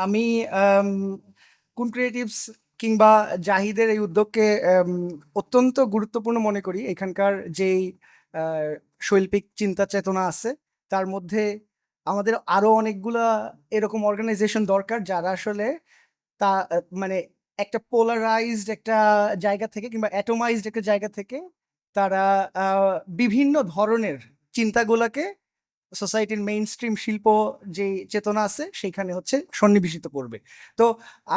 আমি আম, কোন ক্রিয়েটিভস কিংবা জাহিদের এই উদ্যোগকে অত্যন্ত গুরুত্বপূর্ণ মনে করি। এখানকার যেই আহ, শৈল্পিক চিন্তা চেতনা আছে, তার মধ্যে আমাদের আরো অনেকগুলা এরকম অর্গানাইজেশন দরকার, যারা আসলে তা মানে একটা পোলারাইজড একটা জায়গা থেকে কিংবা অ্যাটোমাইজড একটা জায়গা থেকে তারা বিভিন্ন ধরনের চিন্তাগুলোকে সোসাইটির মেইন স্ট্রিম শিল্প যে চেতনা আছে সেইখানে হচ্ছে সন্নিবেশিত করবে। তো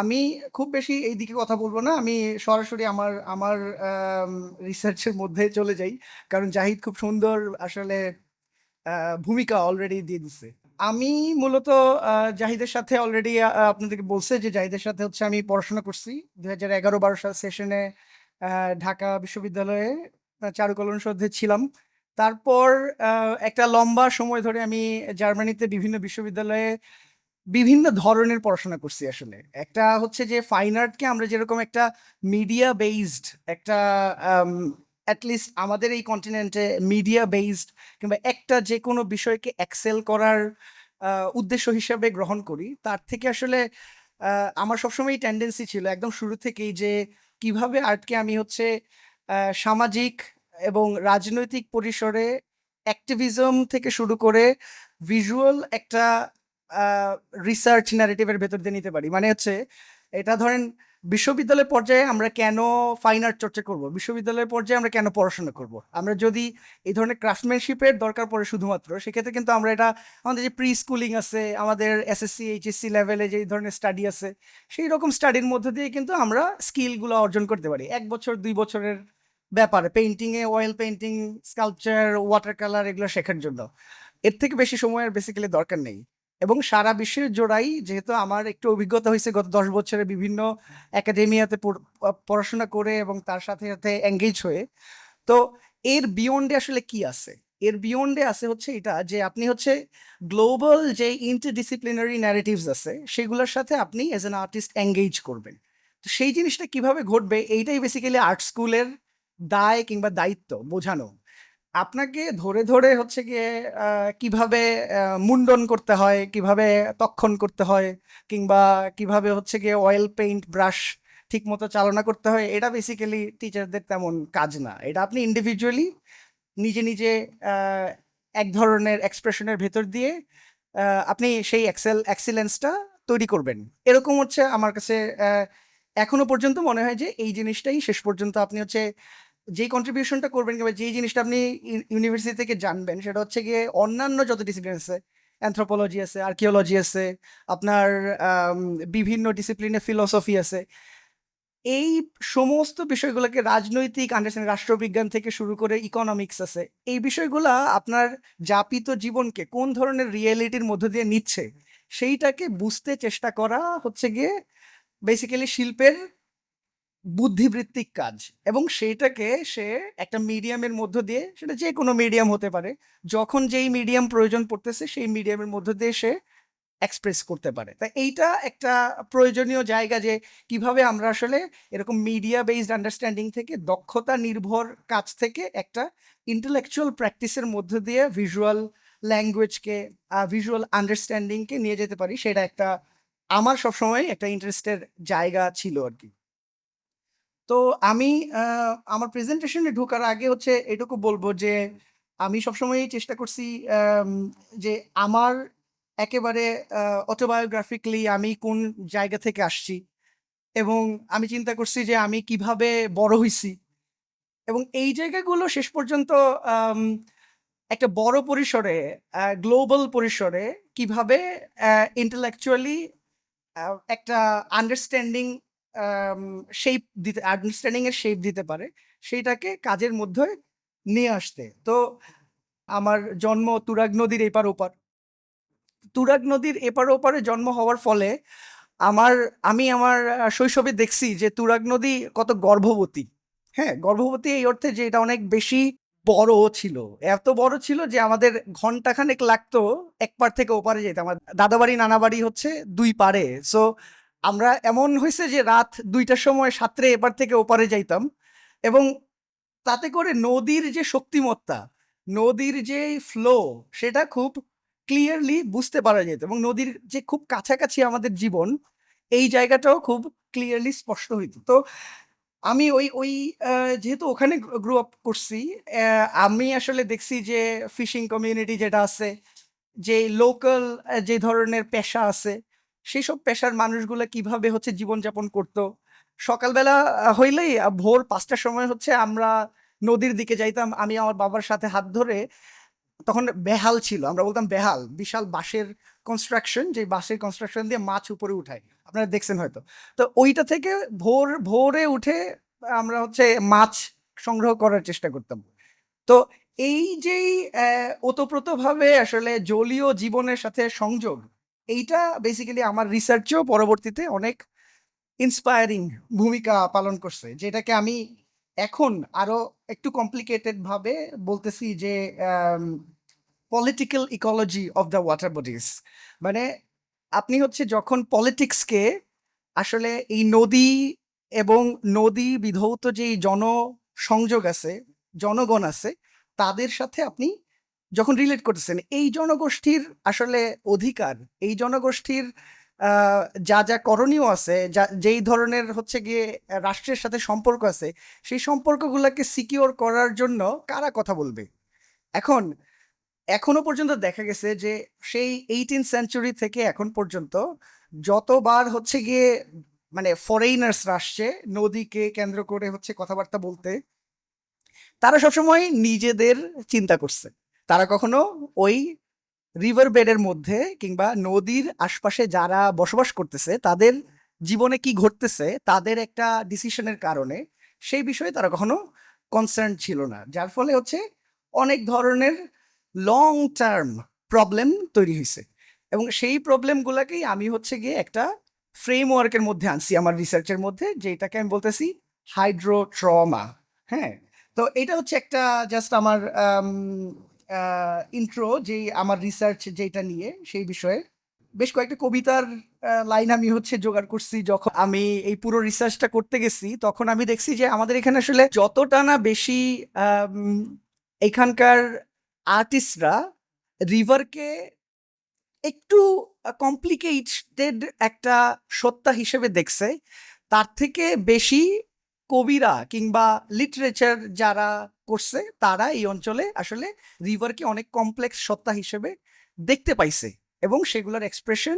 আমি খুব বেশি এই দিকে কথা বলবো না, আমি সরাসরি আমার আমার রিসার্চের মধ্যে চলে যাই, কারণ জাহিদ খুব সুন্দর আসলে ভূমিকা অলরেডি দিয়ে দিছে। আমি মূলত জাহিদের সাথে অলরেডি আপনাদেরকে বলছে যে জাহিদের সাথে হচ্ছে আমি পড়াশোনা করছি 2011-12 সাল সেশনে ঢাকা বিশ্ববিদ্যালয়ে চারুকলা অনুষদে ছিলাম। তারপর একটা লম্বা সময় ধরে আমি জার্মানিতে বিভিন্ন বিশ্ববিদ্যালয়ে বিভিন্ন ধরনের পড়াশোনা করছি। আসলে একটা হচ্ছে যে ফাইন আর্টকে আমরা যেরকম একটা মিডিয়া বেসড একটা অ্যাটলিস্ট আমাদের এই কন্টিনেন্টে মিডিয়া বেসড কিংবা একটা যে কোনো বিষয়কে এক্সেল করার উদ্দেশ্য হিসাবে গ্রহণ করি, তার থেকে আসলে আমার সবসময় টেন্ডেন্সি ছিল একদম শুরু থেকেই যে কিভাবে আর্টকে আমি হচ্ছে সামাজিক এবং রাজনৈতিক পরিসরে অ্যাক্টিভিজম থেকে শুরু করে ভিজুয়াল একটা রিসার্চ ন্যারেটিভের ভেতর দিয়ে নিতে পারি। মানে হচ্ছে এটা ধরেন বিশ্ববিদ্যালয় পর্যায়ে আমরা কেন ফাইন আর্ট চর্চা করব, বিশ্ববিদ্যালয়ের পর্যায়ে আমরা কেন পড়াশোনা করব, আমরা যদি এই ধরনের ক্রাফটম্যানশিপের দরকার পড়ে শুধুমাত্র, সেক্ষেত্রে কিন্তু আমরা এটা আমাদের যে প্রি স্কুলিং আছে, আমাদের এসএসসি এইচএসসি লেভেলে যে ধরনের স্টাডি আছে, সেই রকম স্টাডির মধ্যে দিয়ে কিন্তু আমরা স্কিলগুলো অর্জন করতে পারি। 1 বছর 2 বছরের ব্যাপার পেইন্টিংয়ে, oil painting, sculpture, water colour এগুলো শেখার জন্য। এর থেকে বেশি সময়ের বেসিক্যালি দরকার নেই। এবং সারা বিশ্বের জোড়াই যেহেতু আমার একটু অভিজ্ঞতা হয়েছে গত 10 বছরে বিভিন্ন একাডেমিয়াতে পড়াশোনা করে এবং তার সাথে সাথে এঙ্গেজ হয়ে, তো এর বিয়ন্ডে আসলে কি আছে, এর বিয়ন্ডে আছে হচ্ছে এটা যে আপনি হচ্ছে গ্লোবাল যে ইন্টারডিসিপ্লিনারি ন্যারেটিভস আছে সেগুলোর সাথে আপনি এজ অ্যান আর্টিস্ট এঙ্গেজ করবেন। তো সেই জিনিসটা কিভাবে ঘটবে এইটাই বেসিক্যালি আর্ট স্কুলের দায় কিংবা দায়িত্ব বোঝানো। আপনাকে ধরে ধরে হচ্ছে গিয়ে কিভাবে মুন্ডন করতে হয়, কিভাবে তক্ষণ করতে হয়, কিংবা কিভাবে হচ্ছে গিয়ে অয়েল পেইন্ট ব্রাশ ঠিক মতো চালনা করতে হয়, এটা বেসিক্যালি টিচারদের তেমন কাজ না। এটা আপনি ইন্ডিভিজুয়ালি নিজে নিজে আহ, এক ধরনের এক্সপ্রেশনের ভেতর দিয়ে আপনি সেই এক্সিলেন্সটা তৈরি করবেন। এরকম হচ্ছে আমার কাছে আহ, এখনো পর্যন্ত মনে হয় যে এই জিনিসটাই শেষ পর্যন্ত আপনি হচ্ছে যেই কন্ট্রিবিউশনটা করবেন কিংবা যেই জিনিসটা আপনি ইউনিভার্সিটি থেকে জানবেন, সেটা হচ্ছে গিয়ে অন্যান্য যত ডিসিপ্লিন আছে, অ্যানথ্রোপোলজি আছে, আর্কিওলজি আছে, আপনার আম, বিভিন্ন ডিসিপ্লিনে ফিলোসফি আছে, এই সমস্ত বিষয়গুলোকে রাজনৈতিক আন্ডারস্ট্যান্ডিং, রাষ্ট্রবিজ্ঞান থেকে শুরু করে ইকোনমিক্স আছে, এই বিষয়গুলা আপনার যাপিত জীবনকে কোন ধরনের রিয়েলিটির মধ্য দিয়ে নিচ্ছে সেইটাকে বুঝতে চেষ্টা করা হচ্ছে গিয়ে বেসিক্যালি শিল্পের বুদ্ধিবৃত্তিক কাজ। এবং সেইটাকে সে একটা মিডিয়ামের মধ্য দিয়ে, সেটা যে কোনো মিডিয়াম হতে পারে, যখন যেই মিডিয়াম প্রয়োজন পড়তেছে সেই মিডিয়ামের মধ্য দিয়ে সে এক্সপ্রেস করতে পারে। তাই এইটা একটা প্রয়োজনীয় জায়গা যে কিভাবে আমরা আসলে এরকম মিডিয়া বেসড আন্ডারস্ট্যান্ডিং থেকে, দক্ষতা নির্ভর কাজ থেকে একটা ইন্টেলেকচুয়াল প্র্যাকটিসের মধ্য দিয়ে ভিজুয়াল ল্যাঙ্গুয়েজকে, ভিজুয়াল আন্ডারস্ট্যান্ডিংকে নিয়ে যেতে পারি, সেটা একটা আমার সবসময় একটা ইন্টারেস্টের জায়গা ছিল আর কি। তো আমি আমার প্রেজেন্টেশনে ঢোকার আগে হচ্ছে এটুকু বলবো যে আমি সবসময় চেষ্টা করছি আম, যে আমার একেবারে অটোবায়োগ্রাফিক্যালি আমি কোন জায়গা থেকে আসছি, এবং আমি চিন্তা করছি যে আমি কিভাবে বড় হইছি, এবং এই জায়গাগুলো শেষ পর্যন্ত আম, একটা বড় পরিসরে, গ্লোবাল পরিসরে কিভাবে ইন্টেলেকচুয়ালি একটা আন্ডারস্ট্যান্ডিং শেপ দিতে, আন্ডারস্ট্যান্ডিং এর শেপ দিতে পারে, সেইটাকে কাজের মধ্যে নিয়ে আসতে। তো আমার জন্ম তুরাগ নদীর এপার ওপার। তুরাগ নদীর এপার ওপারে জন্ম হওয়ার ফলে আমার আমি আমার শৈশবে দেখছি যে তুরাগ নদী কত গর্ভবতী। হ্যাঁ, গর্ভবতী এই অর্থে যে এটা অনেক বেশি বড় ছিল, এত বড় ছিল যে আমাদের ঘন্টাখানেক লাগতো এক পার থেকে ওপারে যেতে। আমার দাদাবাড়ি নানাবাড়ি হচ্ছে দুই পারে। সো আমরা এমন হয়েছে যে রাত 2টার সময় সাঁতরে এপার থেকে ওপারে যাইতাম, এবং তাতে করে নদীর যে শক্তিমত্তা, নদীর যে ফ্লো, সেটা খুব ক্লিয়ারলি বুঝতে পারা যেত, এবং নদীর যে খুব কাছাকাছি আমাদের জীবন, এই জায়গাটাও খুব ক্লিয়ারলি স্পষ্ট হইতো। তো আমি ওই যেহেতু ওখানে গ্রো আপ করছি, আমি আসলে দেখছি যে ফিশিং কমিউনিটি যেটা আছে, যে লোকাল যে ধরনের পেশা আছে, সেই সব পেশার মানুষগুলা কিভাবে হচ্ছে জীবনযাপন করতো। সকালবেলা হইলেই ভোর ৫টার সময় হচ্ছে আমরা নদীর দিকে যাইতাম। আমি আমার বাবার সাথে হাত ধরে, তখন বেহাল ছিল, আমরা বলতাম বেহাল, বিশাল বাঁশের কনস্ট্রাকশন, যে বাঁশের কনস্ট্রাকশন দিয়ে মাছ উপরে উঠায়, আপনারা দেখছেন হয়তো। তো ওইটা থেকে ভোরে উঠে আমরা হচ্ছে মাছ সংগ্রহ করার চেষ্টা করতাম। তো এই যেই ওতপ্রোতভাবে আসলে জলীয় জীবনের সাথে সংযোগ, এইটা বেসিক্যালি আমার রিসার্চেও পরবর্তীতে অনেক ইন্সপায়ারিং ভূমিকা পালন করছে, যেটাকে আমি এখন আরো একটু কমপ্লিকেটেড ভাবে বলতেছি যে political ecology of the water bodies. মানে আপনি হচ্ছে যখন পলিটিক্সকে আসলে এই নদী এবং নদী বিধৌত যেই জনসংযোগ আছে, জনগণ আছে, তাদের সাথে আপনি যখন রিলেট করতেছেন, এই জনগোষ্ঠীর আসলে অধিকার, এই জনগোষ্ঠীর যা যা করণীয় আছে, যেই ধরনের হচ্ছে গিয়ে রাষ্ট্রের সাথে সম্পর্ক আছে, সেই সম্পর্কগুলোকে সিকিওর করার জন্য কারা কথা বলবে। এখন এখনো পর্যন্ত দেখা গেছে যে সেই 18th সেঞ্চুরি থেকে এখন পর্যন্ত যতবার হচ্ছে গিয়ে মানে ফরেইনার্সরা আসছে নদীকে কেন্দ্র করে হচ্ছে কথাবার্তা বলতে, তারা সবসময় নিজেদের চিন্তা করছে। তারা কখনো ওই রিভার বেডের মধ্যে কিংবা নদীর আশপাশে যারা বসবাস করতেছে তাদের জীবনে কি ঘটতেছে, তাদের একটা ডিসিশনের কারণে সেই বিষয়ে তারা কখনো কনসার্ন ছিল না, যার ফলে হচ্ছে অনেক ধরনের লং টার্ম প্রবলেম তৈরি হয়েছে। এবং সেই প্রবলেমগুলোকেই আমি হচ্ছে গিয়ে একটা ফ্রেমওয়ার্কের মধ্যে আনছি আমার রিসার্চের মধ্যে, যেটাকে আমি বলতেছি হাইড্রো ট্রমা। হ্যাঁ, তো এটা হচ্ছে একটা জাস্ট আমার ইন্ট্রো, যেই আমার রিসার্চ যেটা নিয়ে সেই বিষয়ে বেশ কয়েকটা কবিতার লাইন আমি হচ্ছে জোগাড় করছি। যখন আমি এই পুরো রিসার্চটা করতে গেছি, তখন আমি দেখছি যে আমাদের এখানে আসলে যতটা না বেশি এখানকার আর্টিস্টরা রিভারকে একটু কমপ্লিকেটেড একটা সত্তা হিসেবে দেখছে, তার থেকে বেশি কবিরা কিংবা লিটারেচার যারা করছে, তারা এই অঞ্চলে আসলে রিভারকে অনেক কমপ্লেক্স সত্তা হিসেবে দেখতে পাইছে, এবং সেগুলোর এক্সপ্রেশন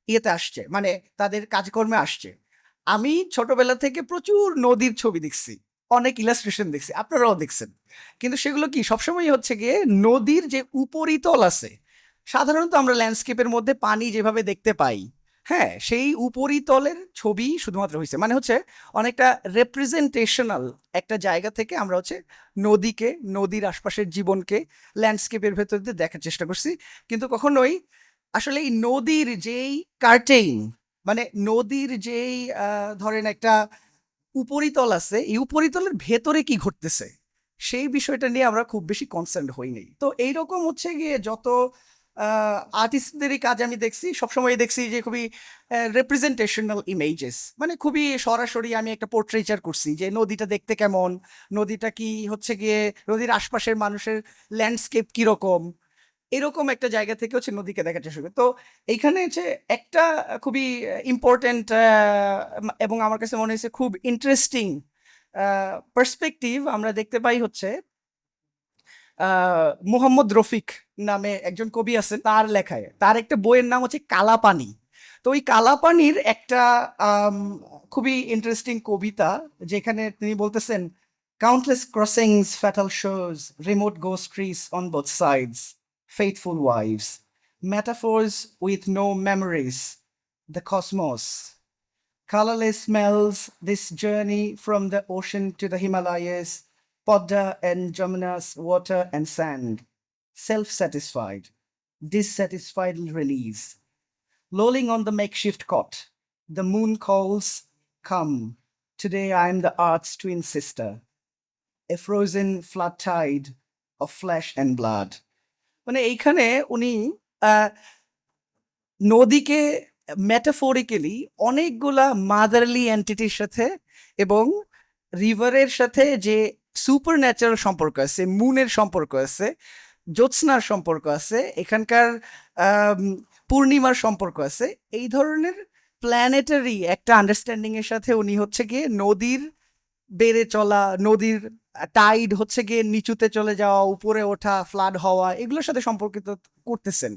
ইয়েতে আসছে, মানে তাদের কাজকর্মে আসছে। আমি ছোটবেলা থেকে প্রচুর নদীর ছবি দেখছি, অনেক ইলাস্ট্রেশন দেখছি, আপনারাও দেখছেন, কিন্তু সেগুলো কি সবসময় হচ্ছে গিয়ে নদীর যে উপরিতল আছে, সাধারণত আমরা ল্যান্ডস্কেপের মধ্যে পানি যেভাবে দেখতে পাই, হ্যাঁ, সেই উপরিতলের ছবি শুধুমাত্র হয়েছে, মানে হচ্ছে অনেকটা রেপ্রেজেন্টেশনাল একটা জায়গা থেকে আমরা হচ্ছে নদীকে, নদীর আশপাশের জীবনকে ল্যান্ডস্কেপের ভেতর দিয়ে দেখার চেষ্টা করছি। কিন্তু কখনোই আসলে এই নদীর যেই কার্টেইন, মানে নদীর যেই ধরেন একটা উপরিতল আছে, এই উপরিতলের ভেতরে কি ঘটতেছে, সেই বিষয়টা নিয়ে আমরা খুব বেশি কনসার্ন হইনি। তো এইরকম হচ্ছে গিয়ে যত আর্টিস্টদেরই কাজ আমি দেখছি, সবসময় দেখছি যে খুবই রেপ্রেজেন্টেশনাল ইমেজেস, মানে খুবই সরাসরি আমি একটা পোর্ট্রেচার করছি যে নদীটা দেখতে কেমন, নদীটা কি হচ্ছে গিয়ে নদীর আশপাশের মানুষের ল্যান্ডস্কেপ কিরকম, এরকম একটা জায়গা থেকে হচ্ছে নদীকে দেখার চেষ্টা করি। তো এইখানে হচ্ছে একটা খুবই ইম্পর্টেন্ট এবং আমার কাছে মনে হয়েছে খুব ইন্টারেস্টিং পার্সপেক্টিভ আমরা দেখতে পাই হচ্ছে মুহাম্মদ রফিক নামে একজন কবি আছেন, তার লেখায়, তার একটা বইয়ের নাম হচ্ছে কালাপানি। তো ওই কালাপানির একটা খুবই ইন্টারেস্টিং কবিতা, যেখানে তিনি বলতেছেন, countless ক্রসিংস, fatal shows, remote ghost trees on both sides, faithful wives, metaphors with no memories, the cosmos. Colorless smells, this journey from the ocean to the Himalayas, Podda and Jamuna's water and sand, self-satisfied, dissatisfied release. Lolling on the makeshift cot, the moon calls, come, today I am the earth's twin sister, a frozen flood tide of flesh and blood. মানে এইখানে উনি আহ, নদীকে মেটাফোরিক্যালি অনেকগুলা motherly এন্টিটির সাথে এবং রিভারের সাথে যে super natural সম্পর্ক আছে, মুনের সম্পর্ক আছে, জ্যোৎস্নার সম্পর্ক আছে, এখানকার আম, পূর্ণিমার সম্পর্ক আছে। এই ধরনের প্ল্যানেটারি একটা আন্ডারস্ট্যান্ডিং এর সাথে উনি হচ্ছে গিয়ে নদীর বেড়ে চলা, নদীর টাইড হচ্ছে গিয়ে নিচুতে চলে যাওয়া, উপরে ওঠা, ফ্লাড হওয়া, এগুলোর সাথে সম্পর্কিত করতেছেন।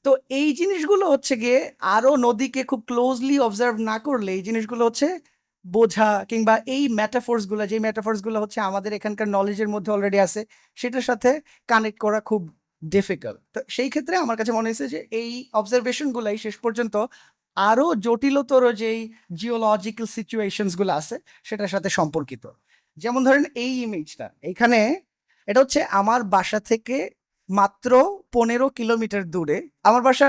তো এই জিনিসগুলো হচ্ছে গিয়ে আরো নদীকে খুব ক্লোজলি অবজার্ভ না করলে এই জিনিসগুলো হচ্ছে বোঝা, কিংবা এই ম্যাটাফোর্স গুলো, যে ম্যাটাফোর্স গুলো হচ্ছে আমাদের এখানকার নলেজের মধ্যে অলরেডি আছে, সেটার সাথে কানেক্ট করা খুব ডিফিকাল্ট। তো সেই ক্ষেত্রে আমার কাছে মনে হয়েছে যে এই অবজারভেশন গুলাই শেষ পর্যন্ত আরো জটিলতর যেই জিওলজিক্যাল সিচুয়েশনস গুলো আছে সেটার সাথে সম্পর্কিত। যেমন ধরেন এই ইমেজটা এখানে, এটা হচ্ছে আমার বাসা থেকে মাত্র 15 কিলোমিটার দূরে। আমার বাসা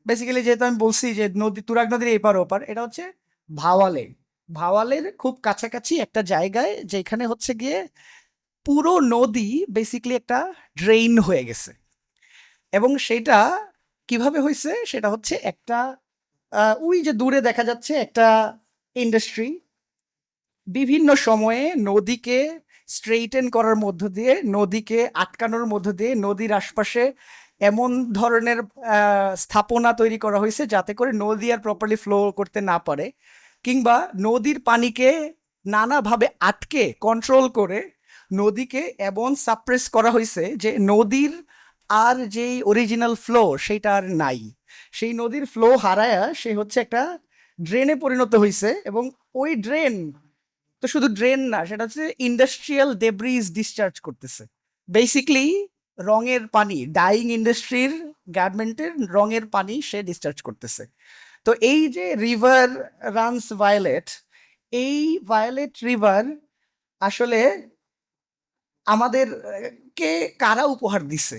বেসিক্যালি, যেহেতু আমি বলছি যে নদী, তুরাগ নদীর এপার ওপার, এটা হচ্ছে ভাওয়ালে। ভাওয়ালের খুব কাছাকাছি একটা জায়গায়, যেখানে হচ্ছে গিয়ে পুরো নদী বেসিক্যালি একটা ড্রেইন হয়ে গেছে। এবং সেটা কিভাবে হয়েছে সেটা হচ্ছে একটা ওই যে দূরে দেখা যাচ্ছে একটা ইন্ডাস্ট্রি বিভিন্ন সময়ে নদীকে স্ট্রেইটেন করার মধ্য দিয়ে, নদীকে আটকানোর মধ্য দিয়ে নদীর আশপাশে এমন ধরনের স্থাপনা তৈরি করা হয়েছে যাতে করে নদী আর প্রপারলি ফ্লো করতে না পারে, কিংবা নদীর পানিকে নানাভাবে আটকে কন্ট্রোল করে নদীকে এমন সাপ্রেস করা হয়েছে যে নদীর আর যেই অরিজিনাল ফ্লো সেটা আর নাই। সেই নদীর ফ্লো হারায়া সে হচ্ছে একটা ড্রেনে পরিণত হয়েছে। এবং ওই ড্রেন তো শুধু ড্রেন না, সেটা হচ্ছে ইন্ডাস্ট্রিয়াল ডেব্রিজ ডিসচার্জ করতেছে। বেসিক্যালি রঙের পানি, ডাইং ইন্ডাস্ট্রির গার্মেন্টের রঙের পানি সে ডিসচার্জ করতেছে। তো এই যে রিভার রানস ভায়োলেট, এই ভায়োলেট রিভার আসলে আমাদের কে কারা উপহার দিছে,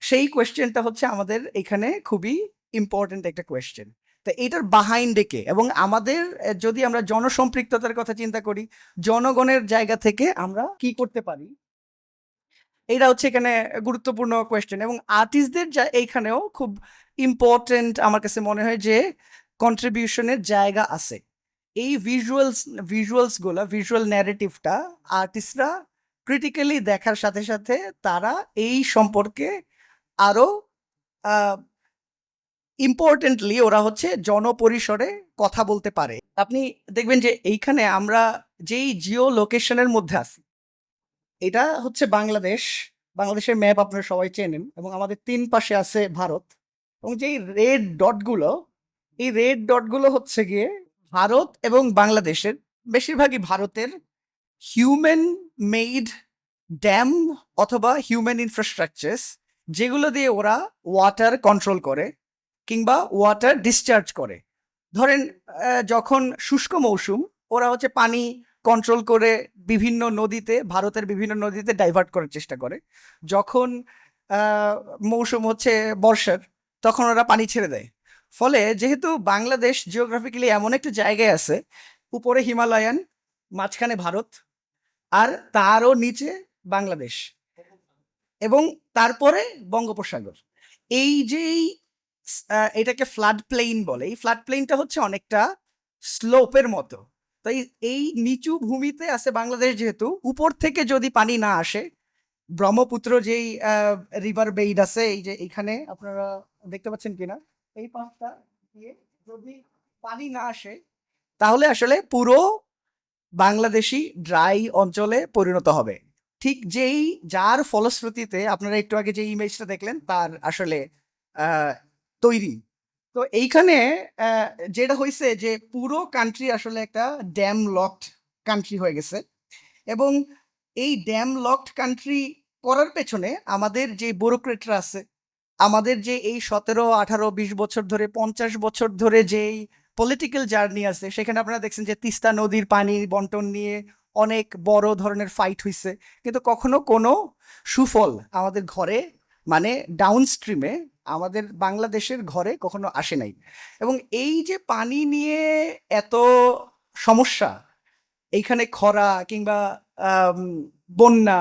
সেই কোয়েশ্চেনটা হচ্ছে আমাদের এখানে খুবই ইম্পর্টেন্ট একটা কোয়েশ্চেন। তো এটার বাহাইন্ডে কে, এবং আমাদের যদি আমরা জনসম্পৃক্ততার কথা চিন্তা করি, জনগণের জায়গা থেকে আমরা কি করতে পারি, এটা হচ্ছে এখানে গুরুত্বপূর্ণ কোয়েশ্চেন। এবং আর্টিস্টদের যা এইখানেও খুব ইম্পর্টেন্ট আমার কাছে মনে হয় যে কন্ট্রিবিউশনের জায়গা আছে। এই ভিজুয়ালস গুলো, ভিজুয়াল ন্যারেটিভটা আর্টিস্টরা ক্রিটিক্যালি দেখার সাথে সাথে তারা এই সম্পর্কে আরো ইম্পর্টেন্টলি ওরা হচ্ছে জনপরিসরে কথা বলতে পারে। আপনি দেখবেন যে এইখানে আমরা যেই জিও লোকেশনের মধ্যে আছি, এটা হচ্ছে বাংলাদেশ। বাংলাদেশের ম্যাপ আপনারা সবাই চেনেন, এবং আমাদের 3 পাশে আছে ভারত। এবং যেই রেড ডটগুলো, এই রেড ডটগুলো হচ্ছে গিয়ে ভারত এবং বাংলাদেশের, বেশিরভাগই ভারতের হিউম্যান মেড ড্যাম অথবা হিউম্যান ইনফ্রাস্ট্রাকচারস, যেগুলো দিয়ে ওরা ওয়াটার কন্ট্রোল করে কিংবা ওয়াটার ডিসচার্জ করে। ধরেন যখন শুষ্ক মৌসুম, ওরা হচ্ছে পানি কন্ট্রোল করে বিভিন্ন নদীতে, ভারতের বিভিন্ন নদীতে ডাইভার্ট করার চেষ্টা করে। যখন আহ, মৌসুম হচ্ছে বর্ষার, তখন ওরা পানি ছেড়ে দেয়। ফলে যেহেতু বাংলাদেশ জিওগ্রাফিক্যালি এমন একটা জায়গায় আছে, উপরে হিমালয়ান, মাঝখানে ভারত, আর তারও নিচে বাংলাদেশ, এবং তারপরে বঙ্গোপসাগর। এই যে এটাকে ফ্লাড প্লেইন বলে, এই ফ্লাড প্লেইনটা হচ্ছে অনেকটা স্লোপের মতো। তাই এই নিচু ভূমিতে আছে বাংলাদেশ, যেহেতু উপর থেকে যদি পানি না আসে, ব্রহ্মপুত্র যেই রিভার বেইড আছে, এই যে এখানে আপনারা দেখতে পাচ্ছেন কিনা, এই পাশটা দিয়ে যদি পানি না আসে, তাহলে আসলে পুরো বাংলাদেশী ড্রাই অঞ্চলে পরিণত হবে। ঠিক যেই যার ফলশ্রুতিতে আপনারা একটু আগে যে ইমেজটা দেখলেন তার আসলে আহ, তৈরি। তো এইখানে আহ, যেটা হয়েছে যে পুরো কান্ট্রি আসলে একটা ড্যাম লকড কান্ট্রি হয়ে গেছে। এবং এই ড্যাম লকড কান্ট্রি করার পেছনে আমাদের যে ব্যুরোক্রেটরা আছে, আমাদের যে এই 17, 18, 20 বছর ধরে, 50 বছর ধরে যেই পলিটিক্যাল জার্নি আছে, সেখানে আপনারা দেখছেন যে তিস্তা নদীর পানি বন্টন নিয়ে অনেক বড় ধরনের ফাইট হয়েছে, কিন্তু কখনো কোনো সুফল আমাদের ঘরে, মানে ডাউন স্ট্রিমে আমাদের বাংলাদেশের ঘরে কখনো আসে নাই। এবং এই যে পানি নিয়ে এত সমস্যা, এইখানে খরা কিংবা আম, বন্যা,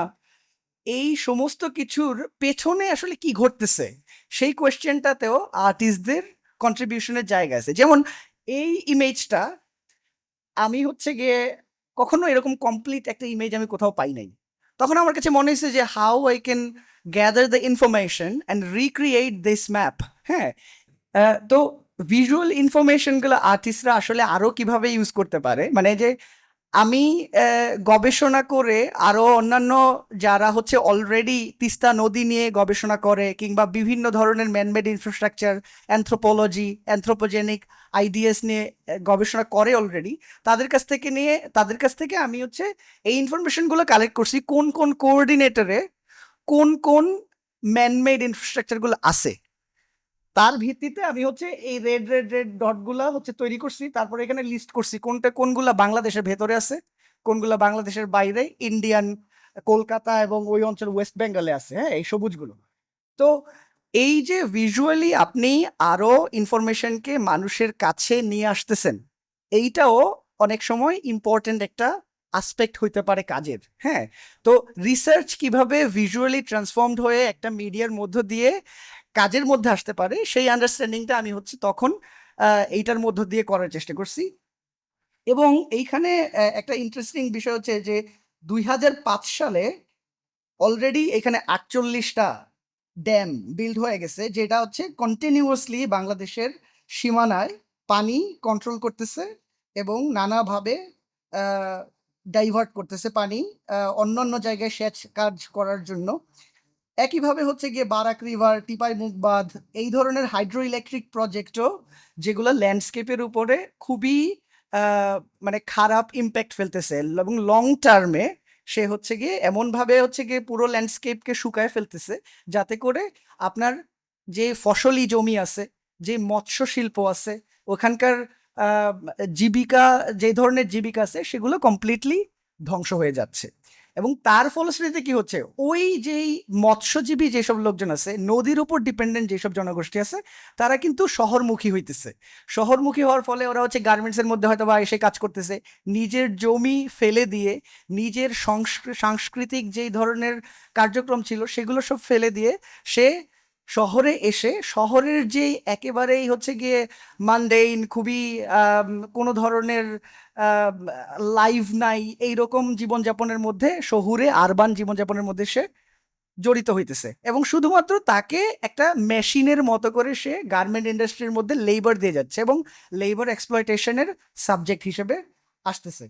এই সমস্ত কিছুর পেছনে আসলে কি ঘটতেছে, সেই কোয়েশ্চেনটাতেও আর্টিস্টদের কন্ট্রিবিউশনের জায়গা আছে। যেমন এই ইমেজটা আমি হচ্ছে গিয়ে কখনো এরকম কমপ্লিট একটা ইমেজ আমি কোথাও পাই নাই। তখন আমার কাছে মনে হয়েছে যে how I can gather the information and recreate this map. হ্যাঁ, তো ভিজুয়াল ইনফরমেশনগুলো আর্টিস্টরা আসলে আরো কিভাবে ইউজ করতে পারে, মানে যে আমি গবেষণা করে আরো অন্যান্য যারা হচ্ছে অলরেডি তিস্তা নদী নিয়ে গবেষণা করে কিংবা বিভিন্ন ধরনের man-made infrastructure, anthropology, anthropogenic ideas নিয়ে গবেষণা করে অলরেডি, তাদের কাছ থেকে আমি হচ্ছে এই ইনফরমেশনগুলো কালেক্ট করছি কোন কোন কোঅর্ডিনেটরে কোন কোন ম্যানমেড ইনফ্রাস্ট্রাকচারগুলো আছে। তার ভিত্তিতে আমি হচ্ছে এই রেড রেড রেড ডটগুলা হচ্ছে তৈরি করছি, তারপরে এখানে লিস্ট করছি কোনগুলা বাংলাদেশের ভেতরে আছে, কোনগুলা বাংলাদেশের বাইরে, ইন্ডিয়ান, কলকাতা এবং ওই অঞ্চল ওয়েস্ট বেঙ্গলে আছে। হ্যাঁ, এই সবুজগুলো। তো এই যে ভিজুয়ালি আপনি আরো ইনফরমেশনকে মানুষের কাছে নিয়ে আসতেছেন, এইটাও অনেক সময় ইম্পর্টেন্ট একটা আসপেক্ট হইতে পারে কাজের। হ্যাঁ, তো রিসার্চ কিভাবে ভিজুয়ালি ট্রান্সফর্মড হয়ে একটা মিডিয়ার মধ্য দিয়ে কাজের মধ্যে আসতে পারে, সেই আন্ডারস্ট্যান্ডিংটা আমি হচ্ছে তখন এইটার মধ্য দিয়ে করার চেষ্টা করছি। এবং এইখানে একটা ইন্টারেস্টিং বিষয় হচ্ছে যে 2005 সালে অলরেডি এখানে 48টা ড্যাম বিল্ড হয়ে গেছে, যেটা হচ্ছে কন্টিনিউয়াসলি বাংলাদেশের সীমানায় পানি কন্ট্রোল করতেছে এবং নানাভাবে ডাইভার্ট করতেছে পানি অন্যান্য জায়গায় সেচ কাজ করার জন্য। একইভাবে হচ্ছে গিয়ে বারাক রিভার, টিপাই মুখ বাঁধ, এই ধরনের হাইড্রো ইলেকট্রিক প্রজেক্টও যেগুলো ল্যান্ডস্কেপের উপরে খুবই মানে খারাপ ইম্প্যাক্ট ফেলতেছে এবং লং টার্মে সে হচ্ছে গিয়ে এমনভাবে হচ্ছে গিয়ে পুরো ল্যান্ডস্কেপকে শুকায় ফেলতেছে, যাতে করে আপনার যে ফসলি জমি আছে, যে মৎস্য শিল্প আছে, ওখানকার আহ, জীবিকা, যে ধরনের জীবিকা আছে, সেগুলো কমপ্লিটলি ধ্বংস হয়ে যাচ্ছে। এবং তার ফলশ্রুতিতে কি হচ্ছে, ওই যেই মৎস্যজীবী যেসব লোকজন আছে, নদীর উপর ডিপেন্ডেন্ট যেসব জনগোষ্ঠী আছে, তারা কিন্তু শহরমুখী হইতেছে। শহরমুখী হওয়ার ফলে ওরা হচ্ছে গার্মেন্টসের মধ্যে হয়তো বা এসে কাজ করতেছে, নিজের জমি ফেলে দিয়ে, নিজের সাংস্কৃতিক যেই ধরনের কার্যক্রম ছিল সেগুলো সব ফেলে দিয়ে সে শহরে এসে শহরের যেই একেবারেই হচ্ছে গিয়ে মানডেইন, খুবই কোনো ধরনের লাইভ নাই এইরকম জীবনযাপনের মধ্যে, শহুরে আরবান জীবনযাপনের মধ্যে সে জড়িত হইতেছে এবং শুধুমাত্র তাকে একটা মেশিনের মতো করে সে গার্মেন্ট ইন্ডাস্ট্রির মধ্যে লেবার দিয়ে যাচ্ছে এবং লেবার এক্সপ্লয়টেশনের সাবজেক্ট হিসেবে আসতেছে।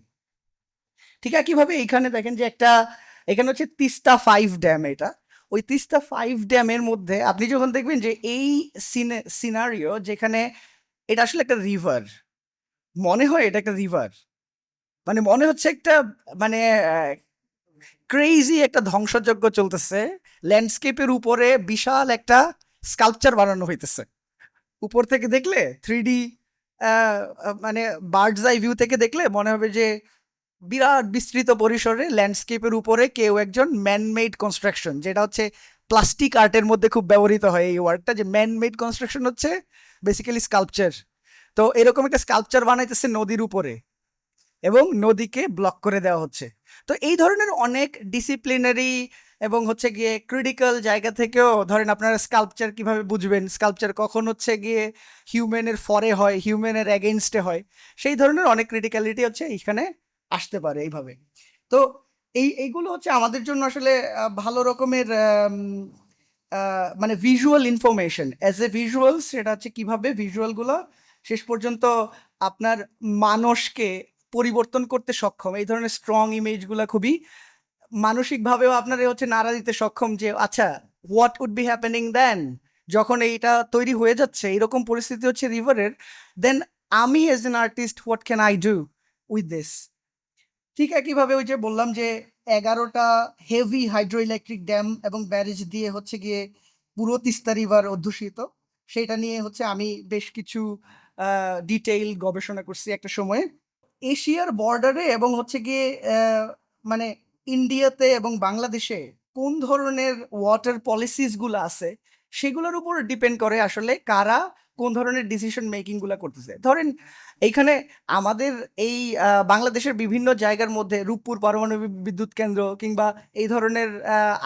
ঠিক একইভাবে এইখানে দেখেন যে এখানে হচ্ছে তিস্তা 5 ড্যাম, এটা ওই তিস্তা 5 ড্যামের মধ্যে আপনি যখন দেখবেন যে এই সিনারিও যেখানে এটা আসলে একটা রিভার, মনে হয় এটা একটা রিভার, মানে মনে হচ্ছে একটা, মানে ক্রেজি একটা ধ্বংসযজ্ঞ চলতেছে, ল্যান্ডস্কেপের উপরে বিশাল একটা স্কাল্পচার বানানো হইতেছে। উপর থেকে দেখলে 3D, মানে বার্ডস আই ভিউ থেকে দেখলে মনে হবে যে বিরাট বিস্তৃত পরিসরে ল্যান্ডস্কেপের উপরে কেউ একজন ম্যানমেড কনস্ট্রাকশন, যেটা হচ্ছে প্লাস্টিক আর্টের মধ্যে খুব ব্যবহৃত হয় এই ওয়ার্ডটা, যে ম্যানমেড কনস্ট্রাকশন হচ্ছে বেসিক্যালি স্কাল্পচার। তো এরকম একটা স্কাল্পচার বানাইতেছে নদীর উপরে এবং নদীকে ব্লক করে দেওয়া হচ্ছে। তো এই ধরনের অনেক ডিসিপ্লিনারি এবং হচ্ছে গিয়ে ক্রিটিক্যাল জায়গা থেকেও ধরেন আপনারা স্কাল্পচার কিভাবে বুঝবেন, স্কাল্পচার কখন হচ্ছে গিয়ে হিউম্যানের ফরে হয়, হিউম্যানের অ্যাগেনস্টে হয়, সেই ধরনের অনেক ক্রিটিক্যালিটি হচ্ছে এইখানে আসতে পারে এইভাবে। তো এইগুলো হচ্ছে আমাদের জন্য আসলে ভালো রকমের মানে visual information as a visuals, সেটা হচ্ছে কিভাবে ভিজুয়ালগুলো শেষ পর্যন্ত আপনার মানসকে পরিবর্তন করতে সক্ষম। এই ধরনের স্ট্রং ইমেজগুলো খুবই মানসিকভাবেও আপনার হচ্ছে নাড়া দিতে সক্ষম, যে আচ্ছা, হোয়াট উড বি হ্যাপেনিং দেন, যখন এইটা তৈরি হয়ে যাচ্ছে, এরকম পরিস্থিতি হচ্ছে রিভারের, দেন আমি age N artist what can I do with this. ঠিক একইভাবে ওই যে বললাম যে 11টা হেভি হাইড্রো ইলেকট্রিক ড্যাম এবং ব্যারেজ দিয়ে হচ্ছে গিয়ে পুরো তিস্তা রিভার অধ্যুষিত, সেটা নিয়ে হচ্ছে আমি বেশ কিছু ডিটেইল গবেষণা করছি একটা সময়ে। এশিয়ার বর্ডারে এবং হচ্ছে গিয়ে মানে ইন্ডিয়াতে এবং বাংলাদেশে কোন ধরনের ওয়াটার পলিসিস গুলো আছে, সেগুলোর উপর ডিপেন্ড করে আসলে কারা কোন ধরনের ডিসিশন মেকিং গুলা করতেছে। ধরেন এইখানে আমাদের এই বাংলাদেশের বিভিন্ন জায়গার মধ্যে রূপপুর পারমাণবিক বিদ্যুৎ কেন্দ্র কিংবা এই ধরনের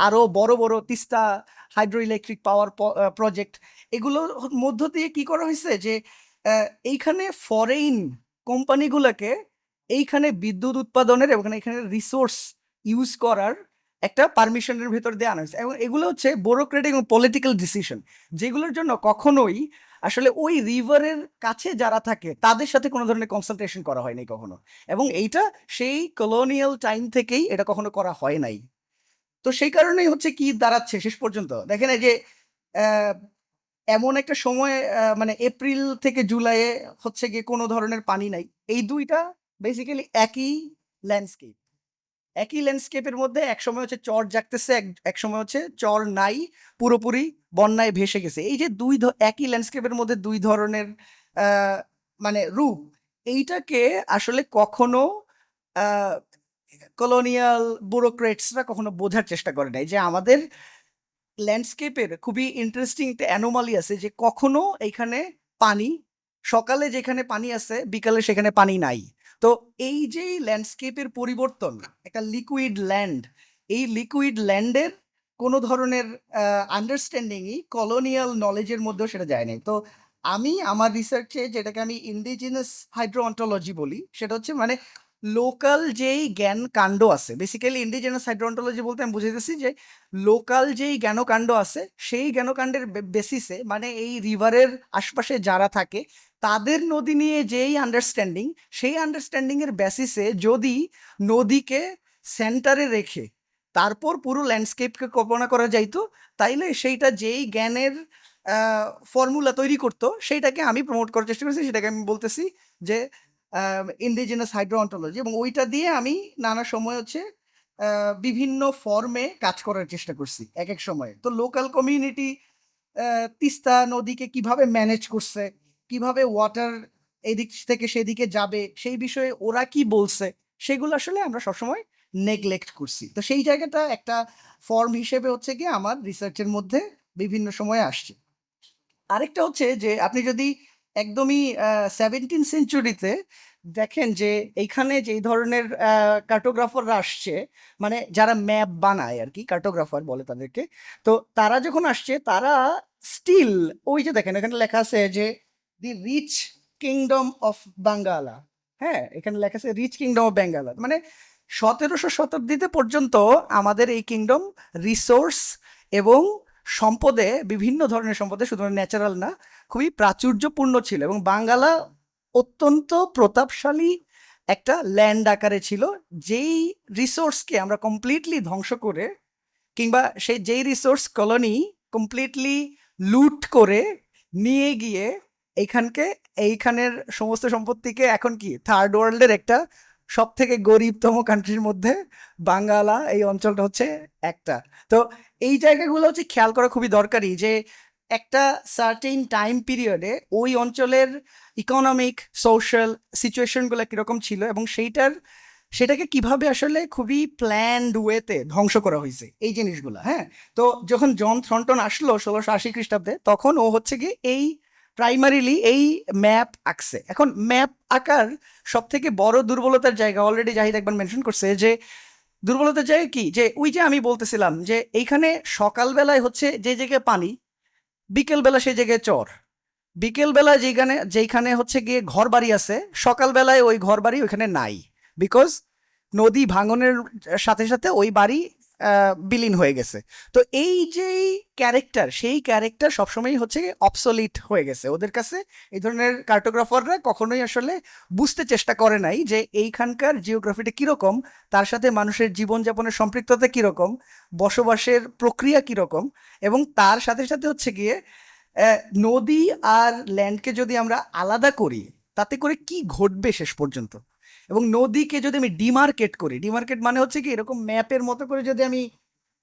আরো বড় বড় Teesta hydro electric power project, এগুলোর মধ্য দিয়ে কি করা হয়েছে যে এইখানে ফরেন কোম্পানিগুলোকে এইখানে বিদ্যুৎ উৎপাদনের এবং এখানে রিসোর্স ইউজ করার একটা পারমিশনের ভেতর দিয়ে আনা হয়েছে, এবং এগুলো হচ্ছে ব্যুরোক্রেটিক এবং পলিটিক্যাল ডিসিশন, যেগুলোর জন্য কখনোই আসলে ওই রিভারের কাছে যারা থাকে তাদের সাথে কোনো ধরনের কনসালটেশন করা হয়নি কখনো, এবং এইটা সেই কলোনিয়াল টাইম থেকেই এটা কখনো করা হয় নাই। তো সেই কারণেই হচ্ছে কি দাঁড়াচ্ছে শেষ পর্যন্ত দেখেন এই যে আহ, এমন একটা সময় মানে এপ্রিল থেকে জুলাইয়ে হচ্ছে গিয়ে কোনো ধরনের পানি নাই, এই দুইটা বেসিক্যালি ল্যান্ডস্কেপ একই ল্যান্ডস্কেপের মধ্যে এক সময় হচ্ছে চর জাগতেছে, এক সময় হচ্ছে চর নাই, পুরোপুরি বন্যায় ভেসে গেছে। এই যে একই ল্যান্ডস্কেপের মধ্যে দুই ধরনের আহ, মানে রূপ, এইটাকে আসলে কখনো কলোনিয়াল ব্যুরোক্রেটসরা কখনো বোঝার চেষ্টা করে নাই যে আমাদের ল্যান্ডস্কেপের খুবই ইন্টারেস্টিং একটা অ্যানোমালি আছে, যে কখনো এইখানে পানি, সকালে যেখানে পানি আছে বিকালে সেখানে পানি নাই। তো এই যে ল্যান্ডস্কেপের পরিবর্তন, একটা লিকুইড ল্যান্ড, এই লিকুইড ল্যান্ডের কোনো ধরনের আন্ডারস্ট্যান্ডিংই কলোনিয়াল নলেজের মধ্যেও সেটা যায় নাই। তো আমি আমার রিসার্চে যেটাকে আমি ইন্ডিজিনাস হাইড্রো অন্টোলজি বলি, সেটা হচ্ছে মানে লোকাল যেই জ্ঞান কাণ্ড আছে, বেসিক্যালি ইন্ডিজিনাস হাইড্রো অন্টোলজি বলতে আমি বুঝাইতেছি যে লোকাল যেই জ্ঞানকাণ্ড আছে সেই জ্ঞানকাণ্ডের বেসিসে, মানে এই রিভারের আশপাশে যারা থাকে তাদের নদী নিয়ে যেই আন্ডারস্ট্যান্ডিং, সেই আন্ডারস্ট্যান্ডিং এর বেসিসে যদি নদীকে সেন্টারে রেখে তারপর পুরো ল্যান্ডস্কেপকে কল্পনা করা যাইতো, তাইলে সেইটা যেই জ্ঞানের ফর্মুলা তৈরি করতো সেইটাকে আমি প্রমোট করার চেষ্টা করছি, সেটাকে আমি বলতেছি যে ইন্ডিজিনাস হাইড্রো অন্টোলজি, এবং ওইটা দিয়ে আমি নানা সময় হচ্ছে বিভিন্ন ফর্মে কাজ করার চেষ্টা করছি এক এক সময়ে। তো লোকাল কমিউনিটি তিস্তা নদীকে কিভাবে ম্যানেজ করছে, কিভাবে ওয়াটার এদিক থেকে সেদিকে যাবে, সেই বিষয়ে ওরা কি বলছে, সেগুলো আসলে আমরা সবসময় নেগলেক্ট করছি। তো সেই জায়গাটা একটা ফর্ম হিসেবে হচ্ছে গিয়ে আমার রিসার্চের মধ্যে বিভিন্ন সময়ে আসছে। আরেকটা হচ্ছে যে আপনি যদি একদমই 17 সেঞ্চুরিতে দেখেন যে এইখানে যেই ধরনের কার্টোগ্রাফাররা আসছে, মানে যারা ম্যাপ বানায় আর কি, কার্টোগ্রাফার বলে তাদেরকে। তো তারা যখন আসছে তারা স্টিল ওই যে দেখেন এখানে লেখা আছে যে দি রিচ কিংডম অফ বাঙ্গালা, হ্যাঁ এখানে লেখা আছে রিচ কিংডম অফ বেঙ্গালা, মানে 1700 শতাব্দীতে পর্যন্ত আমাদের এই কিংডম রিসোর্স এবং সম্পদে, বিভিন্ন ধরনের সম্পদে, শুধুমাত্র ন্যাচারাল না, খুবই প্রাচুর্যপূর্ণ ছিল, এবং বাঙ্গালা অত্যন্ত প্রতাপশালী একটা ল্যান্ড আকারে ছিল, যেই রিসোর্সকে আমরা কমপ্লিটলি ধ্বংস করে, কিংবা সেই যেই রিসোর্স কলোনি কমপ্লিটলি লুট করে নিয়ে গিয়ে এইখানের সমস্ত সম্পত্তিকে এখন কি থার্ড ওয়ার্ল্ডের একটা সব থেকে গরিবতম কান্ট্রির মধ্যে বাঙ্গালা এই অঞ্চলটা হচ্ছে একটা। তো এই জায়গাগুলো হচ্ছে খেয়াল করা খুবই দরকারি, যে একটা সার্টেন টাইম পিরিয়ডে ওই অঞ্চলের ইকোনমিক সোশ্যাল সিচুয়েশনগুলো কিরকম ছিল, এবং সেটাকে কিভাবে আসলে খুবই প্ল্যান্ড ওয়েতে ধ্বংস করা হয়েছে এই জিনিসগুলো। হ্যাঁ, তো যখন জন থ্রন্টন আসলো 1680 খ্রিস্টাব্দে, তখন ও হচ্ছে কি এই প্রাইমারিলি এই ম্যাপ আঁকছে। এখন ম্যাপ আঁকার সব থেকে বড় দুর্বলতার জায়গা অলরেডি জাহিদ একবার মেনশন করছে, যে দুর্বলতার জায়গা কি, যে ওই যে আমি বলতেছিলাম যে এইখানে সকালবেলায় হচ্ছে যে জায়গায় পানি, বিকেলবেলা সেই জায়গায় চর, বিকেলবেলা যেখানে হচ্ছে গিয়ে ঘর বাড়ি আছে, সকালবেলায় ওই ঘর বাড়ি ওইখানে নাই, বিকজ নদী ভাঙনের সাথে সাথে ওই বাড়ি বিলীন হয়ে গেছে। তো এই যে ক্যারেক্টার, সেই ক্যারেক্টার সবসময় হচ্ছে অবসলিট হয়ে গেছে ওদের কাছে। এই ধরনের কার্টোগ্রাফাররা কখনোই আসলে বুঝতে চেষ্টা করে নাই যে এইখানকার জিওগ্রাফিটা কিরকম, তার সাথে মানুষের জীবনযাপনের সম্পৃক্ততা কিরকম, বসবাসের প্রক্রিয়া কিরকম, এবং তার সাথে সাথে হচ্ছে গিয়ে নদী আর ল্যান্ডকে যদি আমরা আলাদা করি তাতে করে কি ঘটবে শেষ পর্যন্ত, এবং নদীকে যদি আমি ডিমার্কেট করি, ডিমার্কেট মানে হচ্ছে কি এরকম ম্যাপের মতো করে যদি আমি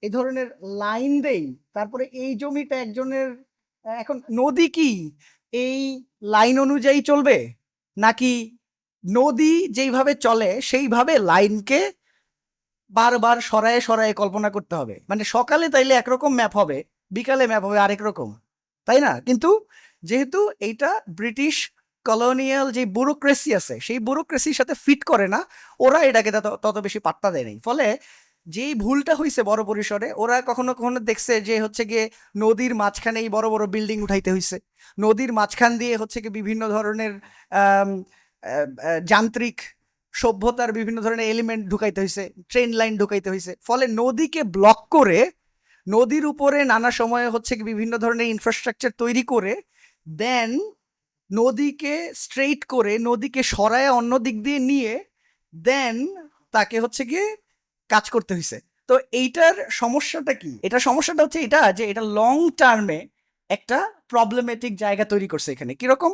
এই ধরনের লাইন দেই, তারপরে এই জমিটা একজনের, এখন নদী কি এই লাইন অনুযায়ী চলবে, নাকি নদী যেইভাবে চলে সেইভাবে লাইনকে বারবার সরায়ে সরায়ে কল্পনা করতে হবে? মানে সকালে তাইলে একরকম ম্যাপ হবে, বিকালে ম্যাপ হবে আরেক রকম, তাই না? কিন্তু যেহেতু এইটা ব্রিটিশ কলোনিয়াল যে ব্যুরোক্রেসি আছে সেই ব্যুরোক্রেসির সাথে ফিট করে না, ওরা এটাকে তত বেশি পাত্তা দেয় নাই। ফলে যেই ভুলটা হয়েছে বড় পরিসরে, ওরা কখনো কখনো দেখছে যে হচ্ছে গিয়ে নদীর মাঝখানেই বড় বড় বিল্ডিং উঠাইতে হয়েছে, নদীর মাঝখান দিয়ে হচ্ছে গিয়ে বিভিন্ন ধরনের আম, যান্ত্রিক সভ্যতার বিভিন্ন ধরনের এলিমেন্ট ঢুকাইতে হয়েছে, ট্রেন লাইন ঢুকাইতে হয়েছে, ফলে নদীকে ব্লক করে নদীর উপরে নানা সময়ে হচ্ছে কি বিভিন্ন ধরনের ইনফ্রাস্ট্রাকচার তৈরি করে দেন নদীকে স্ট্রেইট করে নদীকে সরায় অন্য দিক দিয়ে নিয়ে দেন তাকে হচ্ছে গিয়ে কাজ করতে হয়েছে। তো এইটার সমস্যাটা কি? এটার সমস্যাটা হচ্ছে এটা যে এটা লং টার্মে একটা প্রবলেমেটিক জায়গা তৈরি করছে এখানে। কিরকম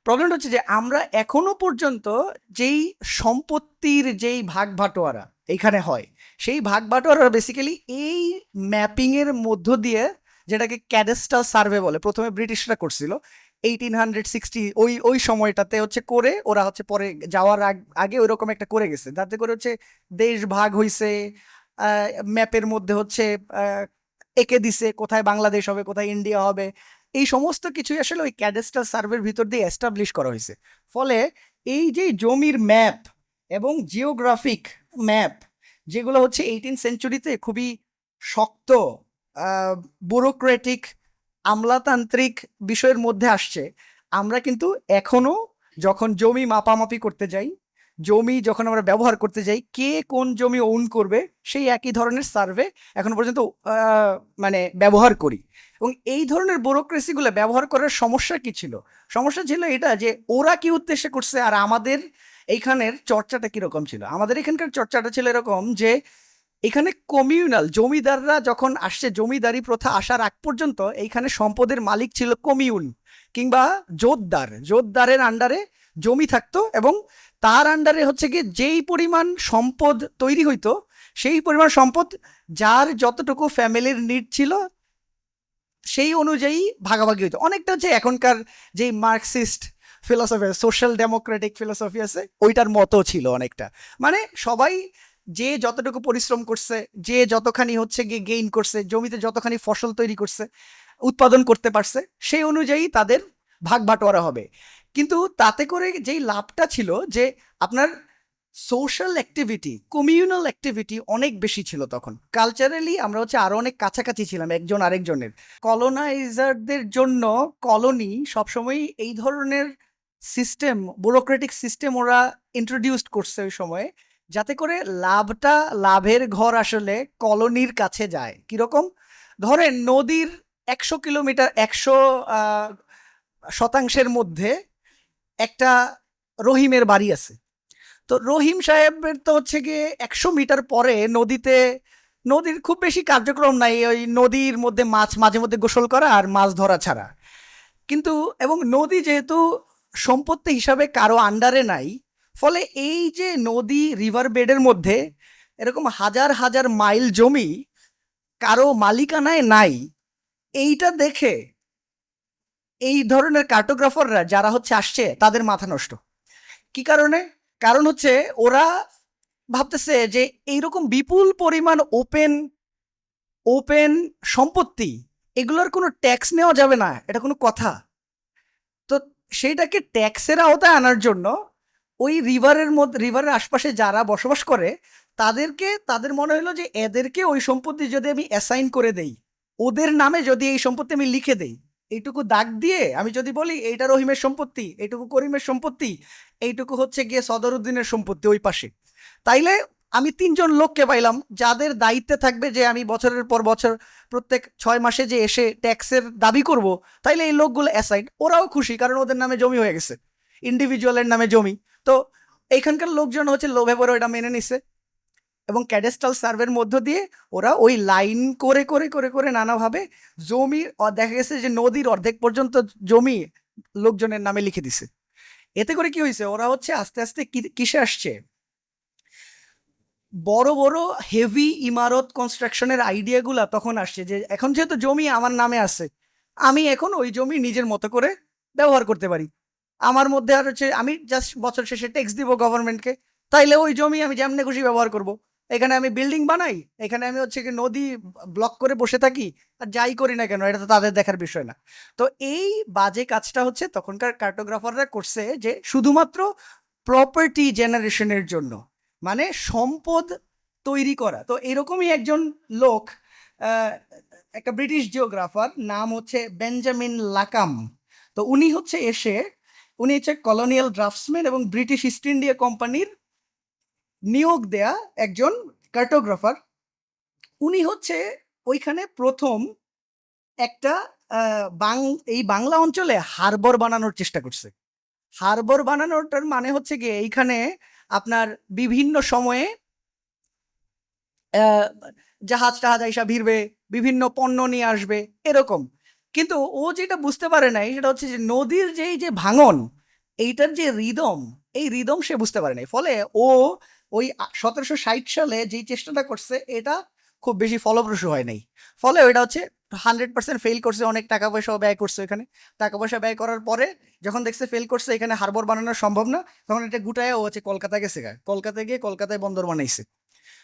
প্রবলেমটা হচ্ছে যে আমরা এখনো পর্যন্ত যেই সম্পত্তির যেই ভাগ বাটোয়ারা এখানে হয়, সেই ভাগ বাটোয়ারা বেসিক্যালি এই ম্যাপিং এর মধ্য দিয়ে, যেটাকে ক্যাডেস্ট্রাল সার্ভে বলে, প্রথমে ব্রিটিশরা করছিল 1860 ওই সময়টাতে হচ্ছে করে, ওরা হচ্ছে পরে যাওয়ার আগে ওইরকম একটা করে গেছে, যাতে করে হচ্ছে দেশ ভাগ হইছে, ম্যাপের মধ্যে হচ্ছে এঁকে দিছে কোথায় বাংলাদেশ হবে কোথায় ইন্ডিয়া হবে, এই সমস্ত কিছুই আসলে ওই ক্যাডেস্ট্রাল সার্ভের ভিতর দিয়ে এস্টাবলিশ করা হয়েছে। ফলে এই যে জমির ম্যাপ এবং জিওগ্রাফিক ম্যাপ, যেগুলো হচ্ছে 18th সেঞ্চুরিতে খুবই শক্ত ব্যুরোক্রেটিক আমলাতান্ত্রিক বিষয়ের মধ্যে আসছে, আমরা কিন্তু এখনো যখন জমি মাপামাপি করতে যাই, জমি যখন আমরা ব্যবহার করতে যাই, কে কোন জমি ওন করবে সেই একই ধরনের সার্ভে এখন পর্যন্ত মানে ব্যবহার করি। এবং এই ধরনের ব্যুরোক্রেসিগুলো ব্যবহার করার সমস্যা কি ছিল? সমস্যা ছিল এটা যে ওরা কি উদ্দেশ্যে করছে আর আমাদের এইখানের চর্চাটা কিরকম ছিল। আমাদের এখানকার চর্চাটা ছিল এরকম যে এখানে কমিউনাল, জমিদাররা যখন আসছে, জমিদারি প্রথা আসার আগ পর্যন্ত এইখানে সম্পদের মালিক ছিল কমিউন কিংবা জোতদারের আন্ডারে জমি থাকতো, এবং তার আন্ডারে হচ্ছে গিয়ে যেই পরিমাণ সম্পদ তৈরি হইতো সেই পরিমাণ সম্পদ যার যতটুকু ফ্যামিলির নিড ছিল সেই অনুযায়ী ভাগাভাগি হইতো। অনেকটা হচ্ছে এখনকার যে Marxist philosophy, social Democratic philosophy আছে, ওইটার মতো ছিল অনেকটা। মানে সবাই যে যতটুকু পরিশ্রম করছে, যে যতখানি হচ্ছে গিয়ে গেইন করছে, জমিতে যতখানি ফসল তৈরি করছে, উৎপাদন করতে পারছে, সেই অনুযায়ী তাদের ভাগ বাটোয়ারা হবে। কিন্তু তাতে করে যেই লাভটা ছিল যে আপনার সোশ্যাল অ্যাক্টিভিটি, কমিউনাল অ্যাক্টিভিটি অনেক বেশি ছিল তখন। কালচারালি আমরা হচ্ছে আরো অনেক কাছাকাছি ছিলাম একজন আরেকজনের। কলোনাইজারদের জন্য কলোনি সবসময় এই ধরনের সিস্টেম, ব্যুরোক্রেটিক সিস্টেম ওরা ইন্ট্রোডিউসড করছে ওই সময়ে, যাতে করে লাভের ঘর আসলে কলোনির কাছে যায়। কিরকম? ধরেন নদীর 100 কিলোমিটার, 100 শতাংশের মধ্যে একটা রহিমের বাড়ি আছে। তো রহিম সাহেবের তো হচ্ছে গিয়ে 100 মিটার পরে নদীর খুব বেশি কার্যক্রম নাই, ওই নদীর মধ্যে মাঝে মধ্যে গোসল করা আর মাছ ধরা ছাড়া। কিন্তু এবং নদী যেহেতু সম্পত্তি হিসাবে কারো আন্ডারে নাই, ফলে এই যে নদী রিভার বেডের মধ্যে এরকম হাজার হাজার মাইল জমি কারো মালিকানায় নাই, এইটা দেখে এই ধরনের কার্টোগ্রাফাররা যারা হচ্ছে আসছে তাদের মাথা নষ্ট। কি কারণে? কারণ হচ্ছে ওরা ভাবতেছে যে এইরকম বিপুল পরিমাণ ওপেন সম্পত্তি, এগুলোর কোনো ট্যাক্স নেওয়া যাবে না, এটা কোনো কথা। তো সেইটাকে ট্যাক্সের আওতায় আনার জন্য ওই রিভারের আশপাশে যারা বসবাস করে তাদের মনে হলো যে এদেরকে ওই সম্পত্তি যদি আমি অ্যাসাইন করে দেই, ওদের নামে যদি এই সম্পত্তি আমি লিখে দেই, এইটুকু দাগ দিয়ে আমি যদি বলি এইটা রহিমের সম্পত্তি, এইটুকু করিমের সম্পত্তি, এইটুকু হচ্ছে গিয়ে সদরুদ্দিনের সম্পত্তি ওই পাশে, তাইলে আমি 3জন লোককে পাইলাম যাদের দায়িত্বে থাকবে যে আমি বছরের পর বছর প্রত্যেক 6 মাসে যে এসে ট্যাক্সের দাবি করব। তাইলে এই লোকগুলো অ্যাসাইন, ওরাও খুশি কারণ ওদের নামে জমি হয়ে গেছে, ইন্ডিভিজুয়ালের নামে জমি। তো এইখানকার লোকজন হচ্ছে লোভে পড়ে ওটা মেনে নিছে, এবং ক্যাডেস্ট্রাল সার্ভের মধ্য দিয়ে ওরা ওই লাইন করে করে করে করে নানাভাবে জমি, দেখা গেছে যে নদীর অর্ধেক পর্যন্ত জমি লোকজনের নামে লিখে দিছে। এতে করে কি হয়েছে, ওরা হচ্ছে আস্তে আস্তে কিসে আসছে, বড় বড় হেভি ইমারত কনস্ট্রাকশনের আইডিয়াগুলা তখন আসছে যে এখন যেহেতু জমি আমার নামে আছে, আমি এখন ওই জমি নিজের মতো করে ব্যবহার করতে পারি। আমার মধ্যে আর হচ্ছে আমি জাস্ট বছর শেষে ট্যাক্স দিব গভর্নমেন্টকে, তাইলে ওই জমি আমি যেমনি খুশি ব্যবহার করব। এখানে আমি বিল্ডিং বানাই, এখানে আমি হচ্ছে কি নদী ব্লক করে বসে থাকি, আর যাই করি না কেন এটা তো তাদের দেখার বিষয় না। তো এই বাজে কাজটা হচ্ছে তখনকার কার্টোগ্রাফাররা করছে যে শুধুমাত্র প্রপার্টি জেনারেশনের জন্য, মানে সম্পদ তৈরি করা। তো এরকমই একজন লোক, একটা ব্রিটিশ জিওগ্রাফার, নাম হচ্ছে বেঞ্জামিন লাকাম। তো উনি হচ্ছে কলোনিয়াল ড্রাফটসম্যান এবং ব্রিটিশ ইস্ট ইন্ডিয়া কোম্পানির নিয়োগ দেয়া একজন কার্টোগ্রাফার। উনি হচ্ছে ওইখানে প্রথম একটা এই বাংলা অঞ্চলে হারবর বানানোর চেষ্টা করছে। হারবর বানানোটার মানে হচ্ছে গিয়ে এইখানে আপনার বিভিন্ন সময়ে জাহাজ-টাহাজ আইসা ভিড়বে, বিভিন্ন পণ্য নিয়ে আসবে, এরকম। কিন্তু ও যেটা বুঝতে পারে নাই সেটা হচ্ছে যে নদীর যে ভাঙন, এইটার যে রিদম, এই রিদম সে বুঝতে পারে নাই। ফলে ও ওই ১৭৬০ সালে যেই চেষ্টাটা করছে এটা খুব বেশি ফলপ্রসূ হয় নাই। ফলে ওইটা হচ্ছে 100% ফেইল করছে, অনেক টাকা পয়সাও ব্যয় করছে ওইখানে। টাকা পয়সা ব্যয় করার পরে যখন দেখছে ফেল করছে, এখানে হারবর বানানো সম্ভব না, তখন এটা গুটায়ে ও হচ্ছে কলকাতা গেছে গা। কলকাতায় গিয়ে কলকাতায় বন্দর বানাইছে।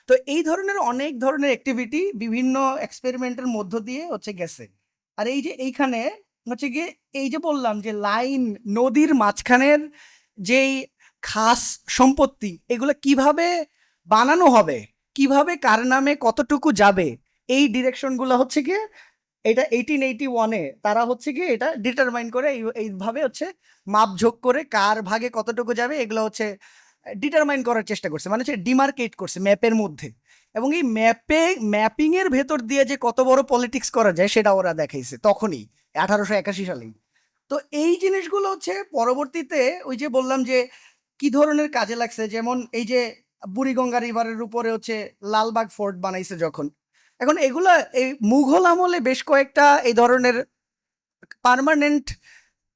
তো এই ধরনের অনেক ধরনের অ্যাক্টিভিটি বিভিন্ন এক্সপেরিমেন্টের মধ্য দিয়ে হচ্ছে গেছে। আর এই যে এইখানে হচ্ছে গিয়ে এই যে বললাম যে লাইন, নদীর মাঝখানের যেই খাস সম্পত্তি, এগুলো কিভাবে বানানো হবে, কিভাবে কার নামে কতটুকু যাবে, এই ডিরেকশনগুলো হচ্ছে গিয়ে এটা 1881 এ তারা হচ্ছে গিয়ে এটা ডিটারমাইন করে এইভাবে হচ্ছে মাপঝোঁক করে কার ভাগে কতটুকু যাবে এগুলো হচ্ছে ডিটারমাইন করার চেষ্টা করছে, মানে হচ্ছে ডিমার্কেট করছে ম্যাপের মধ্যে। এবং এই ম্যাপিং এর ভেতর দিয়ে যে কত বড় পলিটিক্স করা যায় সেটা ওরা দেখাইছে তখনই 1881 সালেই। তো এই জিনিসগুলো হচ্ছে পরবর্তীতে ওই যে বললাম যে কি ধরনের কাজে লাগছে, যেমন এই যে বুড়িগঙ্গা রিভারের উপরে হচ্ছে লালবাগ ফোর্ট বানাইছে যখন। এখন এগুলা এই মুঘল আমলে বেশ কয়েকটা এই ধরনের পার্মানেন্ট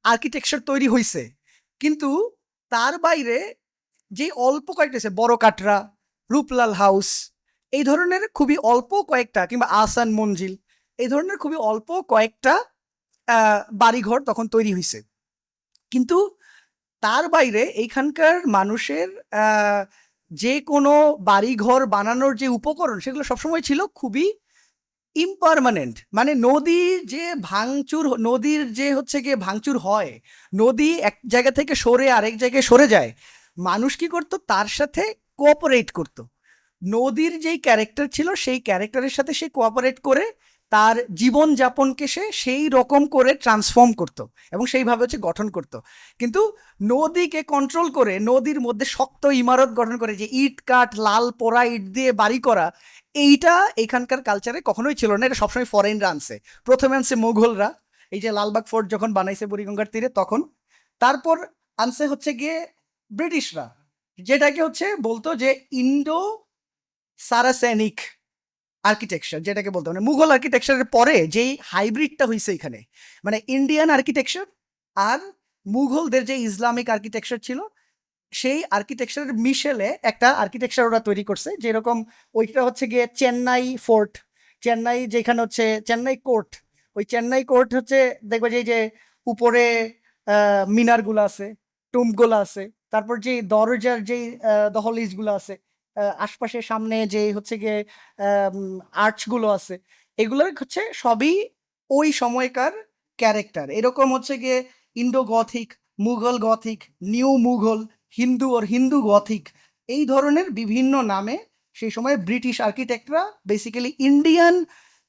আর্কিটেকচার তৈরি হইছে, কিন্তু তার বাইরে যে অল্প কয়েকটা আছে, বড় কাটরা, রূপলাল হাউস, এই ধরনের খুবই অল্প কয়েকটা, কিংবা আহসান মঞ্জিল, এই ধরনের খুবই অল্প কয়েকটা বাড়িঘর তখন তৈরি হয়েছে। কিন্তু তার বাইরে এইখানকার মানুষের যে কোনো বাড়িঘর বানানোর যে উপকরণ সেগুলো সবসময় ছিল খুবই ইমপারমানেন্ট। মানে নদীর যে হচ্ছে গিয়ে ভাঙচুর হয়, নদী এক জায়গা থেকে সরে আরেক জায়গায় সরে যায়, মানুষ কি করতো তার সাথে কোঅপারেট করতো। নদীর যেই ক্যারেক্টার ছিল সেই ক্যারেক্টারের সাথে সে কোঅপারেট করে তার জীবন যাপনকে সে সেই রকম করে ট্রান্সফর্ম করত এবং সেইভাবে হচ্ছে গঠন করত। কিন্তু নদীকে কন্ট্রোল করে নদীর মধ্যে শক্ত ইমারত গঠন করে, যে ইট কাঠ লাল পোড়া ইট দিয়ে বাড়ি করা, এইটা এখানকার কালচারে কখনোই ছিল না। এটা সবসময় ফরেনরা আনছে। প্রথমে আনছে মুঘলরা, এই যে লালবাগ ফোর্ট যখন বানাইছে বুড়িগঙ্গার তীরে তখন। তারপর আনছে হচ্ছে গিয়ে ব্রিটিশরা, যেটাকে হচ্ছে বলতো যে ইন্ডো সারাসেনিক আর্কিটেকচার, যেটাকে বলতো মানে মুঘল আর্কিটেকচারের পরে যেই হাইব্রিডটা হয়েছে এখানে, মানে ইন্ডিয়ান আর্কিটেকচার আর মুঘলদের যে ইসলামিক আর্কিটেকচার ছিল সেই আর্কিটেকচারের মিশেলে একটা আর্কিটেকচার ওরা তৈরি করছে। যেরকম ওইটা হচ্ছে গিয়ে চেন্নাই ফোর্ট, চেন্নাই যেখানে হচ্ছে চেন্নাই কোর্ট, ওই চেন্নাই কোর্ট হচ্ছে দেখবে যে উপরে মিনারগুলো আছে, টুম্বগুলো আছে, তারপর যে দরজার যেই দহলিজগুলো আছে, আশপাশে সামনে যে হচ্ছে গিয়ে আর্চগুলো আছে, এগুলোর হচ্ছে সবই ওই সময়কার ক্যারেক্টার। এরকম হচ্ছে গিয়ে Indo Gothic, Mughal Gothic, new Mughal, Hindu Gothic, এই ধরনের বিভিন্ন নামে সেই সময় ব্রিটিশ আর্কিটেক্টরা বেসিক্যালি ইন্ডিয়ান,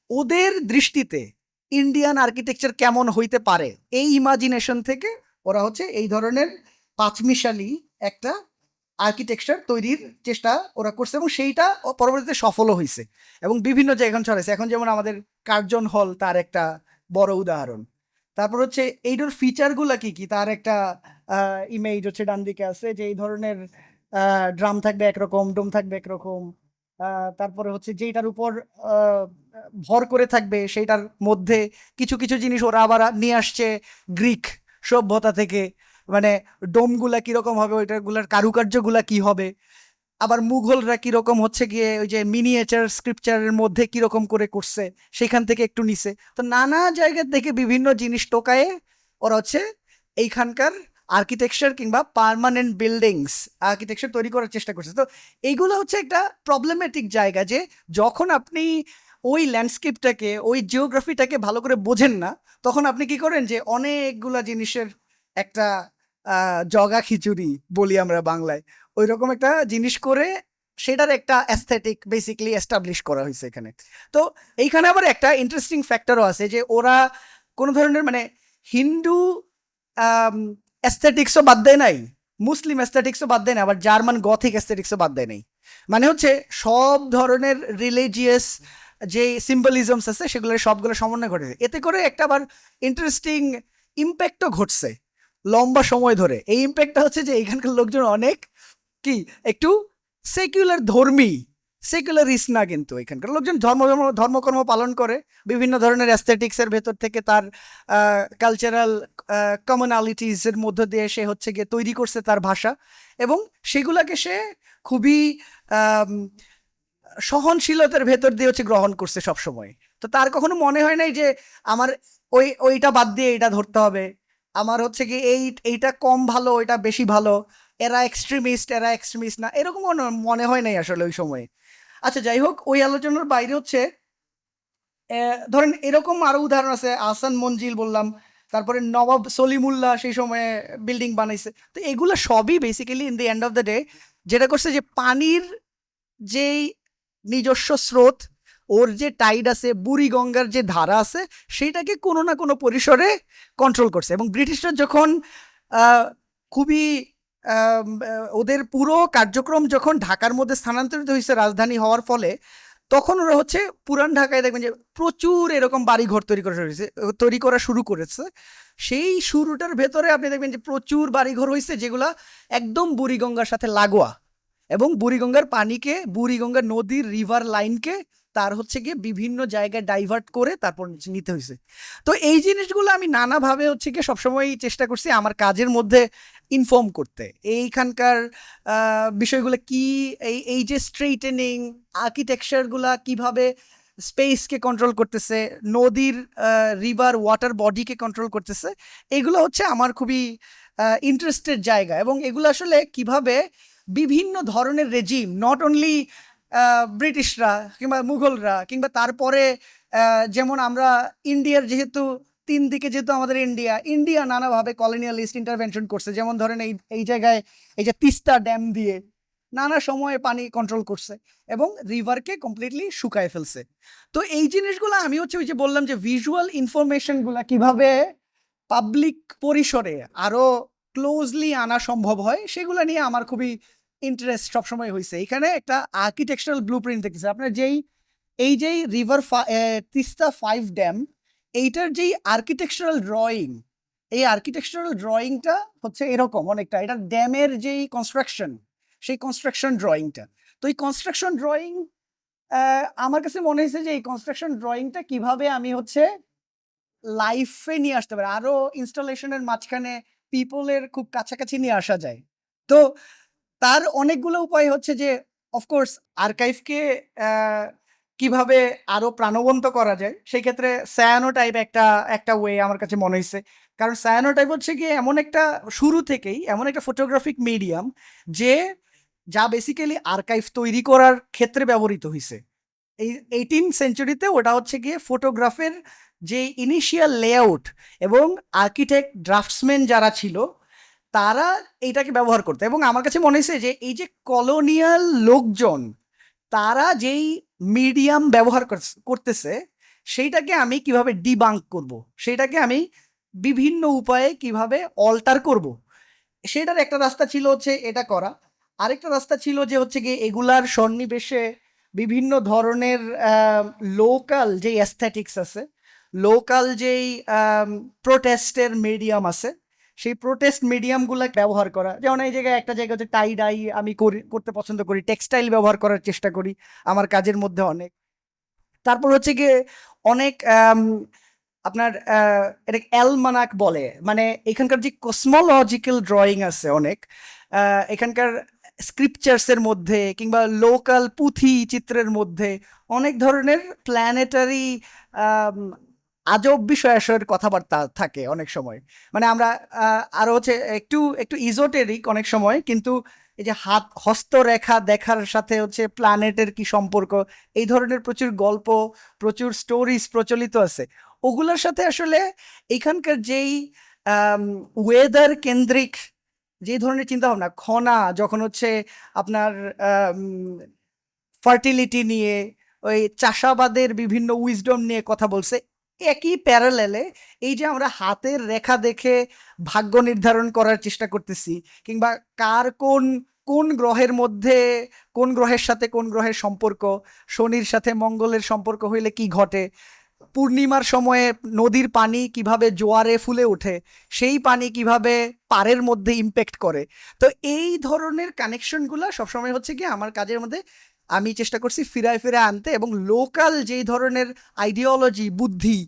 ওদের দৃষ্টিতে ইন্ডিয়ান আর্কিটেকচার কেমন হইতে পারে এই ইমাজিনেশন থেকে ওরা হচ্ছে এই ধরনের পাঁচমিশালি একটা আর্কিটেকচার তৈরির চেষ্টা ওরা করছে, এবং সেইটা পরবর্তীতে সফলও হয়েছে এবং বিভিন্ন জায়গায় ছড়াইছে। এখন যেমন আমাদের কার্জন হল তার একটা বড় উদাহরণ। তারপর হচ্ছে এইটার ফিচারগুলা কি কি তার একটা ইমেজ হচ্ছে ডান দিকে আছে, যে এই ধরনের ড্রাম থাকবে একরকম, ডোম থাকবে একরকম, তারপরে হচ্ছে যেটার উপর আহ, ভর করে থাকবে সেইটার মধ্যে কিছু কিছু জিনিস ওরা আবার নিয়ে আসছে গ্রিক সভ্যতা থেকে, মানে ডোমগুলা কিরকম হবে, ওইটাগুলার কারুকার্যগুলা কি হবে, আবার মুঘলরা কিরকম হচ্ছে গিয়ে ওই যে মিনিয়েচার স্ক্রিপচারের মধ্যে কিরকম করে করছে সেখান থেকে একটু নিছে। তো নানা জায়গা থেকে বিভিন্ন জিনিস টোকায়ে ওরা হচ্ছে এইখানকার আর্কিটেকচার কিংবা পার্মানেন্ট বিল্ডিংস আর্কিটেকচার তৈরি করার চেষ্টা করছে। তো এইগুলো হচ্ছে একটা প্রবলেমেটিক জায়গা, যে যখন আপনি ওই ল্যান্ডস্কেপটাকে, ওই জিওগ্রাফিটাকে ভালো করে বোঝেন না, তখন আপনি কি করেন যে অনেকগুলা জিনিসের একটা জগা খিচুড়ি বলি আমরা বাংলায়, ওই রকম একটা জিনিস করে সেটার একটা অ্যাস্থেটিক বেসিক্যালি এস্টাবলিশ করা হয়েছে এখানে। তো এইখানে আবার একটা ইন্টারেস্টিং ফ্যাক্টরও আছে, যে ওরা কোনো ধরনের মানে হিন্দু অ্যাস্থেটিক্সও বাদ দেয় নাই, মুসলিম অ্যাস্থেটিক্সও বাদ দেয় না, আবার জার্মান গথিক অ্যাস্থেটিক্সও বাদ দেয় নাই। মানে হচ্ছে সব ধরনের রিলিজিয়াস যে সিম্বলিজমস আছে সেগুলোর সবগুলো সমন্বয় ঘটেছে, এতে করে একটা আবার ইন্টারেস্টিং ইম্প্যাক্টও ঘটছে লম্বা সময় ধরে। এই ইম্প্যাক্টটা হচ্ছে যে এখানকার লোকজন অনেক কি একটু সেকুলার ধর্মী, সেকুলারিস্ট না, কিন্তু এখানকার লোকজন ধর্মকর্ম পালন করে বিভিন্ন ধরনের অ্যাস্থেটিক্সের ভেতর থেকে তার কালচারাল কমনালিটিসের মধ্য দিয়ে সে হচ্ছে গিয়ে তৈরি করছে তার ভাষা, এবং সেগুলাকে সে খুবই আম, সহনশীলতার ভেতর দিয়ে হচ্ছে গ্রহণ করছে সব সময়। তো তার কখনো মনে হয় নাই যে আমার ওইটা বাদ দিয়ে এটা ধরতে হবে, আমার হচ্ছে কি এইটা কম ভালো ওইটা বেশি ভালো, এরা এক্সট্রিমিস্ট না, এরকম মনে হয় নাই আসলে ওই সময়। আচ্ছা যাই হোক, ওই আলোচনার বাইরে হচ্ছে ধরেন এরকম আরো উদাহরণ আছে, আহসান মঞ্জিল বললাম, তারপরে নবাব সলিমুল্লাহ সেই সময়ে বিল্ডিং বানাইছে। তো এগুলো সবই basically in the end of the day যেটা করছে যে পানির যেই নিজস্ব স্রোত, ওর যে টাইড আছে, বুড়িগঙ্গার যে ধারা আছে, সেইটাকে কোনো না কোনো পরিসরে কন্ট্রোল করছে। এবং ব্রিটিশরা যখন খুবই ওদের পুরো কার্যক্রম যখন ঢাকার মধ্যে স্থানান্তরিত হয়েছে রাজধানী হওয়ার ফলে, তখন ওরা হচ্ছে পুরান ঢাকায় দেখবেন যে প্রচুর এরকম বাড়িঘর তৈরি করা শুরু করেছে। সেই শুরুটার ভেতরে আপনি দেখবেন যে প্রচুর বাড়িঘর হয়েছে যেগুলা একদম বুড়িগঙ্গার সাথে লাগোয়া, এবং বুড়িগঙ্গার পানিকে, বুড়িগঙ্গা নদীর রিভার লাইনকে তার হচ্ছে গিয়ে বিভিন্ন জায়গায় ডাইভার্ট করে তারপর নিতে হয়েছে। তো এই জিনিসগুলো আমি নানাভাবে হচ্ছে গিয়ে সবসময় চেষ্টা করছি আমার কাজের মধ্যে ইনফর্ম করতে। এইখানকার বিষয়গুলো কি, এই যে স্ট্রেইটেনিং আর্কিটেকচারগুলা কিভাবে স্পেসকে কন্ট্রোল করতেছে, নদীর রিভার ওয়াটার বডিকে কন্ট্রোল করতেছে, এগুলো হচ্ছে আমার খুবই ইন্টারেস্টের জায়গা। এবং এগুলো আসলে কিভাবে বিভিন্ন ধরনের রেজিম, নট অনলি ব্রিটিশরা কিংবা মুঘলরা কিংবা তারপরে যেমন আমরা ইন্ডিয়ার যেহেতু তিন দিকে, যেহেতু আমাদের ইন্ডিয়া নানাভাবে কলোনিয়ালিস্ট ইন্টারভেনশন করছে, যেমন ধরেন এই জায়গায় এই যে তিস্তা ড্যাম দিয়ে নানা সময়ে পানি কন্ট্রোল করছে এবং রিভারকে কমপ্লিটলি শুকায় ফেলছে। তো এই জিনিসগুলো আমি হচ্ছে ওই যে বললাম যে ভিজুয়াল ইনফরমেশনগুলো কিভাবে পাবলিক পরিসরে আরো ক্লোজলি আনা সম্ভব হয়, সেগুলো নিয়ে আমার খুবই ইন্টারেস্ট সবসময় হয়েছে। এখানে একটা আর্কিটেকচারাল ব্লু প্রিন্ট দেখতেছে আপনার, যেই রিভার তিস্তা 5 ড্যাম, এইটার যেই আর্কিটেকচারাল ড্রয়িং, এই আর্কিটেকচারাল ড্রয়িংটা হচ্ছে এরকম অনেকটা, এটা ড্যামের যেই কনস্ট্রাকশন, সেই কনস্ট্রাকশন ড্রয়িংটা। তো এই কনস্ট্রাকশন ড্রয়িং আমার কাছে মনে হয়েছে যে এই কনস্ট্রাকশন ড্রয়িংটা কিভাবে আমি হচ্ছে লাইফে নিয়ে আসতে পারি, আরো ইনস্টলেশনের মাঝখানে পিপলের খুব কাছাকাছি নিয়ে আসা যায়। তো তার অনেকগুলো উপায় হচ্ছে যে অফকোর্স আর্কাইভকে কিভাবে আরো প্রাণবন্ত করা যায়, সেই ক্ষেত্রে সায়ানোটাইপ একটা ওয়ে আমার কাছে মনে হয়েছে। কারণ সায়ানোটাইপ হচ্ছে গিয়ে এমন একটা, শুরু থেকেই এমন একটা ফটোগ্রাফিক মিডিয়াম যে যা বেসিক্যালি আর্কাইভ তৈরি করার ক্ষেত্রে ব্যবহৃত হয়েছে। এই 18 সেঞ্চুরিতে ওটা হচ্ছে গিয়ে ফটোগ্রাফের যে ইনিশিয়াল লেআউট এবং আর্কিটেক্ট ড্রাফটসম্যান যারা ছিল তারা এইটাকে ব্যবহার করতো। এবং আমার কাছে মনে হয়েছে যে এই যে কলোনিয়াল লোকজন তারা যেই মিডিয়াম ব্যবহার করতেছে সেইটাকে আমি কিভাবে ডিবাঙ্ক করব, সেইটাকে আমি বিভিন্ন উপায়ে কিভাবে অল্টার করব, সেটার একটা রাস্তা ছিল হচ্ছে এটা করা। আরেকটা রাস্তা ছিল যে হচ্ছে গিয়ে এগুলার সন্নিবেশে বিভিন্ন ধরনের লোকাল যেই অ্যাস্থেটিক্স আছে, লোকাল যেই প্রোটেস্টের মিডিয়াম আছে, সেই প্রোটেস্ট মিডিয়ামগুলো ব্যবহার করা। যেমন এই জায়গায় একটা জায়গা হচ্ছে টাই ডাই আমি করতে পছন্দ করি, টেক্সটাইল ব্যবহার করার চেষ্টা করি আমার কাজের মধ্যে অনেক। তারপর হচ্ছে গিয়ে অনেক আপনার এটাকে অ্যালমানাক বলে, মানে এখানকার যে কসমোলজিক্যাল ড্রয়িং আছে অনেক, এখানকার স্ক্রিপচার্সের মধ্যে কিংবা লোকাল পুঁথি চিত্রের মধ্যে অনেক ধরনের প্ল্যানেটারি আজব বিষয় আসলে কথাবার্তা থাকে অনেক সময়। মানে আমরা আরো হচ্ছে একটু একটু ইজোটেরিক অনেক সময়, কিন্তু এই যে হস্তরেখা দেখার সাথে হচ্ছে প্ল্যানেটের কি সম্পর্ক, এই ধরনের প্রচুর গল্প, প্রচুর স্টোরিজ প্রচলিত আছে। ওগুলোর সাথে আসলে এখানকার যেই ওয়েদার কেন্দ্রিক যে ধরনের চিন্তা ভাবনা, খনা যখন হচ্ছে আপনার ফার্টিলিটি নিয়ে, ওই চাষাবাদের বিভিন্ন উইজডম নিয়ে কথা বলছে, একই প্যারালেলে এই যে আমরা হাতের রেখা দেখে ভাগ্য নির্ধারণ করার চেষ্টা করতেছি, কিংবা কার কোন কোন গ্রহের মধ্যে কোন গ্রহের সাথে কোন গ্রহের সম্পর্ক, শনির সাথে মঙ্গলের সম্পর্ক হইলে কি ঘটে, পূর্ণিমার সময়ে নদীর পানি কিভাবে জোয়ারে ফুলে ওঠে, সেই পানি কিভাবে পাড়ের মধ্যে ইম্প্যাক্ট করে। তো এই ধরনের কানেকশনগুলো সবসময় হচ্ছে কি আমার কাজের মধ্যে আমি চেষ্টা করছি ফিরায় ফিরায় আনতে, এবং লোকাল যেই ধরনের আইডিওলজি, বুদ্ধি,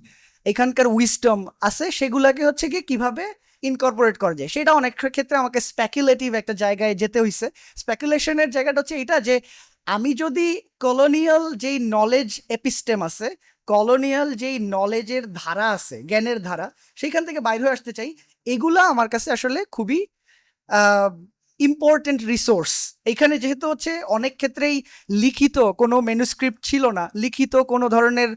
এখানকার উইজডম আছে সেগুলাকে হচ্ছে কি কিভাবে ইনকর্পোরেট করা যায়। সেটা অনেক ক্ষেত্রে আমাকে স্পেকুলেটিভ একটা জায়গায় যেতে হয়েছে। স্পেকুলেশনের জায়গাটা হচ্ছে এটা যে আমি যদি কলোনিয়াল যেই নলেজ এপিস্টেম আছে, কলোনিয়াল যেই নলেজের ধারা আছে, জ্ঞানের ধারা, সেইখান থেকে বাইরে হয়ে আসতে চাই। এগুলা আমার কাছে আসলে খুবই ইম্পর্টেন্ট রিসোর্স। এখানে যেহেতু হচ্ছে অনেক ক্ষেত্রেই লিখিত কোনো ম্যানুস্ক্রিপ্ট ছিল না, লিখিত কোনো ধরনের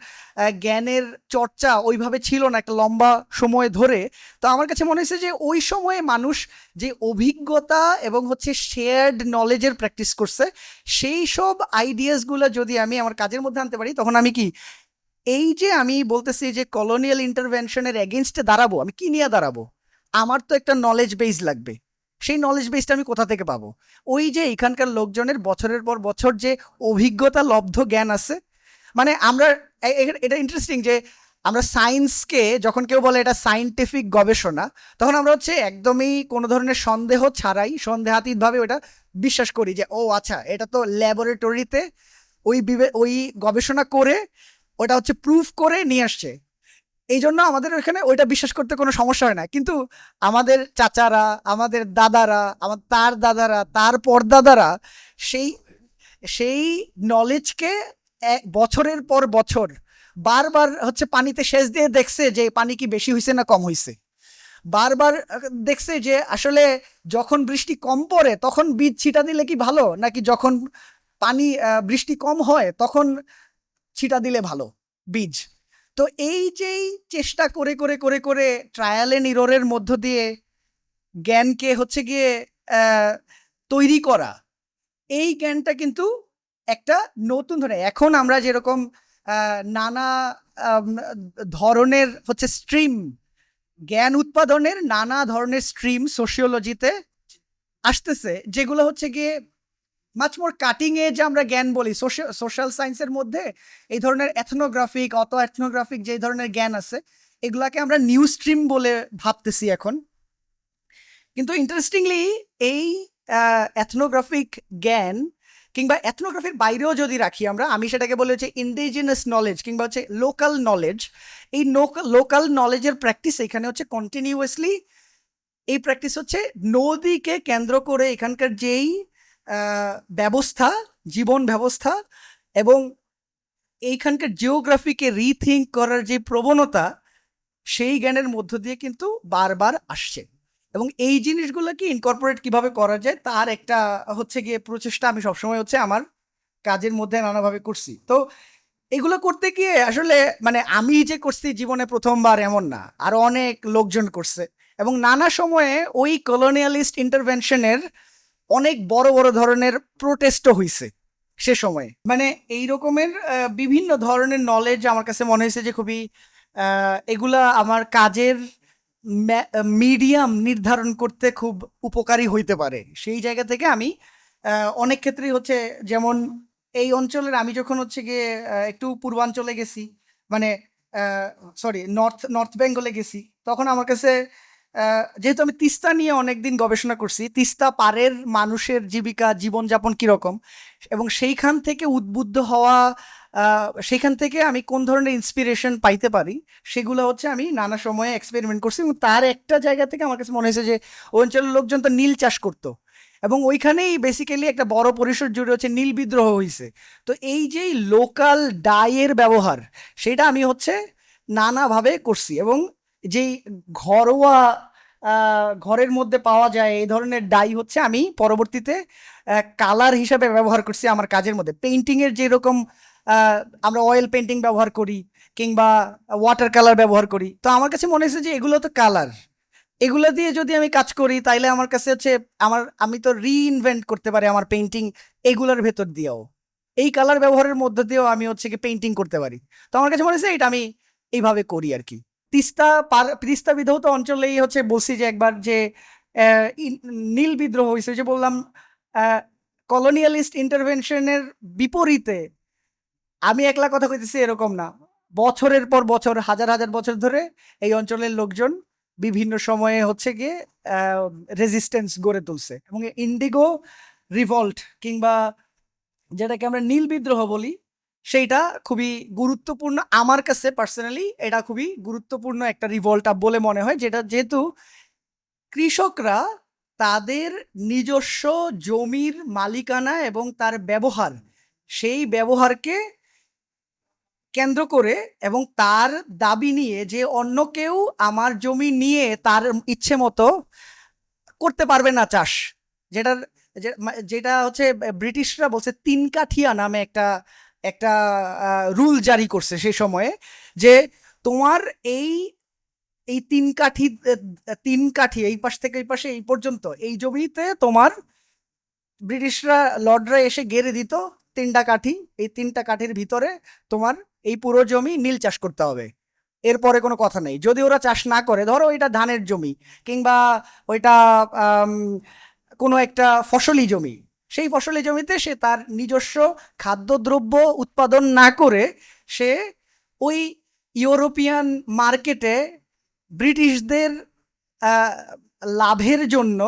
জ্ঞানের চর্চা ওইভাবে ছিল না একটা লম্বা সময় ধরে। তো আমার কাছে মনে হয়েছে যে ওই সময়ে মানুষ যে অভিজ্ঞতা এবং হচ্ছে শেয়ার্ড নলেজের প্র্যাকটিস করছে, সেই সব আইডিয়াসগুলো যদি আমি আমার কাজের মধ্যে আনতে পারি, তখন আমি কি এই যে আমি বলতেছি যে কলোনিয়াল ইন্টারভেনশনের এগেনস্টে দাঁড়াবো, আমি কি নিয়ে দাঁড়াবো? আমার তো একটা নলেজ বেস লাগবে। সেই নলেজ বেসটা আমি কোথা থেকে পাবো? ওই যে এখানকার লোকজনের বছরের পর বছর যে অভিজ্ঞতা লব্ধ জ্ঞান আছে। মানে আমরা এটা ইন্টারেস্টিং যে আমরা সায়েন্সকে যখন কেউ বলে এটা সায়েন্টিফিক গবেষণা, তখন আমরা হচ্ছে একদমই কোনো ধরনের সন্দেহ ছাড়াই সন্দেহাতীতভাবে ওটা বিশ্বাস করি যে ও আচ্ছা, এটা তো ল্যাবরেটরিতে ওই গবেষণা করে ওটা হচ্ছে প্রুফ করে নিয়ে আসছে, এই জন্য আমাদের ওখানে ওইটা বিশ্বাস করতে কোনো সমস্যা হয় না। কিন্তু আমাদের চাচারা, আমাদের দাদারা, আমার তার দাদারা, তার পরদাদারা সেই সেই নলেজকে বছরের পর বছর বারবার হচ্ছে পানিতে সেচ দিয়ে দেখছে যে পানি কি বেশি হয়েছে না কম হয়েছে। বারবার দেখছে যে আসলে যখন বৃষ্টি কম পড়ে তখন বীজ ছিটা দিলে কি ভালো, নাকি যখন পানি বৃষ্টি কম হয় তখন ছিটা দিলে ভালো বীজ। তো এই যেই চেষ্টা করে করে করে করে ট্রায়াল এন্ড ইররের মধ্য দিয়ে জ্ঞানকে হচ্ছে গিয়ে তৈরি করা, এই জ্ঞানটা কিন্তু একটা নতুন ধরনের, এখন আমরা যেরকম নানা ধরনের হচ্ছে স্ট্রিম, জ্ঞান উৎপাদনের নানা ধরনের স্ট্রিম সোশিওলজিতে আসতেছে, যেগুলো হচ্ছে গিয়ে মাচ মোর কাটিং এজ আমরা জ্ঞান বলি সোশ্যাল সায়েন্সের মধ্যে। এই ধরনের এথনোগ্রাফিক, অটো এথনোগ্রাফিক যে ধরনের জ্ঞান আছে, এগুলাকে আমরা নিউ স্ট্রিম বলে ভাবতেছি এখন। কিন্তু ইন্টারেস্টিংলি এই এথনোগ্রাফিক জ্ঞান কিংবা এথনোগ্রাফির বাইরেও যদি রাখি আমরা, আমি সেটাকে বলি হচ্ছে ইন্ডিজিনাস নলেজ কিংবা হচ্ছে লোকাল নলেজ। এই লোকাল নলেজের প্র্যাকটিস এখানে হচ্ছে কন্টিনিউয়াসলি, এই প্র্যাকটিস হচ্ছে নদীকে কেন্দ্র করে এখানকার যেই ব্যবস্থা, জীবন ব্যবস্থা এবং এইখানকার জিওগ্রাফিকে রিথিঙ্ক করার যে প্রবণতা, সেই জ্ঞানের মধ্য দিয়ে কিন্তু বারবার আসছে। এবং এই জিনিসগুলোকে ইনকর্পোরেট কিভাবে করা যায় তার একটা হচ্ছে গিয়ে প্রচেষ্টা আমি সবসময় হচ্ছে আমার কাজের মধ্যে নানাভাবে করছি। তো এগুলো করতে গিয়ে আসলে মানে আমি যে করছি জীবনে প্রথমবার এমন না, আরো অনেক লোকজন করছে, এবং নানা সময়ে ওই কলোনিয়ালিস্ট ইন্টারভেনশনের অনেক বড় বড় ধরনের প্রোটেস্টও হয়েছে সে সময়ে। মানে এই রকমের বিভিন্ন ধরনের নলেজ আমার কাছে মনে হয়েছে যে খুবই এগুলা আমার কাজের মিডিয়াম নির্ধারণ করতে খুব উপকারী হইতে পারে। সেই জায়গা থেকে আমি অনেক ক্ষেত্রেই হচ্ছে, যেমন এই অঞ্চলের আমি যখন হচ্ছে গিয়ে একটু পূর্বাঞ্চলে গেছি, মানে সরি নর্থ বেঙ্গলে গেছি, তখন আমার কাছে যেহেতু আমি তিস্তা নিয়ে অনেকদিন গবেষণা করছি, তিস্তা পাড়ের মানুষের জীবিকা, জীবনযাপন কীরকম, এবং সেইখান থেকে উদ্বুদ্ধ হওয়া, সেখান থেকে আমি কোন ধরনের ইন্সপিরেশন পাইতে পারি, সেগুলো হচ্ছে আমি নানা সময়ে এক্সপেরিমেন্ট করছি। এবং তার একটা জায়গা থেকে আমার কাছে মনে হয়েছে যে ওই অঞ্চলের লোকজন তো নীল চাষ করতো, এবং ওইখানেই বেসিক্যালি একটা বড় পরিসর জুড়ে হচ্ছে নীল বিদ্রোহ হয়েছে। তো এই যে লোকাল ডাইয়ের ব্যবহার, সেটা আমি হচ্ছে নানাভাবে করছি, এবং যেই ঘরোয়া ঘরের মধ্যে পাওয়া যায় এই ধরনের ডাই হচ্ছে আমি পরবর্তীতে কালার হিসাবে ব্যবহার করছি আমার কাজের মধ্যে। পেইন্টিংয়ের যেরকম আমরা অয়েল পেইন্টিং ব্যবহার করি কিংবা ওয়াটার কালার ব্যবহার করি, তো আমার কাছে মনে হয়েছে যে এগুলো তো কালার, এগুলো দিয়ে যদি আমি কাজ করি তাইলে আমার কাছে হচ্ছে আমি তো রিইনভেন্ট করতে পারি আমার পেইন্টিং এগুলোর ভেতর দিয়েও, এই কালার ব্যবহারের মধ্য দিয়েও আমি হচ্ছে কি পেইন্টিং করতে পারি। তো আমার কাছে মনে হয়েছে এটা আমি এইভাবে করি আর কি। তিস্তা বিধৌত অঞ্চলেই হচ্ছে বলছি যে একবার যে নীল বিদ্রোহ হয়েছে, যে বললাম কলোনিয়ালিস্ট ইন্টারভেনশনের বিপরীতে আমি একলা কথা কইতেছি এরকম না, বছরের পর বছর হাজার হাজার বছর ধরে এই অঞ্চলের লোকজন বিভিন্ন সময়ে হচ্ছে গিয়ে রেজিস্ট্যান্স গড়ে তুলছে, এবং ইন্ডিগো রিভল্ট কিংবা যেটাকে আমরা নীল বিদ্রোহ বলি সেইটা খুবই গুরুত্বপূর্ণ আমার কাছে পার্সোনালি। এটা খুবই গুরুত্বপূর্ণ একটা রিভল্ট বলে মনে হয়, যেটা যেহেতু কৃষকরা তাদের নিজস্ব জমির মালিকানা এবং তার ব্যবহার, সেই ব্যবহারকে কেন্দ্র করে এবং তার দাবি নিয়ে যে অন্য কেউ আমার জমি নিয়ে তার ইচ্ছে মতো করতে পারবে না চাষ, যেটার যেটা হচ্ছে ব্রিটিশরা বলছে তিন কাঠিয়া নামে একটা একটা রুল জারি করছে সেই সময়ে, যে তোমার এই এই তিন কাঠি এই পাশ থেকে এই পাশে এই পর্যন্ত এই জমিতে তোমার ব্রিটিশরা লর্ডরা এসে গেড়ে দিত তিনটা কাঠি, এই তিনটা কাঠির ভিতরে তোমার এই পুরো জমি নীল চাষ করতে হবে, এরপরে কোনো কথা নেই। যদি ওরা চাষ না করে, ধরো ওইটা ধানের জমি কিংবা ওইটা কোনো একটা ফসলি জমি, সেই ফসলি জমিতে সে তার নিজস্ব খাদ্যদ্রব্য উৎপাদন না করে সে ওই ইউরোপিয়ান মার্কেটে ব্রিটিশদের লাভের জন্য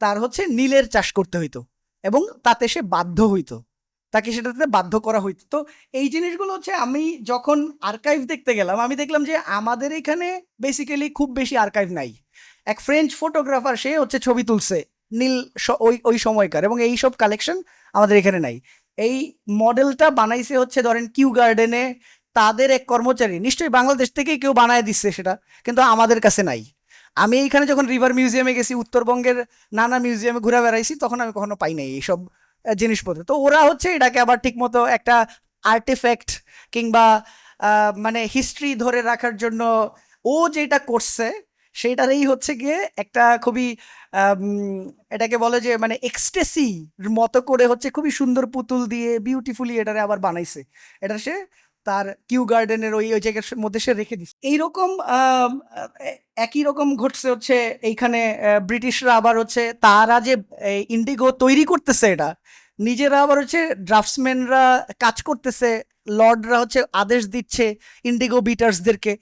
তার হচ্ছে নীলের চাষ করতে হইতো, এবং তাতে সে বাধ্য হইতো, তাকে সেটাতে বাধ্য করা হইতো। তো এই জিনিসগুলো হচ্ছে আমি যখন আর্কাইভ দেখতে গেলাম, আমি দেখলাম যে আমাদের এখানে বেসিক্যালি খুব বেশি আর্কাইভ নাই। এক ফ্রেঞ্চ ফটোগ্রাফার সে হচ্ছে ছবি তুলছে নীল ওই ওই সময়কার, এবং এই সব কালেকশন আমাদের এখানে নাই। এই মডেলটা বানাইছে হচ্ছে ধরেন কিউ গার্ডেনে তাদের এক কর্মচারী, নিশ্চয়ই বাংলাদেশ থেকেই কেউ বানায় দিচ্ছে সেটা, কিন্তু আমাদের কাছে নাই। আমি এইখানে যখন রিভার মিউজিয়ামে গেছি, উত্তরবঙ্গের নানা মিউজিয়ামে ঘুরে বেড়াইছি, তখন আমি কখনো পাই নাই এইসব জিনিসপত্র। তো ওরা হচ্ছে এটাকে আবার ঠিকমতো একটা আর্টিফ্যাক্ট কিংবা মানে হিস্ট্রি ধরে রাখার জন্য ও যেটা করছে সেইটারই হচ্ছে গিয়ে একটা খুবই এটাকে বলে যে মানে এক্সটেসি মতো করে হচ্ছে খুবই সুন্দর পুতুল দিয়ে বিউটিফুলি এটারে আবার বানাইছে। এটা সে তার কিউ গার্ডেনের ওই ওই জায়গার মধ্যে সে রেখে দিচ্ছে। এইরকম একই রকম ঘটছে হচ্ছে এইখানে। ব্রিটিশরা আবার হচ্ছে তারা যে ইন্ডিগো তৈরি করতেছে, এটা নিজেরা আবার হচ্ছে ড্রাফটসম্যানরা কাজ করতেছে, লর্ডরা হচ্ছে আদেশ দিচ্ছে ইন্ডিগো বিটার্সদেরকে,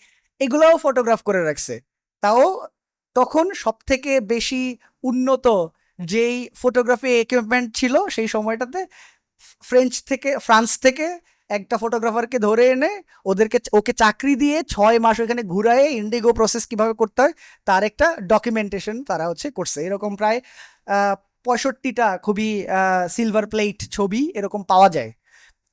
এগুলোও ফটোগ্রাফ করে রাখছে। তাও তখন সব থেকে বেশি উন্নত যেই ফটোগ্রাফি ইকুইপমেন্ট ছিল সেই সময়টাতে, ফ্রান্স থেকে একটা ফটোগ্রাফারকে ধরে এনে ওকে চাকরি দিয়ে 6 মাস ওখানে ঘুরায় ইন্ডিগো প্রসেস কিভাবে করতে হয় তার একটা ডকুমেন্টেশন তারা হচ্ছে করছে। এরকম প্রায় 65টা খুবই সিলভার প্লেট ছবি এরকম পাওয়া যায়।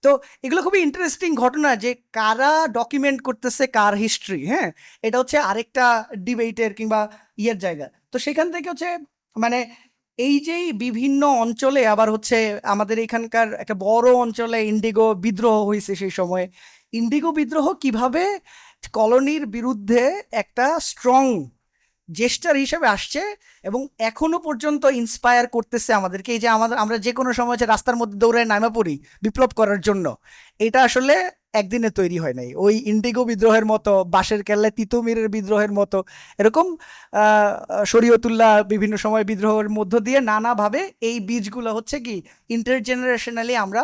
তো এগুলো খুবই ইন্টারেস্টিং ঘটনা যে কারা ডকুমেন্ট করতেছে কার হিস্ট্রি। হ্যাঁ, এটা হচ্ছে আরেকটা ডিবেটের কিংবা ইয়ের জায়গা। তো সেখান থেকে হচ্ছে মানে এই যে বিভিন্ন অঞ্চলে আবার হচ্ছে আমাদের এখানকার একটা বড় অঞ্চলে ইন্ডিগো বিদ্রোহ হয়েছে সেই সময়ে। ইন্ডিগো বিদ্রোহ কিভাবে কলোনির বিরুদ্ধে একটা স্ট্রং জেস্টার হিসেবে আসছে এবং এখনো পর্যন্ত ইন্সপায়ার করতেছে আমাদেরকে। এই যে আমরা যে কোনো সময় যে রাস্তার মধ্যে দৌড়ায় নামা পড়ি বিপ্লব করার জন্য, এটা আসলে একদিনে তৈরি হয় নাই। ওই ইন্ডিগো বিদ্রোহের মতো, বাঁশের কেল্লায় তিতুমিরের বিদ্রোহের মতো, এরকম শরীয়তুল্লাহ বিভিন্ন সময় বিদ্রোহের মধ্য দিয়ে নানাভাবে এই বীজগুলো হচ্ছে কি ইন্টারজেনারেশনালি আমরা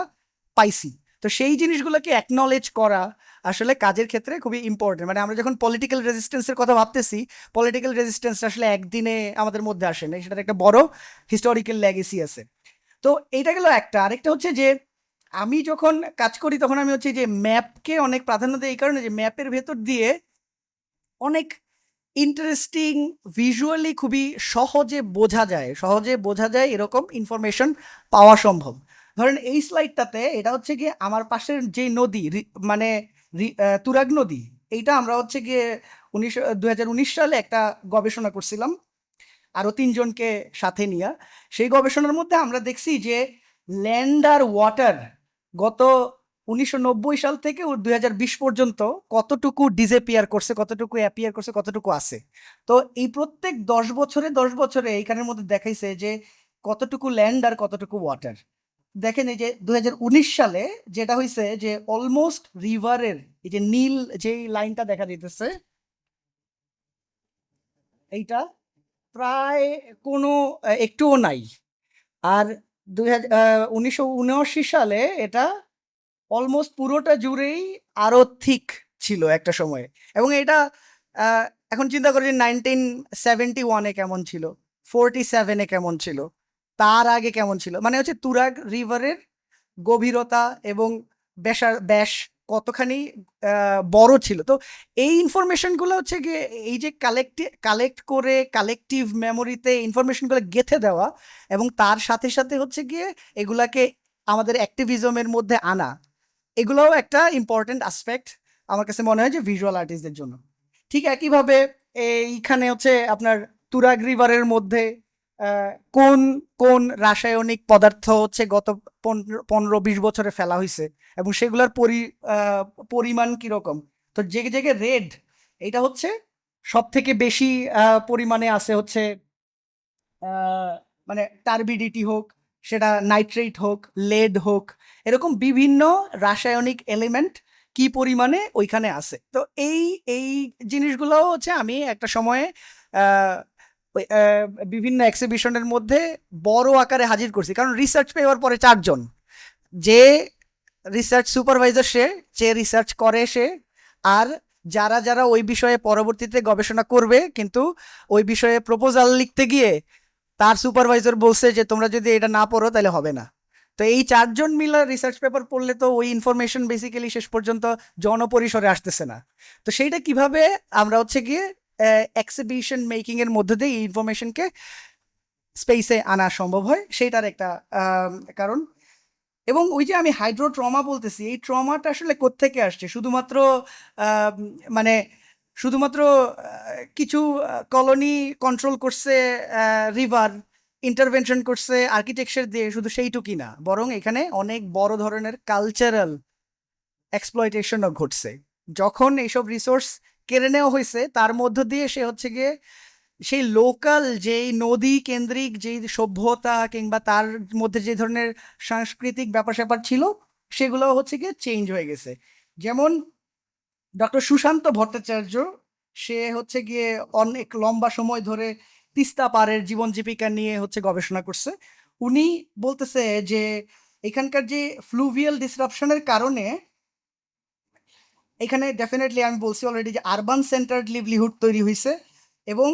পাইছি। তো সেই জিনিসগুলোকে অ্যাকনলেজ করা আসলে কাজের ক্ষেত্রে খুবই ইম্পর্টেন্ট। মানে আমরা যখন পলিটিক্যাল রেজিস্ট্যান্সের কথা ভাবতেছি, পলিটিক্যাল রেজিস্ট্যান্স আসলে একদিনে আমাদের মধ্যে আসে না, সেটার একটা বড় হিস্টোরিক্যাল লেগেসি আছে। তো এইটা গেল একটা। আরেকটা হচ্ছে যে আমি যখন কাজ করি তখন আমি হচ্ছে যে ম্যাপকে অনেক প্রাধান্য দিই, এই কারণে যে ম্যাপের ভেতর দিয়ে অনেক ইন্টারেস্টিং ভিজুয়ালি খুবই সহজে বোঝা যায় এরকম ইনফরমেশন পাওয়া সম্ভব। ধরেন এই স্লাইডটাতে এটা হচ্ছে গিয়ে আমার পাশের যে নদী মানে তুরাগ নদী, এইটা আমরা হচ্ছে গিয়ে 2019 সালে একটা গবেষণা করছিলাম আরো 3জনকে সাথে নিয়ে। সেই গবেষণার মধ্যে আমরা দেখছি যে ল্যান্ড আর ওয়াটার গত 1990 সাল থেকে 2020 পর্যন্ত কতটুকু ডিসঅ্যাপিয়ার করছে, কতটুকু অ্যাপিয়ার করছে, কতটুকু আছে। তো এই প্রত্যেক 10 বছরে এইখানের মধ্যে দেখাইছে যে কতটুকু ল্যান্ড আর কতটুকু ওয়াটার। দেখেন এই যে 2019 সালে যেটা হয়েছে যে অলমোস্ট রিভারের এই যে নীল যেই লাইনটা দেখা যাইতেছে এইটা প্রায় কোনো একটুও নাই। আর 1979 সালে এটা অলমোস্ট পুরোটা জুড়েই আরো থিক ছিল একটা সময়ে। এবং এটা এখন চিন্তা করি 1971-এ কেমন ছিল, 47-এ কেমন ছিল, তার আগে কেমন ছিল। মানে হচ্ছে তুরাগ রিভারের গভীরতা এবং ব্যাস কতখানি বড় ছিল। তো এই ইনফরমেশনগুলো হচ্ছে গিয়ে এই যে কালেক্ট করে কালেকটিভ মেমোরিতে ইনফরমেশনগুলো গেঁথে দেওয়া এবং তার সাথে সাথে হচ্ছে গিয়ে এগুলাকে আমাদের অ্যাক্টিভিজমের মধ্যে আনা, এগুলোও একটা ইম্পর্টেন্ট অ্যাসপেক্ট আমার কাছে মনে হয় যে ভিজুয়াল আর্টিস্টদের জন্য। ঠিক একইভাবে এইখানে হচ্ছে আপনার তুরাগ রিভারের মধ্যে কোন কোন রাসায়নিক পদার্থ হচ্ছে গত 15-20 বছরে ফেলা হয়েছে এবং সেগুলোর পরিমাণ কিরকম। তো জেগে জেগে রেড, এটা হচ্ছে সব থেকে বেশি পরিমাণে আছে হচ্ছে মানে টার্বিডিটি হোক, সেটা নাইট্রেট হোক, লেড হোক, এরকম বিভিন্ন রাসায়নিক এলিমেন্ট কি পরিমাণে ওইখানে আছে। তো এই এই জিনিসগুলো হচ্ছে আমি একটা সময়ে আহ, বিভিন্ন এক্সিবিশনের মধ্যে বড় আকারে হাজির করছি, কারণ রিসার্চ পেপার পরে 4 জন, যে রিসার্চ সুপারভাইজার সে, যে রিসার্চ করে সে, আর যারা যারা ওই বিষয়ে পরবর্তীতে গবেষণা করবে কিন্তু ওই বিষয়ে প্রপোজাল লিখতে গিয়ে তার সুপারভাইজার বলছে যে তোমরা যদি এটা না পড়ো তাহলে হবে না। তো এই 4 জন মিলে রিসার্চ পেপার পড়লে তো ওই ইনফরমেশন বেসিক্যালি শেষ পর্যন্ত জনপরিসরে আসতেছে না। তো সেইটা কিভাবে আমরা হচ্ছে গিয়ে এক্সিবিশন মেকিং এর মধ্যে দিয়ে এই ইনফরমেশনকে স্পেসে আনা সম্ভব হয়, সেইটার একটা কারণ। এবং ওই যে আমি হাইড্রো ট্রমা বলতেছি, এই ট্রমাটা আসলে কোত্থেকে আসছে? শুধুমাত্র মানে শুধুমাত্র কিছু কলোনি কন্ট্রোল করছে, রিভার ইন্টারভেনশন করছে আর্কিটেকচার দিয়ে, শুধু সেইটুকুই না, বরং এখানে অনেক বড় ধরনের কালচারাল এক্সপ্লয়টেশনও ঘটছে। যখন এইসব রিসোর্স কেড়ে নেওয়া হয়েছে তার মধ্য দিয়ে সে হচ্ছে গিয়ে সেই লোকাল যেই নদী কেন্দ্রিক যেই সভ্যতা কিংবা তার মধ্যে যে ধরনের সাংস্কৃতিক ব্যাপার স্যাপার ছিল সেগুলো হচ্ছে গিয়ে চেঞ্জ হয়ে গেছে। যেমন ডক্টর সুশান্ত ভট্টাচার্য, সে হচ্ছে গিয়ে অনেক লম্বা সময় ধরে তিস্তা পাড়ের জীবন জীবিকা নিয়ে হচ্ছে গবেষণা করছে। উনি বলতেছে যে এখানকার যে ফ্লুভিয়াল ডিসরাপশনের কারণে এখানে ডেফিনেটলি আমি বলছি অলরেডি যে আরবান সেন্টার্ড লিভলিহুড তৈরি হয়েছে এবং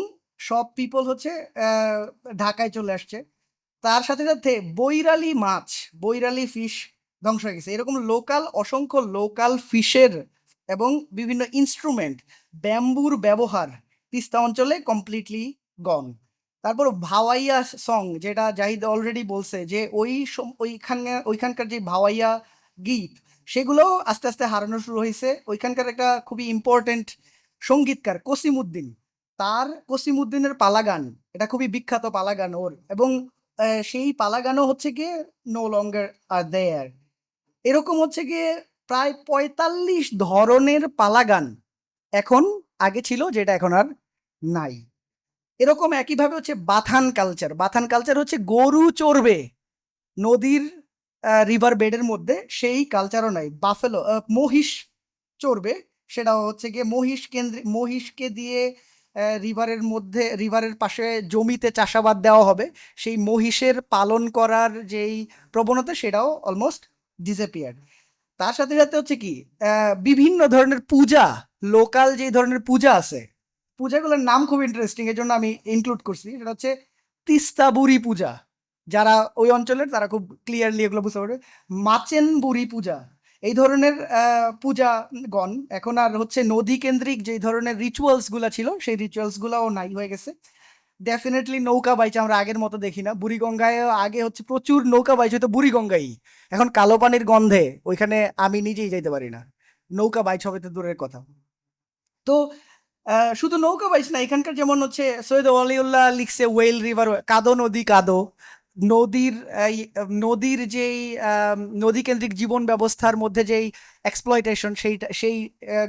সব পিপল হচ্ছে ঢাকায় চলে আসছে। তার সাথে সাথে বৈরালি মাছ, বৈরালি ফিশ ধ্বংস হয়ে গেছে। এরকম লোকাল অসংখ্য লোকাল ফিশের এবং বিভিন্ন ইনস্ট্রুমেন্ট, ব্যাম্বুর ব্যবহার তিস্তা অঞ্চলে কমপ্লিটলি গন। তারপর ভাওয়াইয়া সং, যেটা জাহিদ অলরেডি বলছে যে ওইখানকার যে ভাওয়াইয়া গীত, সেগুলো আস্তে আস্তে হারানো শুরু হয়েছে। ওইখানকার একটা খুবই ইম্পর্টেন্ট সঙ্গীতকার কসিমউদ্দিন, তার কসিমউদ্দিনের পালাগান, এটা খুবই বিখ্যাত পালাগান ওর, এবং সেই পালাগানও হচ্ছে গিয়ে নো লঙ্গার আর দেয়ার। এরকম হচ্ছে গিয়ে প্রায় 45 ধরনের পালাগান এখন আগে ছিল, যেটা এখন আর নাই। এরকম একইভাবে হচ্ছে বাথান কালচার। বাথান কালচার হচ্ছে গরু চড়বে নদীর রিভার বেডের মধ্যে, সেই কালচারও নাই। বাফেলো মহিষ চড়বে, সেটাও হচ্ছে গিয়ে মহিষকে দিয়ে রিভারের মধ্যে, রিভারের পাশে জমিতে চাষাবাদ দেওয়া হবে, সেই মহিষের পালন করার যেই প্রবণতা সেটাও অলমোস্ট ডিসঅ্যাপিয়ার্ড। তার সাথে সাথে হচ্ছে কি বিভিন্ন ধরনের পূজা, লোকাল যে ধরনের পূজা আছে, পূজাগুলোর নাম খুব ইন্টারেস্টিং, এর জন্য আমি ইনক্লুড করছি। সেটা হচ্ছে তিস্তা বুড়ি পূজা, যারা ওই অঞ্চলের তারা খুব ক্লিয়ারলি এগুলো বুঝতে পারবে। মাচেন বুড়ি পূজা, এই ধরনের পূজাগণ এখন আর হচ্ছে নদী কেন্দ্রিক যে ধরনের রিচুয়ালস গুলা ছিল সেই রিচুয়ালস গুলাও নাই হয়ে গেছে। ডেফিনেটলি নৌকা বাইচ আমরা আগের মতো দেখি না। বুড়িগঙ্গায় আগে হচ্ছে প্রচুর নৌকা বাইচ হতো, বুড়িগঙ্গায় এখন কালো পানির গন্ধে ওইখানে আমি নিজেই যাইতে পারি না, নৌকা বাইচ হবে তো দূরের কথা। তো শুধু নৌকা বাইচ না, এখানকার যেমন হচ্ছে সৈয়দ ওয়ালিউল্লাহ লিখছে ওয়েল রিভার, কাদো নদী কাদো, নদীর নদীর যেই নদী কেন্দ্রিক জীবন ব্যবস্থার মধ্যে যেই এক্সপ্লয়টেশন, সেই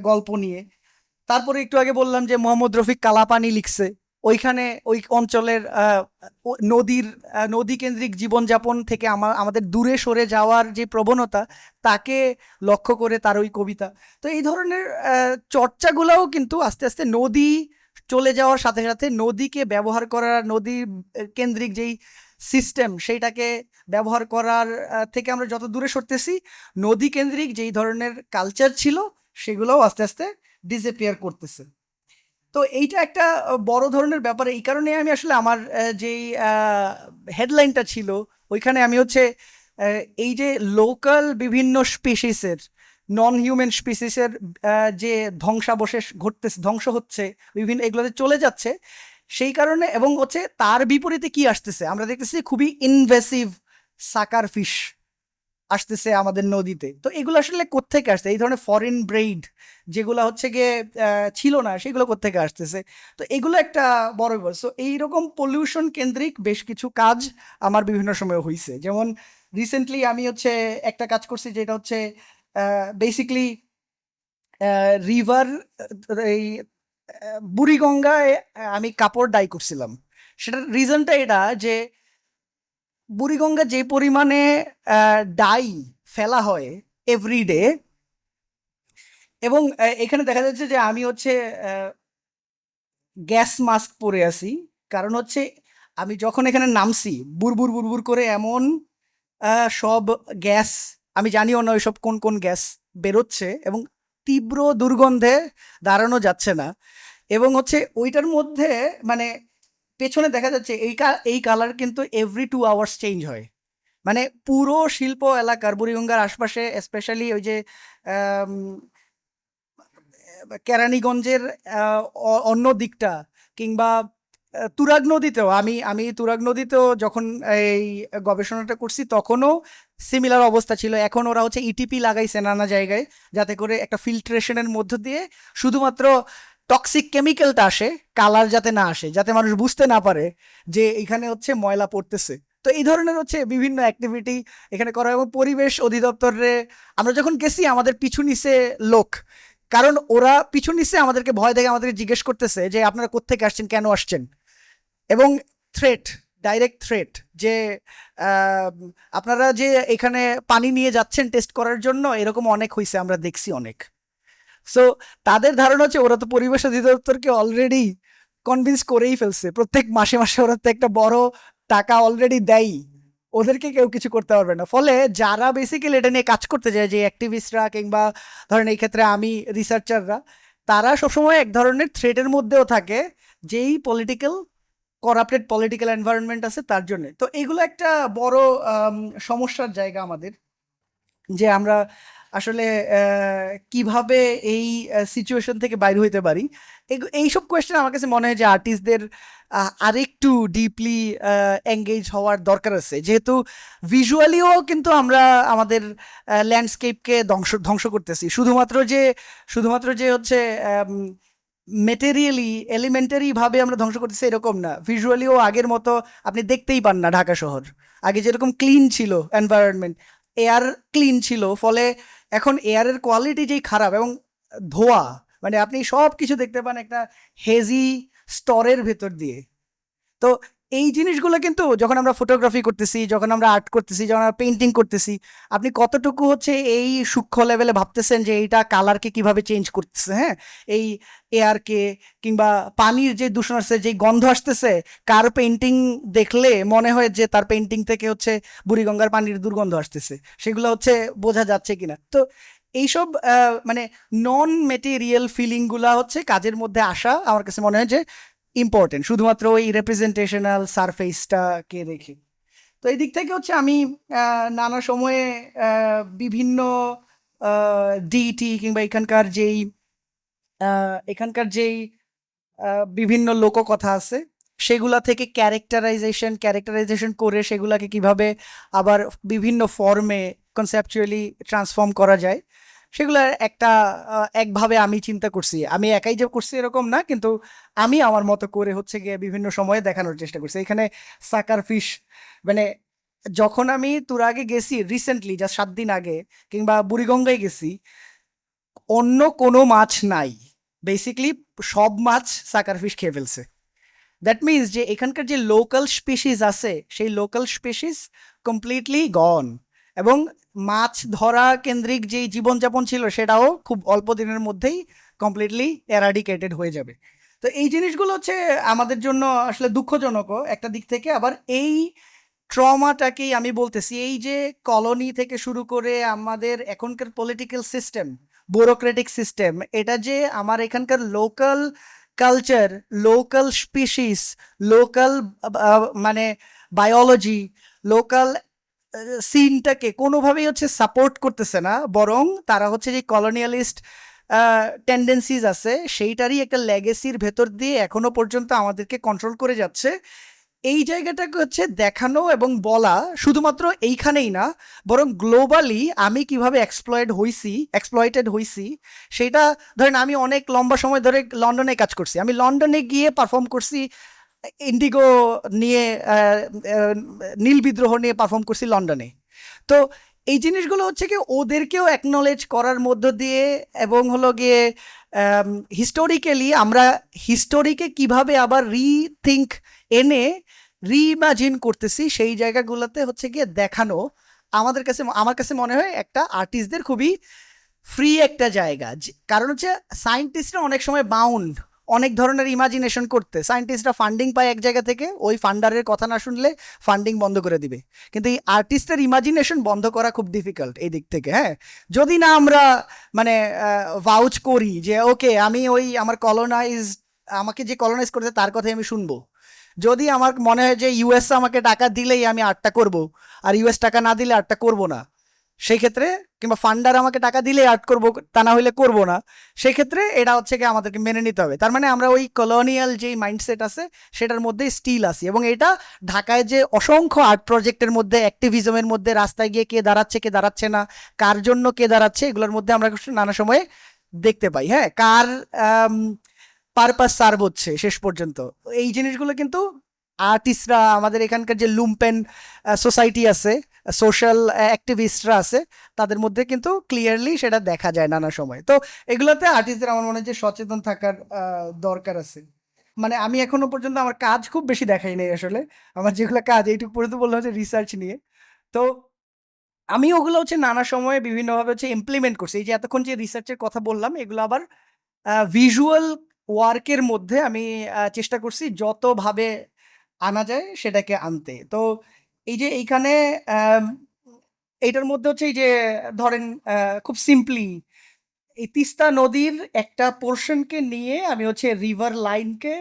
গল্প নিয়ে। তারপরে একটু আগে বললাম যে মোহাম্মদ রফিক কালাপানি লিখছে, ওইখানে ওই অঞ্চলের নদীর নদী কেন্দ্রিক জীবনযাপন থেকে আমাদের দূরে সরে যাওয়ার যে প্রবণতা, তাকে লক্ষ্য করে তার ওই কবিতা। তো এই ধরনের চর্চাগুলোও কিন্তু আস্তে আস্তে নদী চলে যাওয়ার সাথে সাথে নদীকে ব্যবহার করা, নদী কেন্দ্রিক যেই সিস্টেম সেইটাকে ব্যবহার করার থেকে আমরা যত দূরে সরতেছি, নদী কেন্দ্রিক যেই ধরনের কালচার ছিল সেগুলোও আস্তে আস্তে ডিসঅ্যাপিয়ার করতেছে। তো এইটা একটা বড় ধরনের ব্যাপার। এই কারণে আমি আসলে আমার যেই হেডলাইনটা ছিল ওইখানে আমি হচ্ছে এই যে লোকাল বিভিন্ন স্পিসিসের, নন হিউম্যান স্পিসিসের যে ধ্বংসাবশেষ ঘটতেছে, ধ্বংস হচ্ছে, বিভিন্ন এগুলোতে চলে যাচ্ছে, সেই কারণে, এবং হচ্ছে তার বিপরীতে কি আসতেছে আমরা দেখতেছি, খুবই ইনভেসিভ সাকার ফিশ আসতেছে আমাদের নদীতে। তো এগুলো আসলে কোত্থেকে আসছে, এই ধরনের ফরেন ব্রেইড যেগুলো হচ্ছে গিয়ে ছিল না, সেগুলো কোত্থেকে আসতেছে। তো এগুলো একটা বড় ব্যাপার। সো এইরকম পলিউশন কেন্দ্রিক বেশ কিছু কাজ আমার বিভিন্ন সময় হয়েছে। যেমন রিসেন্টলি আমি হচ্ছে একটা কাজ করছি, যেটা হচ্ছে বেসিকলি রিভার, এই বুড়িগঙ্গায় আমি কাপড় ডাই করছিলাম। সেটার রিজনটা এটা যে বুড়িগঙ্গা যে পরিমাণে ডাই ফেলা হয় এভরিডে, এবং এখানে দেখা যাচ্ছে যে আমি হচ্ছে গ্যাস মাস্ক পরে আছি। কারণ হচ্ছে আমি যখন এখানে নামছি, বুরবুর বুরবুর করে এমন সব গ্যাস, আমি জানিও না ওইসব কোন কোন গ্যাস বেরোচ্ছে, এবং তীব্র দুর্গন্ধে দাঁড়ানো যাচ্ছে না। এবং হচ্ছে ওইটার মধ্যে মানে পেছনে দেখা যাচ্ছে এই কালার কিন্তু এভরি 2 আওয়ার্স চেঞ্জ হয়। মানে পুরো শিল্প এলাকার, বুড়িগঙ্গার আশপাশে, স্পেশালি ওই যে আম, কেরানীগঞ্জের অন্য দিকটা, কিংবা তুরাগ নদীতেও, আমি আমি তুরাগ নদীতেও যখন এই গবেষণাটা করছি তখনও সিমিলার অবস্থা ছিল। এখন ওরা হচ্ছে ইটিপি লাগাইছে নানা জায়গায়, যাতে করে একটা ফিল্ট্রেশনের মধ্য দিয়ে শুধুমাত্র টক্সিক কেমিক্যালটা আসে, কালার যাতে না আসে, যাতে মানুষ বুঝতে না পারে যে এখানে হচ্ছে ময়লা পড়তেছে। তো এই ধরনের হচ্ছে বিভিন্ন অ্যাক্টিভিটি এখানে করা। এবং পরিবেশ অধিদপ্তরে আমরা যখন গেছি, আমাদের পিছু নিছে লোক, কারণ ওরা পিছু নিচ্ছে আমাদেরকে, ভয় দেখে আমাদেরকে জিজ্ঞেস করতেছে যে আপনারা কোত্থেকে আসছেন, কেন আসছেন। এবং থ্রেট, ডাইরেক্ট থ্রেট, যে আহ, আপনারা যে এখানে পানি নিয়ে যাচ্ছেন টেস্ট করার জন্য, এরকম অনেক হয়েছে, আমরা দেখছি অনেক। সো তাদের ধারণা হচ্ছে ওরা তো পরিবেশ অধিদপ্তরকে অলরেডি কনভিন্স করেই ফেলছে, প্রত্যেক মাসে মাসে ওরা তো একটা বড় টাকা অলরেডি দেয়, ওদেরকে কেউ কিছু করতে পারবে না। ফলে যারা বেসিক্যালি এটা নিয়ে কাজ করতে যায়, যে অ্যাক্টিভিস্টরা, কিংবা ধরেন এই ক্ষেত্রে আমি রিসার্চাররা, তারা সবসময় এক ধরনের থ্রেটের মধ্যেও থাকে, যেই পলিটিক্যাল, করাপ্টেড পলিটিক্যাল এনভায়রনমেন্ট আছে তার জন্য। তো এগুলো একটা বড় সমস্যার জায়গা আমাদের, যে আমরা আসলে কিভাবে এই সিচুয়েশন থেকে বাইরে হইতে পারি। এইসব কোয়েশ্চেন আমার কাছে মনে হয় যে আর্টিস্টদের আরেকটু ডিপলি এঙ্গেজ হওয়ার দরকার আছে, যেহেতু ভিজুয়ালিও কিন্তু আমরা আমাদের ল্যান্ডস্কেপকে ধ্বংস ধ্বংস করতেছি। শুধুমাত্র যে হচ্ছে মেটেরিয়ালি, এলিমেন্টারি ভাবে আমরা ধ্বংস করতেছি এরকম না, ভিজুয়ালিও আগের মতো আপনি দেখতেই পান না। ঢাকা শহর আগে যেরকম ক্লিন ছিল এনভায়রনমেন্ট, এয়ার ক্লিন ছিল, ফলে এখন এয়ারের কোয়ালিটি যেই খারাপ, এবং ধোঁয়া, মানে আপনি সব কিছু দেখতে পান একটা হেজি স্তরের ভেতর দিয়ে। তো এই জিনিসগুলো কিন্তু যখন আমরা ফটোগ্রাফি করতেছি, যখন আমরা আর্ট করতেছি, যখন আমরা পেন্টিং করতেছি, আপনি কতটুকু হচ্ছে এই সূক্ষ্ম লেভেলে ভাবতেছেন যে এইটা কালারকে কিভাবে চেঞ্জ করতেছে, হ্যাঁ, এই এয়ারকে, কিংবা পানির যে দূষণ আসছে, যে গন্ধ আসতেছে, কার পেন্টিং দেখলে মনে হয় যে তার পেন্টিং থেকে হচ্ছে বুড়িগঙ্গার পানির দুর্গন্ধ আসতেছে, সেগুলো হচ্ছে বোঝা যাচ্ছে কিনা। তো এইসব মানে নন মেটেরিয়াল ফিলিংগুলা হচ্ছে কাজের মধ্যে আসা আমার কাছে মনে হয় যে ইম্পর্টেন্ট, শুধুমাত্র ওই রিপ্রেজেন্টেশনাল সারফেসটাকে রেখে। তো এই দিক থেকে হচ্ছে আমি নানা সময়ে বিভিন্ন ডিটি, কিংবা এখানকার যেই বিভিন্ন লোককথা আছে, সেগুলা থেকে ক্যারেক্টারাইজেশন করে সেগুলাকে কিভাবে আবার বিভিন্ন ফর্মে কনসেপচুয়ালি ট্রান্সফর্ম করা যায়, সেগুলোর একটা একভাবে আমি চিন্তা করছি। আমি একাই যে করছি এরকম না, কিন্তু আমি আমার মতো করে হচ্ছে গিয়ে বিভিন্ন সময়ে দেখানোর চেষ্টা করছি। এখানে সাকার ফিশ, মানে যখন আমি তোর আগে গেছি রিসেন্টলি, যা 7 দিন আগে, কিংবা বুড়িগঙ্গায় গেছি, অন্য কোনো মাছ নাই, বেসিকলি সব মাছ সাকার ফিশ খেয়ে ফেলছে। দ্যাট মিনস যে এখানকার যে লোকাল স্পিসিস আছে, সেই লোকাল স্পিসিস কমপ্লিটলি গন। এবং মাছ ধরা কেন্দ্রিক যেই জীবনযাপন ছিল, সেটাও খুব অল্প দিনের মধ্যেই কমপ্লিটলি এরাডিকেটেড হয়ে যাবে। তো এই জিনিসগুলো হচ্ছে আমাদের জন্য আসলে দুঃখজনকও একটা দিক থেকে। আবার এই ট্রমাটাকেই আমি বলতেছি। এই যে কলোনি থেকে শুরু করে আমাদের এখনকার পলিটিক্যাল সিস্টেম, ব্যুরোক্রেটিক সিস্টেম, এটা যে আমার এখানকার local culture, local species, local মানে বায়োলজি, লোকাল সিনটাকে কোনোভাবেই হচ্ছে সাপোর্ট করতেছে না, বরং তারা হচ্ছে যে কলোনিয়ালিস্ট টেন্ডেন্সিজ আছে সেইটারই একটা লেগেসির ভেতর দিয়ে এখনো পর্যন্ত আমাদেরকে কন্ট্রোল করে যাচ্ছে। এই জায়গাটাকে হচ্ছে দেখানো এবং বলা শুধুমাত্র এইখানেই না, বরং গ্লোবালি আমি কিভাবে এক্সপ্লয়েটেড হইছি সেটা। ধরেন আমি অনেক লম্বা সময় ধরে লন্ডনে কাজ করছি, আমি লন্ডনে গিয়ে পারফর্ম করছি ইন্ডিগো নিয়ে, নীল বিদ্রোহ নিয়ে পারফর্ম করছি লন্ডনে। তো এই জিনিসগুলো হচ্ছে কি ওদেরকেও অ্যাকনলেজ করার মধ্য দিয়ে, এবং হলো গিয়ে হিস্টোরিক্যালি আমরা হিস্টোরিকে কিভাবে আবার রিথিঙ্ক এনে রিইমাজিন করতেছি সেই জায়গাগুলোতে হচ্ছে গিয়ে দেখানো আমার কাছে মনে হয় একটা আর্টিস্টদের খুবই ফ্রি একটা জায়গা। কারণ হচ্ছে সায়েন্টিস্টরা অনেক সময় বাউন্ড অনেক ধরনের ইমাজিনেশন করতে, সায়েন্টিস্টরা ফান্ডিং পায় এক জায়গা থেকে, ওই ফান্ডারের কথা না শুনলে ফান্ডিং বন্ধ করে দিবে। কিন্তু এই আর্টিস্টের ইমাজিনেশন বন্ধ করা খুব ডিফিকাল্ট এই দিক থেকে। হ্যাঁ, যদি না আমরা মানে ভাউচ করি যে ওকে আমি ওই আমাকে যে কলোনাইজ করেছে তার কথাই আমি শুনবো, যদি আমার মনে হয় যে ইউএস আমাকে টাকা দিলেই আমি আর্টটা করব, আর ইউএস টাকা না দিলে আর্টটা করব না, সেই ক্ষেত্রে, কিংবা ফান্ডার আমাকে টাকা দিলে আর্ট করব, তা না হলে করব না, সেই ক্ষেত্রে এটা হচ্ছে কি আমাদেরকে মেনে নিতে হবে। তার মানে আমরা ওই কলোনিয়াল যেই মাইন্ডসেট আছে সেটার মধ্যে স্টিল আছি। এবং এটা ঢাকায় যে অসংখ্য আর্ট প্রজেক্টের মধ্যে, অ্যাক্টিভিজমের মধ্যে, রাস্তায় গিয়ে কে দাঁড়াচ্ছে না, কার জন্য কে দাঁড়াচ্ছে, এগুলোর মধ্যে আমরা নানা সময়ে দেখতে পাই। হ্যাঁ, কার পারপাস সার্ভ হচ্ছে শেষ পর্যন্ত, এই জিনিসগুলো কিন্তু আর্টিস্টরা, আমাদের এখানকার যে লুম্পেন সোসাইটি আছে, সোশ্যাল অ্যাক্টিভিস্টরা আছে, তাদের মধ্যে কিন্তু ক্লিয়ারলি সেটা দেখা যায় নানা সময়। তো এগুলোতে আর্টিস্টদের আমার মনে হয় যে সচেতন থাকার দরকার আছে। মানে আমি এখনো পর্যন্ত আমার কাজ খুব বেশি দেখাই নাই আসলে, আমার যেগুলো কাজ এইটুকু পর্যন্ত বললাম হচ্ছে রিসার্চ নিয়ে। তো আমি ওগুলো হচ্ছে নানা সময়ে বিভিন্নভাবে হচ্ছে ইমপ্লিমেন্ট করছি। এই যে এতক্ষণ যে রিসার্চের কথা বললাম, এগুলো আবার ভিজুয়াল ওয়ার্কের মধ্যে আমি চেষ্টা করছি যতভাবে আনা যায় সেটাকে আনতে। তো এই যে এইখানে আম এইটার মধ্যে হচ্ছে এই যে ধরেন খুব সিম্পলি এই তিস্তা নদীর একটা পোরশনকে নিয়ে আমি হচ্ছে রিভার লাইনকে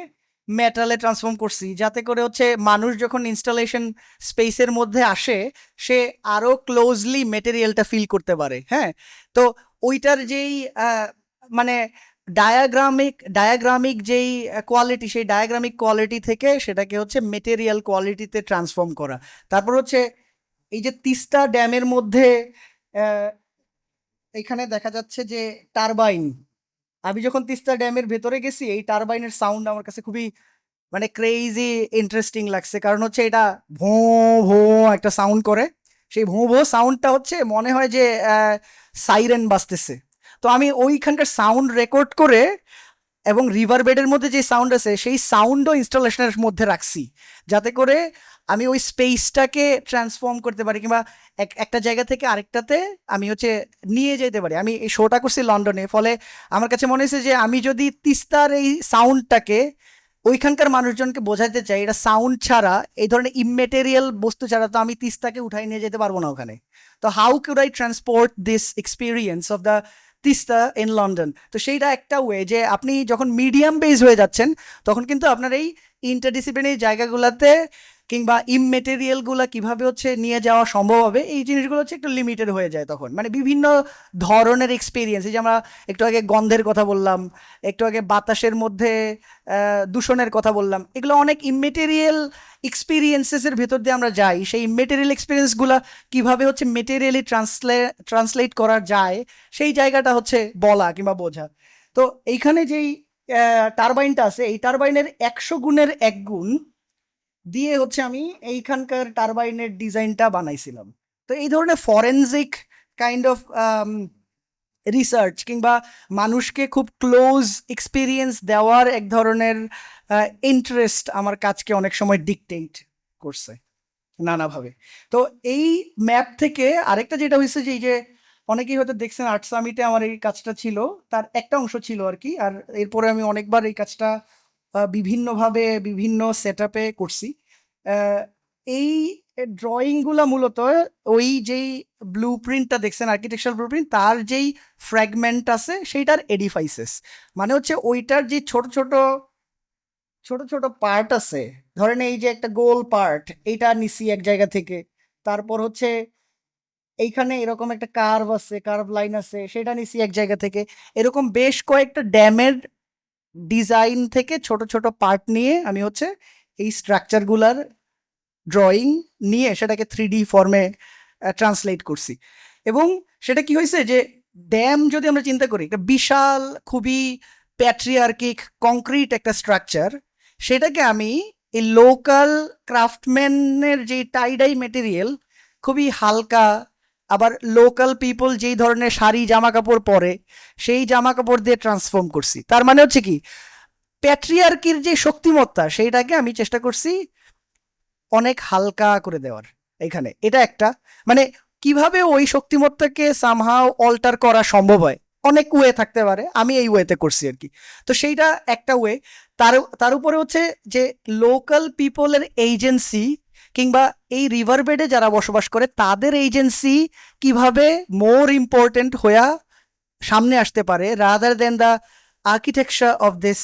মেটালে ট্রান্সফর্ম করছি। যাতে করে হচ্ছে মানুষ যখন ইনস্টলেশন স্পেসের মধ্যে আসে, সে আরো ক্লোজলি মেটেরিয়ালটা ফিল করতে পারে। হ্যাঁ, তো ওইটার যেই মানে ডায়াগ্রামিক যেই কোয়ালিটি, সেই ডায়াগ্রামিক কোয়ালিটি থেকে সেটাকে হচ্ছে মেটেরিয়াল কোয়ালিটিতে ট্রান্সফর্ম করা। তারপর হচ্ছে এই যে তিস্তা ড্যামের মধ্যে আহ, এখানে দেখা যাচ্ছে যে টারবাইন, আমি যখন তিস্তা ড্যামের ভেতরে গেছি এই টারবাইনের সাউন্ড আমার কাছে খুবই মানে ক্রেজি ইন্টারেস্টিং লাগছে। কারণ হচ্ছে এটা ভো ভো একটা সাউন্ড করে, সেই ভো ভো সাউন্ডটা হচ্ছে মনে হয় যে সাইরেন বাজতেছে। তো আমি ওইখানকার সাউন্ড রেকর্ড করে এবং রিভার বেডের মধ্যে যে সাউন্ড আছে সেই সাউন্ডও ইনস্টলেশনের মধ্যে রাখছি, যাতে করে আমি ওই স্পেসটাকে ট্রান্সফর্ম করতে পারি, কিংবা একটা জায়গা থেকে আরেকটাতে আমি হচ্ছে নিয়ে যেতে পারি। আমি এই শোটা করছি লন্ডনে, ফলে আমার কাছে মনে হয়েছে যে আমি যদি তিস্তার এই সাউন্ডটাকে ওইখানকার মানুষজনকে বোঝাতে চাই, এটা সাউন্ড ছাড়া, এই ধরনের ইমমেটেরিয়াল বস্তু ছাড়া তো আমি তিস্তাকে উঠাই নিয়ে যেতে পারবো না ওখানে। তো how could I transport this experience of the Teesta in London? তো সেইটা একটা ওয়ে যে আপনি যখন মিডিয়াম বেস হয়ে যাচ্ছেন, তখন কিন্তু আপনার এই ইন্টারডিসিপ্লিনারি জায়গাগুলোতে কিংবা ইমমেটেরিয়ালগুলো কিভাবে হচ্ছে নিয়ে যাওয়া সম্ভব হবে, এই জিনিসগুলো হচ্ছে একটু লিমিটেড হয়ে যায় তখন। মানে বিভিন্ন ধরনের এক্সপিরিয়েন্স, এই যে আমরা একটু আগে গন্ধের কথা বললাম, একটু আগে বাতাসের মধ্যে দূষণের কথা বললাম, এগুলো অনেক ইমমেটেরিয়াল এক্সপিরিয়েন্সেসের ভেতর দিয়ে আমরা যাই। সেই ইমমেটেরিয়াল এক্সপিরিয়েন্সগুলো কিভাবে হচ্ছে মেটেরিয়ালি ট্রান্সলেট করা যায়, সেই জায়গাটা হচ্ছে বলা কিংবা বোঝা। তো এইখানে যেই টারবাইনটা আছে, এই টারবাইনের 100 গুণের 1 গুণ দিয়ে হচ্ছে আমি এইখানকার টারবাইনের ডিজাইনটা বানাইছিলাম। তো এই ধরনের ফরেনজিক কাইন্ড অফ রিসার্চ কিংবা মানুষকে খুব ক্লোজ এক্সপিরিয়েন্স দেওয়ার এক ধরনের ইন্টারেস্ট আমার কাজকে অনেক সময় ডিকটেট করছে নানাভাবে। তো এই ম্যাপ থেকে আরেকটা যেটা হয়েছে যে এই যে অনেকেই হয়তো দেখছেন আর্ট সামিটে আমার এই কাজটা ছিল, তার একটা অংশ ছিল আর কি। আর এরপরে আমি অনেকবার এই কাজটা বিভিন্নভাবে বিভিন্ন সেট আপে করছি। আহ, এই ড্রয়িং গুলা মূলত ওই যেই ব্লু প্রিন্টটা দেখছেন, আর্কিটেকচারাল ব্লু প্রিন্ট, তার যেই ফ্র্যাগমেন্ট আছে সেইটার এডিফাইসেস, মানে হচ্ছে ওইটার যে ছোট ছোট ছোট ছোট পার্ট আছে, ধরেন এই যে একটা গোল পার্ট, এইটা নিছি এক জায়গা থেকে, তারপর হচ্ছে এইখানে এরকম একটা কার্ভ আছে, কার্ভ লাইন আছে, সেটা নিছি এক জায়গা থেকে। এরকম বেশ কয়েকটা ড্যামের ডিজাইন থেকে ছোট ছোট পার্ট নিয়ে আমি হচ্ছে এই স্ট্রাকচারগুলার ড্রয়িং নিয়ে সেটাকে 3D ফর্মে ট্রান্সলেট করছি। এবং সেটা কি হয়েছে যে ড্যাম যদি আমরা চিন্তা করি, একটা বিশাল খুবই প্যাট্রিয়ার্কিক কংক্রিট একটা স্ট্রাকচার, সেটাকে আমি এই লোকাল ক্রাফটম্যানের যে টাইডাই মেটেরিয়াল, খুবই হালকা, আবার লোকাল পিপল যেই ধরনের শাড়ি জামা কাপড় পরে সেই জামা কাপড় দিয়ে ট্রান্সফর্ম করছি। তার মানে হচ্ছে কি, প্যাট্রিয়ার্কির যে শক্তিমত্তা সেইটাকে আমি চেষ্টা করছি অনেক হালকা করে দেওয়ার এখানে। এটা একটা, মানে কিভাবে ওই শক্তিমত্তাকে সামহাও অল্টার করা সম্ভব হয়, অনেক ওয়ে থাকতে পারে, আমি এই ওয়েতে করছি আর কি। তো সেইটা একটা ওয়ে। তার তার উপরে হচ্ছে যে লোকাল পিপলের এজেন্সি, কিংবা এই রিভার বেডে যারা বসবাস করে তাদের এজেন্সি কিভাবে মোর ইম্পর্টেন্ট হইয়া সামনে আসতে পারে rather than the architecture of this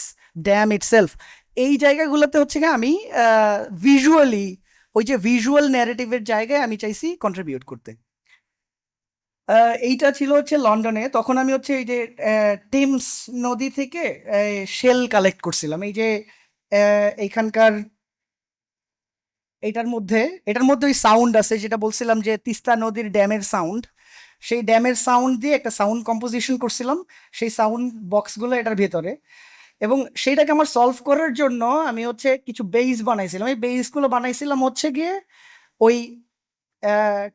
dam itself. এই জায়গাগুলোতে হচ্ছে কি আমি ভিজুয়ালি, ওই যে ভিজুয়াল ন্যারেটিভের জায়গায় আমি চাইছি কন্ট্রিবিউট করতে। এইটা ছিল হচ্ছে লন্ডনে। তখন আমি হচ্ছে এই যে টেমস নদী থেকে শেল কালেক্ট করছিলাম। এই যে এইখানকার এটার মধ্যে ওই সাউন্ড আছে যেটা বলছিলাম যে তিস্তা নদীর ড্যামের সাউন্ড, সেই ড্যামের সাউন্ড দিয়ে একটা সাউন্ড কম্পোজিশন করছিলাম, সেই সাউন্ড বক্সগুলো এটার ভেতরে। এবং সেইটাকে আমার সলভ করার জন্য আমি হচ্ছে কিছু বেইস বানাইছিলাম। এই বেইসগুলো বানাইছিলাম হচ্ছে গিয়ে ওই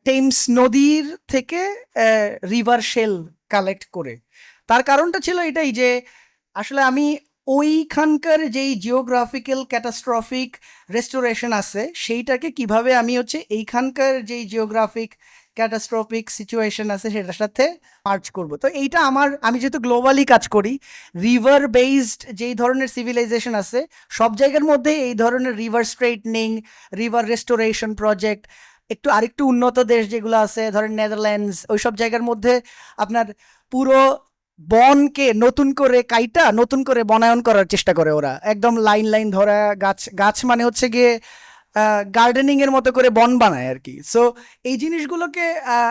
টেমস নদীর থেকে রিভার শেল কালেক্ট করে। তার কারণটা ছিল এটাই যে আসলে আমি ওইখানকার যেই জিওগ্রাফিক্যাল ক্যাটাস্ট্রফিক রেস্টোরেশন আছে সেইটাকে কিভাবে আমি হচ্ছে এইখানকার যেই জিওগ্রাফিক ক্যাটাস্ট্রফিক সিচুয়েশন আছে সেটার সাথে মার্চ করব। তো এইটা আমি যেহেতু গ্লোবালি কাজ করি, রিভার বেসড যেই ধরনের সিভিলাইজেশন আছে সব জায়গার মধ্যে এই ধরনের river straightening, river restoration project, একটু আরেকটু উন্নত দেশ যেগুলো আছে ধরেন নেদারল্যান্ডস, ওইসব জায়গার মধ্যে আপনার পুরো বনকে নতুন করে কাইটা নতুন করে বনায়ন করার চেষ্টা করে ওরা, একদম লাইন লাইন ধরা গাছ গাছ, মানে হচ্ছে গিয়ে গার্ডেনিং এর মতো করে বন বানায় আর কি। সো এই জিনিসগুলোকে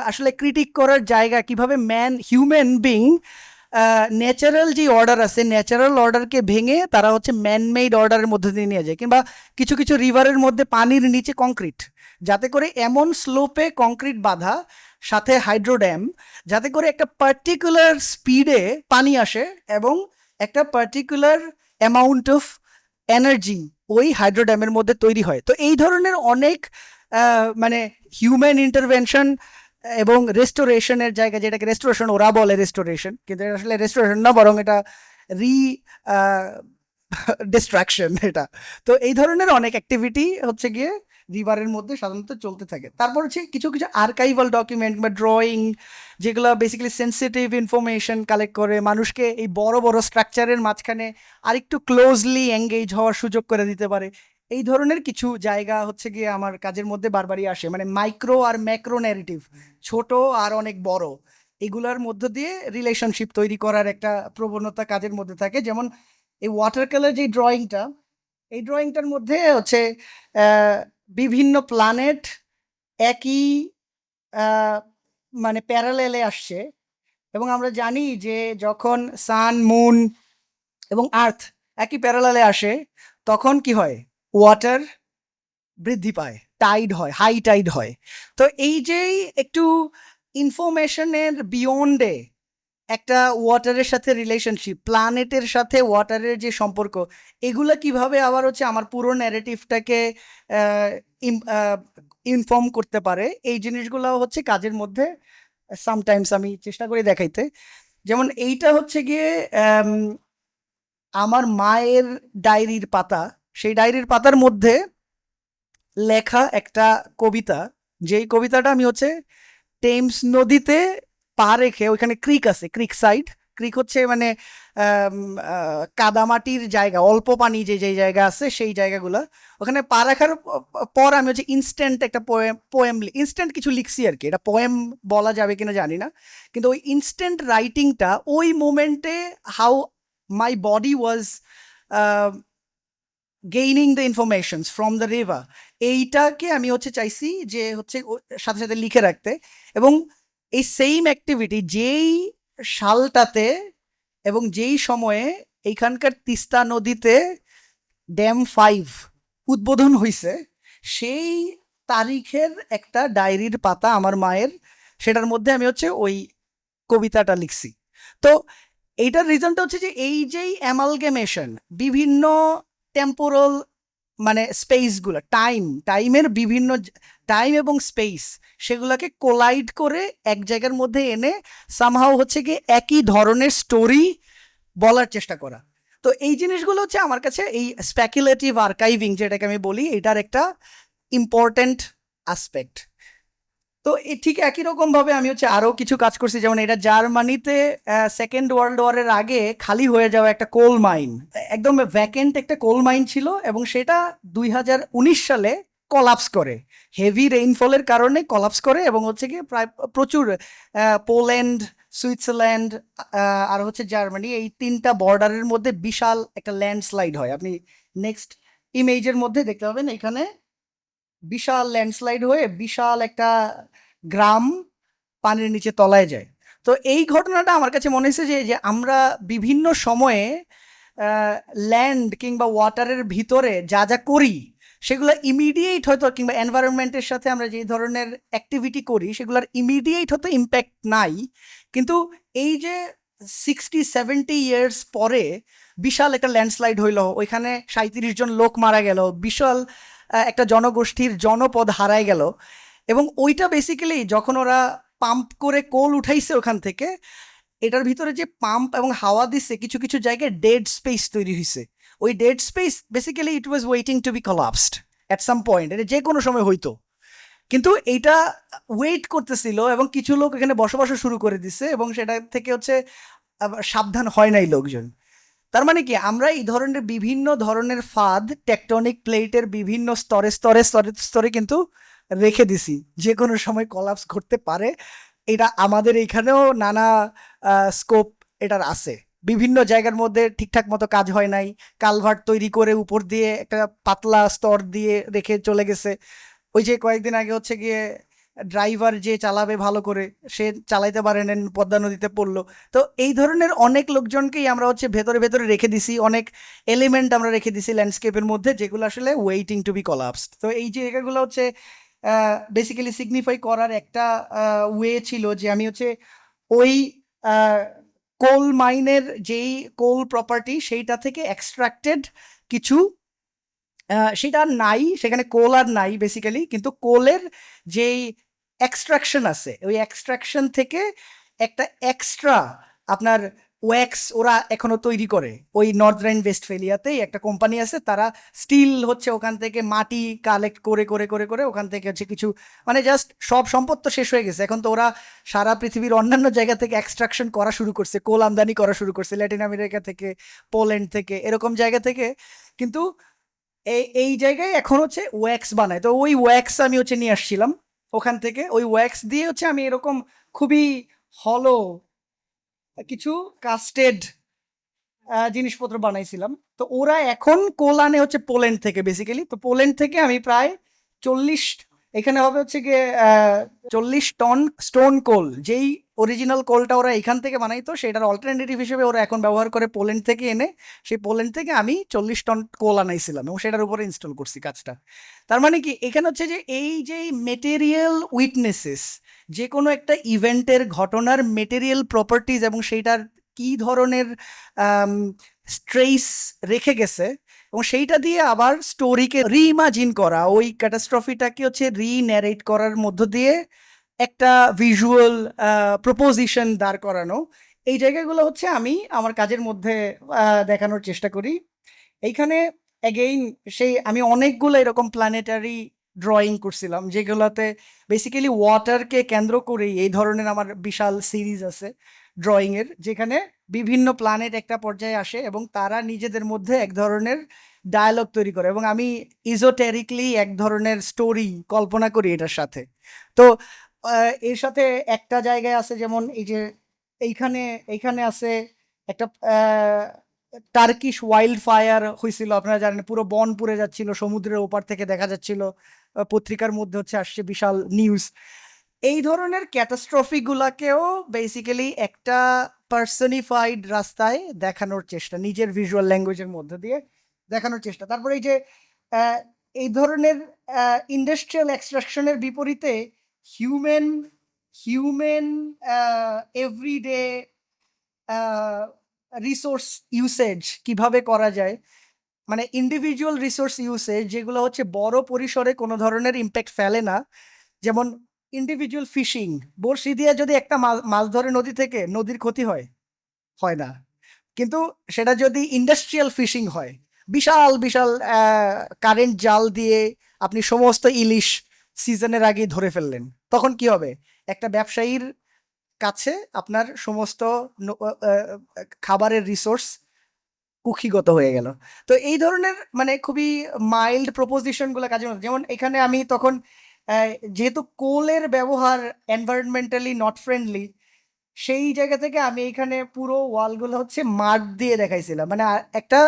আসলে ক্রিটিক করার জায়গা, কিভাবে হিউম্যান বিং ন্যাচারাল যে অর্ডার আছে ন্যাচারাল অর্ডারকে ভেঙে তারা হচ্ছে ম্যানমেড অর্ডারের মধ্যে দিয়ে নিয়ে যায়, কিংবা কিছু কিছু রিভারের মধ্যে পানির নিচে কংক্রিট, যাতে করে এমন স্লোপে কংক্রিট বাঁধা, সাথে হাইড্রো ড্যাম, যাতে করে একটা পার্টিকুলার স্পিডে পানি আসে এবং একটা পার্টিকুলার অ্যামাউন্ট অফ এনার্জি ওই হাইড্রো ড্যামের মধ্যে তৈরি হয়। তো এই ধরনের অনেক মানে হিউম্যান ইন্টারভেনশন এবং রেস্টোরেশনের জায়গা, যেটাকে রেস্টোরেশন ওরা বলে রেস্টোরেশন, কিন্তু এটা আসলে রেস্টোরেশন না, বরং এটা রি ডিস্ট্রাকশন এটা। তো এই ধরনের অনেক অ্যাক্টিভিটি হচ্ছে গিয়ে রিভারের মধ্যে সাধারণত চলতে থাকে। তারপর হচ্ছে কিছু কিছু আর্কাইভাল ডকুমেন্ট বা ড্রয়িং, যেগুলো বেসিক্যালি সেন্সিটিভ ইনফরমেশন কালেক্ট করে মানুষকে এই বড় বড় স্ট্রাকচারের মাঝখানে আরেকটু ক্লোজলি এঙ্গেজ হওয়ার সুযোগ করে দিতে পারে। এই ধরনের কিছু জায়গা হচ্ছে গিয়ে আমার কাজের মধ্যে বারবারই আসে, মানে মাইক্রো আর ম্যাক্রো ন্যারেটিভ, ছোট আর অনেক বড়, এগুলার মধ্য দিয়ে রিলেশনশিপ তৈরি করার একটা প্রবণতা কাজের মধ্যে থাকে। যেমন এই ওয়াটার কালার যে ড্রয়িংটা, এই ড্রয়িংটার মধ্যে হচ্ছে বিভিন্ন প্ল্যানেট একই মানে প্যারালেলে আসছে। এবং আমরা জানি যে যখন সান, মুন এবং আর্থ একই প্যারালেলে আসে তখন কি হয়, ওয়াটার বৃদ্ধি পায়, টাইড হয়, হাই টাইড হয়। তো এই যে একটু ইনফরমেশনের বিয়ন্ডে একটা ওয়াটারের সাথে রিলেশনশিপ, প্ল্যানেটের সাথে ওয়াটারের যে সম্পর্ক, এগুলো কিভাবে আবার হচ্ছে আমার পুরো ন্যারেটিভটাকে ইনফর্ম করতে পারে, এই জিনিসগুলো হচ্ছে কাজের মধ্যে সামটাইমস আমি চেষ্টা করি দেখাইতে। যেমন এইটা হচ্ছে গিয়ে আমার মায়ের ডায়েরির পাতা, সেই ডায়েরির পাতার মধ্যে লেখা একটা কবিতা, যেই কবিতাটা আমি হচ্ছে টেমস নদীতে পা রেখে, ওইখানে ক্রিক আছে, ক্রিক সাইড, ক্রিক হচ্ছে মানে কাদামাটির জায়গা, অল্প পানি যে যে জায়গা আছে সেই জায়গাগুলো, ওখানে পা রাখার পর আমি হচ্ছে ইনস্ট্যান্ট একটা পোয়েম ইনস্ট্যান্ট কিছু লিখছি আর কি, এটা পোয়েম বলা যাবে কিনা জানি না, কিন্তু ওই ইনস্ট্যান্ট রাইটিংটা ওই মোমেন্টে how my body was gaining the informations from the river, এইটাকে আমি হচ্ছে চাইছি যে হচ্ছে সাথে সাথে লিখে রাখতে। এবং এই সেম অ্যাক্টিভিটি যেই সালটাতে এবং যেই সময়ে এইখানকার তিস্তা নদীতে ড্যাম 5 উদ্বোধন হয়েছে, সেই তারিখের একটা ডায়েরির পাতা আমার মায়ের, সেটার মধ্যে আমি হচ্ছে ওই কবিতাটা লিখছি। তো এইটার রিজনটা হচ্ছে যে এই যেই অ্যামালগেমেশন, বিভিন্ন টেম্পোরাল মানে স্পেসগুলো, টাইমের বিভিন্ন টাইম এবং স্পেস, সেগুলোকে কোলাইড করে এক জায়গার মধ্যে এনে সামহাও হচ্ছে কি একই ধরনের স্টোরি বলার চেষ্টা করা। তো এই জিনিসগুলো হচ্ছে আমার কাছে এই স্পেকুলেটিভ আর্কাইভিং যেটাকে আমি বলি, এটার একটা ইম্পর্ট্যান্ট অ্যাসপেক্ট। তো ঠিক একই রকম ভাবে আমি হচ্ছে আরো কিছু কাজ করছি, যেমন এটা জার্মানিতে সেকেন্ড ওয়ার্ল্ড ওয়ারের আগে খালি হয়ে যাওয়া একটা কোল মাইন, একদম ভ্যাকেন্ট একটা কোল মাইন ছিল, এবং সেটা 2019 সালে কলাপস করে, হেভি রেইনফলের কারণে কলাপস করে, এবং হচ্ছে কি প্রায় প্রচুর পোল্যান্ড, সুইজারল্যান্ড আর হচ্ছে জার্মানি, এই 3টা বর্ডারের মধ্যে বিশাল একটা ল্যান্ডস্লাইড হয়। আপনি নেক্সট ইমেজের মধ্যে দেখতে পাবেন এখানে বিশাল ল্যান্ডস্লাইড হয়ে বিশাল একটা গ্রাম পানির নিচে তলায় যায়। তো এই ঘটনাটা আমার কাছে মনে হয়েছে যে আমরা বিভিন্ন সময়ে ল্যান্ড কিংবা ওয়াটারের ভিতরে যা যা করি সেগুলো ইমিডিয়েট হয়তো, কিংবা এনভায়রনমেন্টের সাথে আমরা যে ধরনের অ্যাক্টিভিটি করি সেগুলোর ইমিডিয়েট হয়তো ইম্প্যাক্ট নাই, কিন্তু এই যে 60-70 ইয়ার্স পরে বিশাল একটা ল্যান্ডস্লাইড হইলো, ওইখানে 37 জন লোক মারা গেল, বিশাল একটা জনগোষ্ঠীর জনপদ হারায় গেল, এবং ওইটা বেসিক্যালি যখন ওরা পাম্প করে কোল উঠাইছে ওখান থেকে, এটার ভিতরে যে পাম্প এবং হাওয়া দিচ্ছে কিছু কিছু জায়গায় ডেড স্পেস তৈরি হয়েছে। ওই dead space basically it was waiting to B collapsed at some point, এটা যে কোনো সময় হইতো, কিন্তু এইটা ওয়েট করতেছিল এবং কিছু লোক এখানে বসবাস শুরু করে দিছে, এবং সেটা থেকে হচ্ছে সাবধান হয় নাই লোকজন। তার মানে কি আমরা এই ধরনের বিভিন্ন ধরনের ফাঁদ টেকটনিক প্লেটের বিভিন্ন স্তরে স্তরে স্তরে স্তরে কিন্তু রেখে দিছি, যে কোনো সময় কলাপস ঘটতে পারে। এটা আমাদের এইখানেও নানা স্কোপ এটার আছে, বিভিন্ন জায়গার মধ্যে ঠিকঠাক মতো কাজ হয় নাই, কালভার্ট তৈরি করে উপর দিয়ে একটা পাতলা স্তর দিয়ে রেখে চলে গেছে। ওই যে কয়েকদিন আগে হচ্ছে গিয়ে ড্রাইভার যে চালাবে ভালো করে সে চালাইতে পারেন, পদ্মা নদীতে পড়লো। তো এই ধরনের অনেক লোকজনকেই আমরা হচ্ছে ভেতরে ভেতরে রেখে দিছি, অনেক এলিমেন্ট আমরা রেখে দিছি ল্যান্ডস্কেপের মধ্যে, যেগুলো আসলে ওয়েটিং টু বি কলাপসড। তো এই জায়গাগুলো হচ্ছে বেসিক্যালি সিগনিফাই করার একটা ওয়ে ছিল যে আমি হচ্ছে ওই কোল মাইনের যেই কোল প্রপার্টি সেইটা থেকে এক্সট্রাক্টেড কিছু, সেটা আর নাই, সেখানে কোল আর নাই বেসিক্যালি, কিন্তু কোলের যেই এক্সট্রাকশন আছে ওই এক্সট্রাকশন থেকে একটা এক্সট্রা আপনার ওয়্যাক্স ওরা এখনো তৈরি করে। ওই নর্থ রাইন ওয়েস্টফেলিয়াতেই একটা কোম্পানি আছে, তারা স্টিল হচ্ছে ওখান থেকে মাটি কালেক্ট করে করে করে করে ওখান থেকে হচ্ছে কিছু, মানে জাস্ট সব সম্পদ তো শেষ হয়ে গেছে, এখন তো ওরা সারা পৃথিবীর অন্যান্য জায়গা থেকে এক্সট্রাকশন করা শুরু করছে, কোল আমদানি করা শুরু করছে ল্যাটিন আমেরিকা থেকে, পোল্যান্ড থেকে, এরকম জায়গা থেকে। কিন্তু এই জায়গায় এখন হচ্ছে ওয়্যাক্স বানায়, তো ওই ওয়্যাক্স আমি হচ্ছে নিয়ে আসছিলাম ওখান থেকে, ওই ওয়্যাক্স দিয়ে হচ্ছে আমি এরকম খুবই হলো কিছু কাস্টেড জিনিসপত্র বানাইছিলাম। তো ওরা এখন কোল আনে হচ্ছে পোল্যান্ড থেকে বেসিক্যালি, তো পোল্যান্ড থেকে আমি প্রায় 40, এখানে হবে হচ্ছে গিয়ে 40 টন স্টোন কোল, যেই অরিজিনাল কোলটা ওরা এখান থেকে বানাইতো সেটার অল্টারনেটিভ হিসেবে ওরা এখন ব্যবহার করে পোল্যান্ড থেকে এনে, সেই পোল্যান্ড থেকে আমি 40 টন কোল আনাইছিলাম এবং সেটার উপরে ইনস্টল করছি কাজটা। তার মানে কি এখানে হচ্ছে যে এই যে মেটেরিয়াল উইটনেসেস, যে কোনো একটা ইভেন্টের ঘটনার মেটেরিয়াল প্রপার্টিজ এবং সেইটার কি ধরনের স্ট্রেস রেখে গেছে, এবং সেইটা দিয়ে আবার স্টোরিকে রিইমাজিন করা, ওই ক্যাটাস্ট্রফিটাকে হচ্ছে রিন্যারেট করার মধ্য দিয়ে একটা ভিজুয়াল প্রপোজিশন দাঁড় করানো, এই জায়গাগুলো হচ্ছে আমি আমার কাজের মধ্যে দেখানোর চেষ্টা করি। এইখানে অ্যাগেইন সেই আমি অনেকগুলো এরকম প্ল্যানেটারি ড্রয়িং করছিলাম, যেগুলোতে বেসিক্যালি ওয়াটারকে কেন্দ্র করেই এই ধরনের আমার বিশাল সিরিজ আছে। ড্রয়িং এর, যেখানে বিভিন্ন প্ল্যানেট একটা পর্যায়ে আসে এবং তারা নিজেদের মধ্যে এক ধরনের ডায়ালগ তৈরি করে, এবং আমি ইজোটেরিকলি এক ধরনের স্টোরি কল্পনা করি এটার সাথে। তো এর সাথে একটা জায়গায় আছে, যেমন এই যে এইখানে এইখানে আছে একটা টার্কিশ ওয়াইল্ড ফায়ার হয়েছিল, আপনারা জানেন, পুরো বন পুড়ে যাচ্ছিল, সমুদ্রের ওপার থেকে দেখা যাচ্ছিল, পত্রিকার মধ্যে হচ্ছে আসছে বিশাল নিউজ। এই ধরনের ক্যাটাস্ট্রফি গুলাকেও বেসিক্যালি একটা পার্সনিফাইড রাস্তায় দেখানোর চেষ্টা, নিজের ভিজুয়াল ল্যাঙ্গুয়েজের মধ্যে দিয়ে দেখানোর চেষ্টা। তারপরে এই যে আহ, এই ধরনের ইন্ডাস্ট্রিয়াল এক্সট্রাকশনের বিপরীতে human human everyday resource usage কিভাবে করা যায়, মানে ইন্ডিভিজুয়াল রিসোর্স ইউসেজ যেগুলো হচ্ছে বড় পরিসরে কোনো ধরনের ইম্প্যাক্ট ফেলে না। যেমন ইন্ডিভিজুয়াল ফিশিং, বড়শি দিয়ে যদি একটা মাছ ধরে নদী থেকে, নদীর ক্ষতি হয়? হয় না। কিন্তু সেটা যদি ইন্ডাস্ট্রিয়াল ফিশিং হয়, বিশাল বিশাল কারেন্ট জাল দিয়ে আপনি সমস্ত ইলিশ সিজনের আগেই ধরে ফেললেন, তখন কি হবে? একটা ব্যবসায়ীর কাছে আপনার সমস্ত খাবারের রিসোর্স কুক্ষিগত হয়ে গেল। তো এই ধরনের মানে খুবই মাইল্ড প্রপোজিশন গুলো কাজে মতো, যেমন এখানে আমি তখন যেহেতু কোলের ব্যবহার এনভায়রনমেন্টালি নট ফ্রেন্ডলি, সেই জায়গা থেকে আমি এখানে পুরো ওয়ালগুলো হচ্ছে মাড দিয়ে দেখাইছিলাম, মানে একটা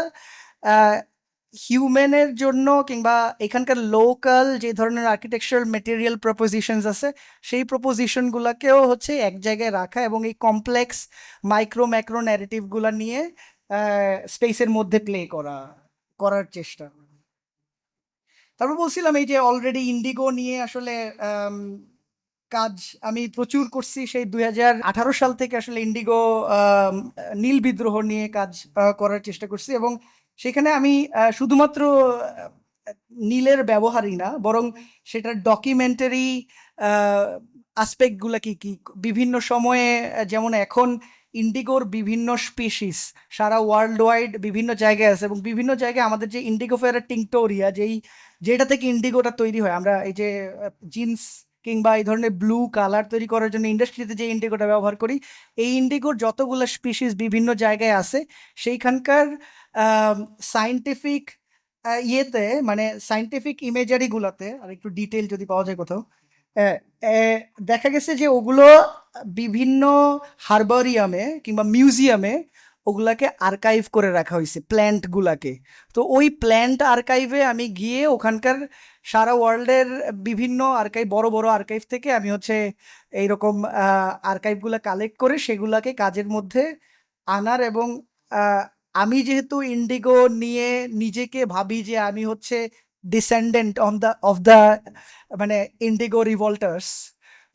হিউম্যানের জন্য কিংবা এখানকার লোকাল যে ধরনের আর্কিটেকচারাল মেটেরিয়াল প্রপোজিশনস আছে, সেই প্রপোজিশন গুলাকেও হচ্ছে এক জায়গায় রাখা এবং এই কমপ্লেক্স মাইক্রো ম্যাক্রো ন্যারেটিভগুলো নিয়ে স্পেসের মধ্যে প্লে করার চেষ্টা। তারপর বলছিলাম এই যে অলরেডি ইন্ডিগো নিয়ে আসলে কাজ আমি প্রচুর করছি, সেই 2018 সাল থেকে আসলে ইন্ডিগো নীল বিদ্রোহ নিয়ে কাজ করার চেষ্টা করছি, এবং সেখানে আমি শুধুমাত্র নীলের ব্যবহারই না, বরং সেটার ডকুমেন্টারি আসপেক্ট গুলা কি কি বিভিন্ন সময়ে, যেমন এখন ইন্ডিগোর বিভিন্ন স্পিসিস সারা ওয়ার্ল্ড ওয়াইড বিভিন্ন জায়গায় আছে, এবং বিভিন্ন জায়গায় আমাদের যে ইন্ডিগো ফেরা টিংটোরিয়া, যেটা থেকে ইন্ডিগোটা তৈরি হয়, আমরা এই যে জিন্স কিংবা এই ধরনের ব্লু কালার তৈরি করার জন্য ইন্ডাস্ট্রিতে যে ইন্ডিগোটা ব্যবহার করি, এই ইন্ডিগোর যতগুলো স্পিসিস বিভিন্ন জায়গায় আছে, সেইখানকার সাইন্টিফিক ইয়েতে, মানে সাইন্টিফিক ইমেজারি গুলাতে আর একটু ডিটেল যদি পাওয়া যায় কোথাও, আহ, আহ, দেখা গেছে যে ওগুলো বিভিন্ন হারবারিয়ামে কিংবা মিউজিয়ামে ওগুলাকে আর্কাইভ করে রাখা হয়েছে, প্ল্যান্ট গুলাকে। তো ওই প্ল্যান্ট আর্কাইভে আমি গিয়ে ওখানকার সারা ওয়ার্ল্ডের বিভিন্ন আর্কাইভ, বড় বড় আর্কাইভ থেকে আমি হচ্ছে এইরকম আর্কাইভগুলো কালেক্ট করে সেগুলাকে কাজের মধ্যে আনার, এবং আহ, আমি যেহেতু ইন্ডিগো নিয়ে নিজেকে ভাবি যে আমি হচ্ছে ডিসেন্ডেন্ট অফ দ্য মানে ইন্ডিগো রিভল্টার্স,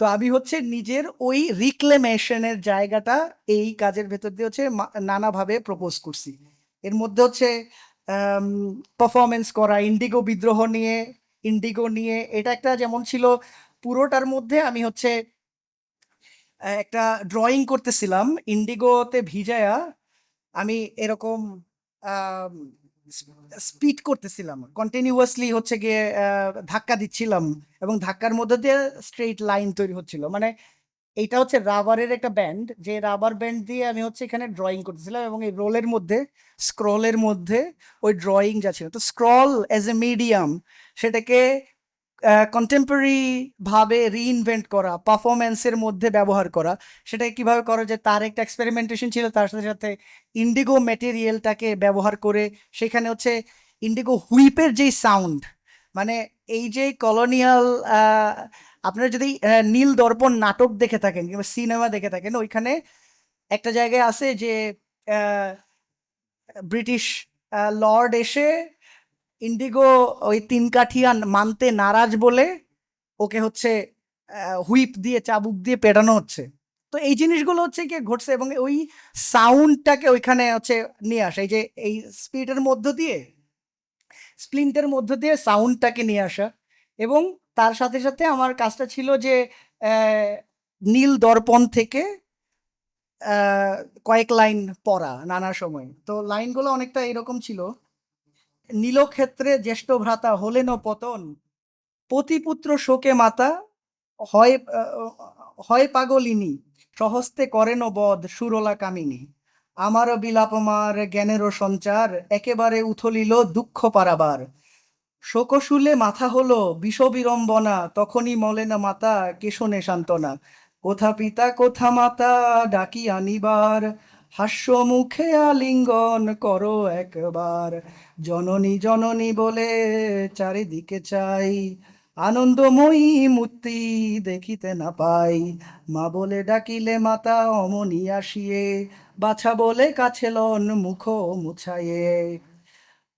তো আমি হচ্ছে নিজের ওই রিক্লেমেশনের জায়গাটা এই কাজের ভেতর দিয়ে হচ্ছে নানাভাবে প্রপোজ করছি। এর মধ্যে হচ্ছে পারফরমেন্স করা, ইন্ডিগো নিয়ে এটা একটা যেমন ছিল, পুরোটার মধ্যে আমি হচ্ছে একটা ড্রয়িং করতেছিলাম ইন্ডিগোতে ভিজায়া, আমি এরকম স্পিড করতেছিলাম কন্টিনিউয়াসলি, হচ্ছে গিয়ে ধাক্কা দিচ্ছিলাম, এবং ধাক্কার মধ্যে দিয়ে স্ট্রেইট লাইন তৈরি হচ্ছিল, মানে এইটা হচ্ছে রাবারের একটা ব্যান্ড, যে রাবার ব্যান্ড দিয়ে আমি হচ্ছে এখানে ড্রয়িং করতেছিলাম, এবং এই রোলের মধ্যে, স্ক্রলের মধ্যে ওই ড্রয়িং যা ছিল, তো স্ক্রল অ্যাজ এ মিডিয়াম সেটাকে কন্টেম্পোরারি ভাবে রিইনভেন্ট করা, পারফরমেন্সের মধ্যে ব্যবহার করা, সেটা কিভাবে করা যায় তার একটা এক্সপেরিমেন্টেশন ছিল। তার সাথে সাথে ইন্ডিগো ম্যাটেরিয়ালটাকে ব্যবহার করে সেখানে হচ্ছে ইন্ডিগো হুইপের যেই সাউন্ড, মানে এই যে কলোনিয়াল, আপনারা যদি নীল দর্পণ নাটক দেখে থাকেন কিংবা সিনেমা দেখে থাকেন, ওইখানে একটা জায়গায় আছে যে ব্রিটিশ লর্ড এসে ইন্ডিগো ওই তিন কাঠিয়া মানতে নারাজ বলে ওকে হচ্ছে হুইপ দিয়ে, চাবুক দিয়ে পেটানো হচ্ছে। তো এই জিনিসগুলো হচ্ছে কি ঘটছে, এবং ওই সাউন্ডটাকে ওইখানে হচ্ছে নিয়ে আসা, এই যে এই স্প্লিন্টের মধ্য দিয়ে সাউন্ডটাকে নিয়ে আসা, এবং তার সাথে সাথে আমার কাজটা ছিল যে আহ, নীল দর্পণ থেকে আহ, কয়েক লাইন পড়া নানা সময়। তো লাইনগুলো অনেকটা এরকম ছিল: নীলক্ষেত্রে জ্যেষ্ঠ ভ্রাতা হলেন পতন, পতিপুত্র শোকে মাতা, হয় হয় পাগলিনী, সহস্তে করেন বধ সুরলা কামিনী, আমারও বিলাপমার জ্ঞানেরও সঞ্চার, একেবারে উথলিল দুঃখ পারাবার। শোকশুলে মাথা হলো বিষবিড়ম্বনা, তখনই মলেনা মাতা কে শোনে সান্ত্বনা। কোথা পিতা কোথা মাতা ডাকি আনিবার, হাস্য মুখে আলিঙ্গন করো একবার। জননী জননী বলে চারিদিকে চাই, আনন্দময়ী মূর্তি দেখিতে না পাই। মা বলে ডাকিলে মাতা অমনি আসিয়ে, বাছা বলে কাছে লন মুখ মুছায়ে।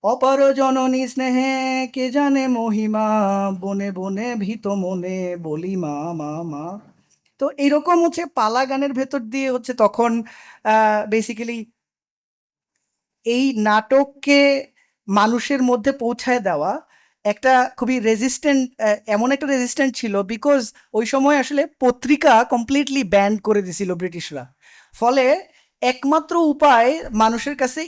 অপার জননী স্নেহে কে জানে মহিমা, বনে বনে ভীত মনে বলি মা মা মা। তো এরকম হচ্ছে পালা গানের ভেতর দিয়ে হচ্ছে তখন বেসিক্যালি এই নাটককে মানুষের মধ্যে পৌঁছায় দেওয়া একটা খুবই রেজিস্ট্যান্ট, এমন একটা রেজিস্ট্যান্ট ছিল বিকজ ওই সময় আসলে পত্রিকা কমপ্লিটলি ব্যান করে দিছিল ব্রিটিশরা। ফলে একমাত্র উপায় মানুষের কাছে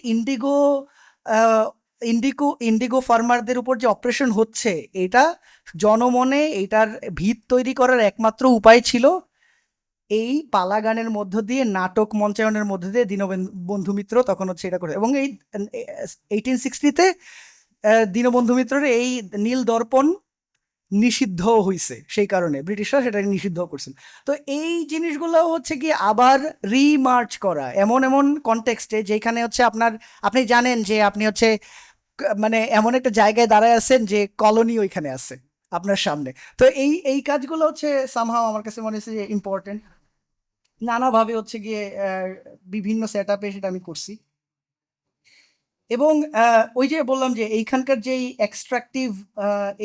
ইন্ডিগো ফার্মারদের উপর যে অপারেশন হচ্ছে এটা জনমনে এটার ভিত তৈরি করার একমাত্র উপায় ছিল এই পালা গানের মধ্য দিয়ে, নাটক মঞ্চায়নের মধ্য দিয়ে। দীনবন্ধু মিত্র তখন হচ্ছে এটা করে, এবং এই 1860-তে দীনবন্ধু মিত্রের এই নীল দর্পণ নিষিদ্ধ হয়েছে, সেই কারণে ব্রিটিশরা সেটাকে নিষিদ্ধ করছেন। তো এই জিনিসগুলো হচ্ছে কি আবার রিমার্চ করা এমন এমন কনটেক্সটে যেখানে হচ্ছে আপনি জানেন যে আপনি হচ্ছে মানে এমন একটা জায়গায় দাঁড়ায় আছেন যে কলোনি ওইখানে আছে আপনার সামনে। তো এই কাজগুলো হচ্ছে সামহাও আমার কাছে মনে হচ্ছে যে ইম্পর্টেন্ট। নানাভাবে হচ্ছে গিয়ে বিভিন্ন সেট আপে সেটা আমি করছি। এবং ওই যে বললাম যে এইখানকার যেই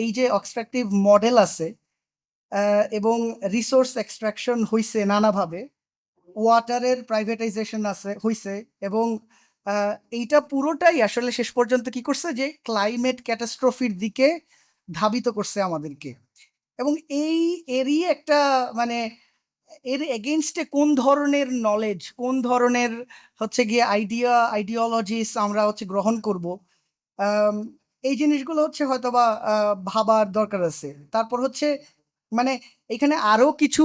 এই যে এক্সট্রাকটিভ মডেল আছে, এবং রিসোর্স এক্সট্রাকশন হইছে নানাভাবে, ওয়াটারের প্রাইভেটাইজেশন আছে হইছে, এবং এইটা পুরোটাই আসলে শেষ পর্যন্ত কি করছে যে ক্লাইমেট ক্যাটাস্ট্রফির দিকে ধাবিত করছে আমাদেরকে। এবং এরই একটা মানে এর এগেইনস্টে কোন ধরনের নলেজ, কোন ধরনের হচ্ছে গিয়ে আইডিওলজিস আমরা হচ্ছে গ্রহণ করব, আম, এই জিনিসগুলো হচ্ছে হয়তোবা ভাবার দরকার আছে। তারপর হচ্ছে মানে এখানে আরো কিছু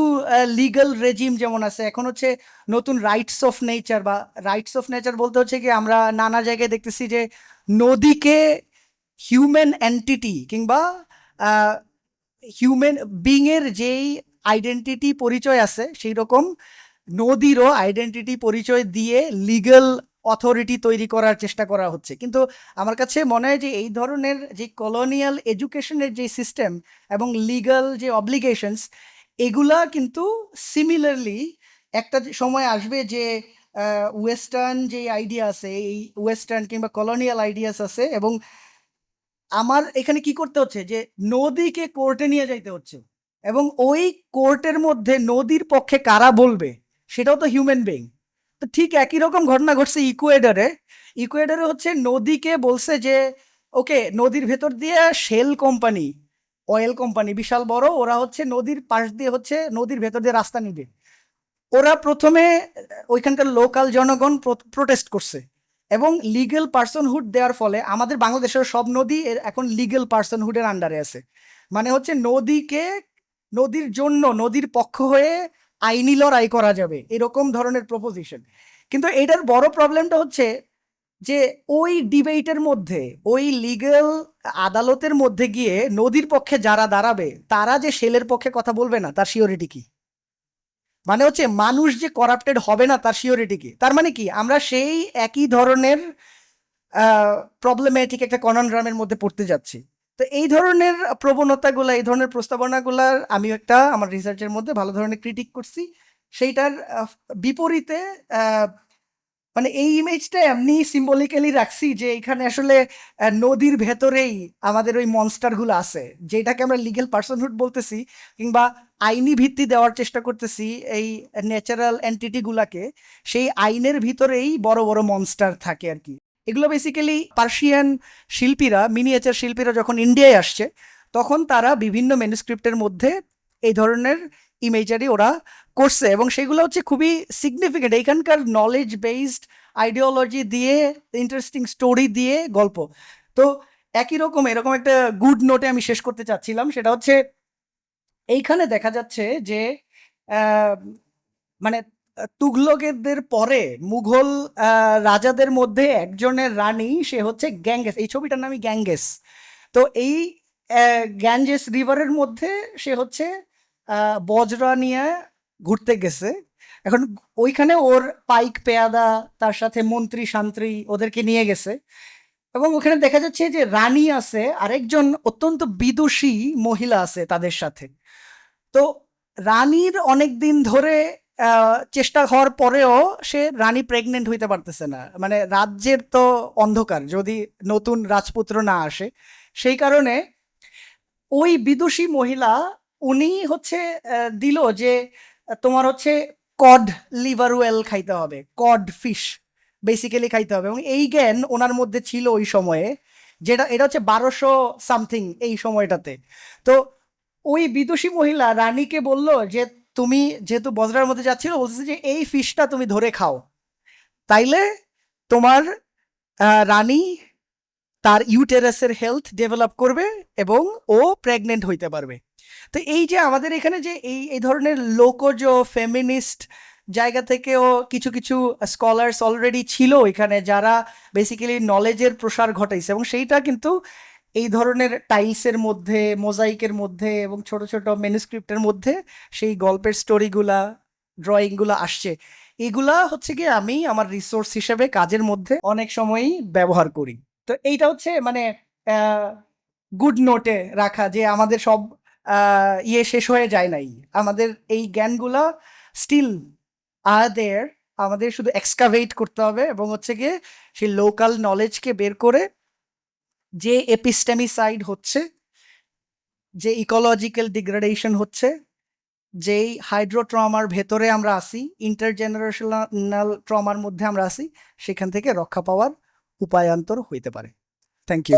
লিগ্যাল রেজিম যেমন আছে এখন হচ্ছে নতুন রাইটস অফ নেচার, বা রাইটস অফ নেচার বলতে হচ্ছে কি আমরা নানা জায়গায় দেখতেছি যে নদীকে হিউম্যান এন্টিটি কিংবা হিউম্যান বিং এর যেই আইডেন্টিটি পরিচয় আছে সেই রকম নদীরও আইডেন্টিটি পরিচয় দিয়ে লিগ্যাল অথরিটি তৈরি করার চেষ্টা করা হচ্ছে। কিন্তু আমার কাছে মনে হয় যে এই ধরনের যে কলোনিয়াল এডুকেশনের যে সিস্টেম এবং লিগ্যাল যে অব্লিগেশনস, এগুলা কিন্তু সিমিলারলি একটা সময় আসবে যে ওয়েস্টার্ন যে আইডিয়া আছে, এই ওয়েস্টার্ন কিংবা কলোনিয়াল আইডিয়াস আছে, এবং আমার এখানে কি করতে হচ্ছে যে নদীকে কোর্টে নিয়ে যাইতে হচ্ছে, এবং ওই কোর্টের মধ্যে নদীর পক্ষে কারা বলবে সেটাও তো হিউম্যান বিং। তো ঠিক একই রকম ঘটনা ঘটছে ইকুয়েডরে। ইকুয়েডরে হচ্ছে নদীকে বলছে যে ওকে, নদীর ভেতর দিয়ে শেল কোম্পানি, অয়েল কোম্পানি বিশাল বড়, ওরা হচ্ছে নদীর পাশ দিয়ে হচ্ছে নদীর ভেতর দিয়ে রাস্তা নিবে। ওরা প্রথমে ওইখানকার লোকাল জনগণ প্রোটেস্ট করছে, এবং লিগেল পার্সনহুড দেওয়ার ফলে আমাদের বাংলাদেশের সব নদী এখন লিগেল পার্সনহুডের আন্ডারে আছে। মানে হচ্ছে নদীর জন্য নদীর পক্ষ হয়ে আইনি লড়াই করা যাবে এরকম ধরনের প্রপোজিশন। কিন্তু এটার বড় প্রবলেমটা হচ্ছে যে ওই ডিবেটের মধ্যে, ওই লিগ্যাল আদালতের মধ্যে গিয়ে নদীর পক্ষে যারা দাঁড়াবে তারা যে শেলের পক্ষে কথা বলবে না তার সিওরিটি কি? মানে হচ্ছে মানুষ যে করাপ্টেড হবে না তার সিওরিটি কি? তার মানে কি আমরা সেই একই ধরনের প্রবলেমেটিক একটা কনন্ড্রামের মধ্যে পড়তে যাচ্ছি। তো এই ধরনের প্রবণতাগুলো, এই ধরনের প্রস্তাবনাগুলার আমি একটা আমার রিসার্চের মধ্যে ভালো ধরনের ক্রিটিক করছি। সেইটার বিপরীতে মানে এই ইমেজটা এমনি সিম্বলিক্যালি রাখছি যে এখানে আসলে নদীর ভেতরেই আমাদের ওই মনস্টারগুলো আছে, যেটাকে আমরা লিগ্যাল পার্সনহুড বলতেছি কিংবা আইনি ভিত্তি দেওয়ার চেষ্টা করতেছি এই ন্যাচারাল এন্টিটি গুলাকে। সেই আইনের ভিতরেই বড় বড় মনস্টার থাকে আর কি। এগুলো বেসিক্যালি পার্সিয়ান শিল্পীরা, মিনিয়েচার শিল্পীরা যখন ইন্ডিয়ায় আসছে তখন তারা বিভিন্ন ম্যানুস্ক্রিপ্টের মধ্যে এই ধরনের ইমেজারি ওরা করছে, এবং সেগুলো হচ্ছে খুবই সিগনিফিকেন্ট। এখানকার নলেজ বেসড আইডিওলজি দিয়ে, ইন্টারেস্টিং স্টোরি দিয়ে গল্প। তো একই রকম এরকম একটা গুড নোটে আমি শেষ করতে চাচ্ছিলাম, সেটা হচ্ছে এইখানে দেখা যাচ্ছে যে আহ, মানে তুগলকদের পরে মুঘল রাজাদের মধ্যে একজনের রানী, সে হচ্ছে গ্যাঙ্গেস। এই ছবিটার নামই গ্যাঙ্গেস। তো এই গ্যাঞ্জেস রিভারের মধ্যে সে হচ্ছে বজরা নিয়ে ঘুরতে গেছে। এখন ওইখানে ওর পাইক পেয়াদা, তার সাথে মন্ত্রী শান্ত্রী ওদেরকে নিয়ে গেছে, এবং ওখানে দেখা যাচ্ছে যে রানী আছে, আরেকজন অত্যন্ত বিদুষী মহিলা আছে তাদের সাথে। তো রানীর অনেক দিন ধরে চেষ্টা হওয়ার পরেও সে রানী প্রেগনেন্ট হইতে পারতেছে না। মানে রাজ্যের তো অন্ধকার যদি নতুন রাজপুত্র না আসে, সেই কারণে ওই বিদুষী মহিলা উনি হচ্ছে দিল যে তোমার হচ্ছে কড লিভার ওয়েল খাইতে হবে, কড ফিশ বেসিক্যালি খাইতে হবে। এবং এই জ্ঞান ওনার মধ্যে ছিল ওই সময়ে, যেটা এটা হচ্ছে 1200 সামথিং এই সময়টাতে। তো ওই বিদুষী মহিলা রানীকে বলল যে তুমি যেহেতু বজরার মধ্যে যাচ্ছিল, বলতেছে যে এই ফিশটা তুমি ধরে খাও, তাইলে তোমার রানী তার ইউটেরাসের হেলথ ডেভেলপ করবে এবং ও প্রেগনেন্ট হইতে পারবে। তো এই যে আমাদের এখানে যে এই এই ধরনের লোকজ ফেমিনিস্ট জায়গা থেকেও কিছু কিছু স্কলার্স অলরেডি ছিল এখানে, যারা বেসিক্যালি নলেজের প্রসার ঘটাইছে, এবং সেইটা কিন্তু এই ধরনের টাইলসের মধ্যে, মোজাইকের মধ্যে এবং ছোট ছোট ম্যানুস্ক্রিপ্টের মধ্যে সেই গল্পের স্টোরিগুলা, ড্রয়িংগুলা আসছে। এগুলা হচ্ছে কি আমি আমার রিসোর্স হিসেবে কাজের মধ্যে অনেক সময়ই ব্যবহার করি। তো এইটা হচ্ছে মানে গুড নোটে রাখা, যে আমাদের সব ইয়ে শেষ হয়ে যায় নাই, আমাদের এই জ্ঞানগুলা স্টিল আর দেয়ার। আমাদের শুধু এক্সকাভেট করতে হবে এবং হচ্ছে গিয়ে সেই লোকাল নলেজকে বের করে, যে এপিস্টেমিসাইড হচ্ছে, যে ইকোলজিক্যাল ডিগ্রেডেশন হচ্ছে, যেই হাইড্রো ট্রমার ভেতরে আমরা আসি, ইন্টারজেনারেশনাল ট্রমার মধ্যে আমরা আসি, সেখান থেকে রক্ষা পাওয়ার উপায়ান্তর হইতে পারে। Thank you.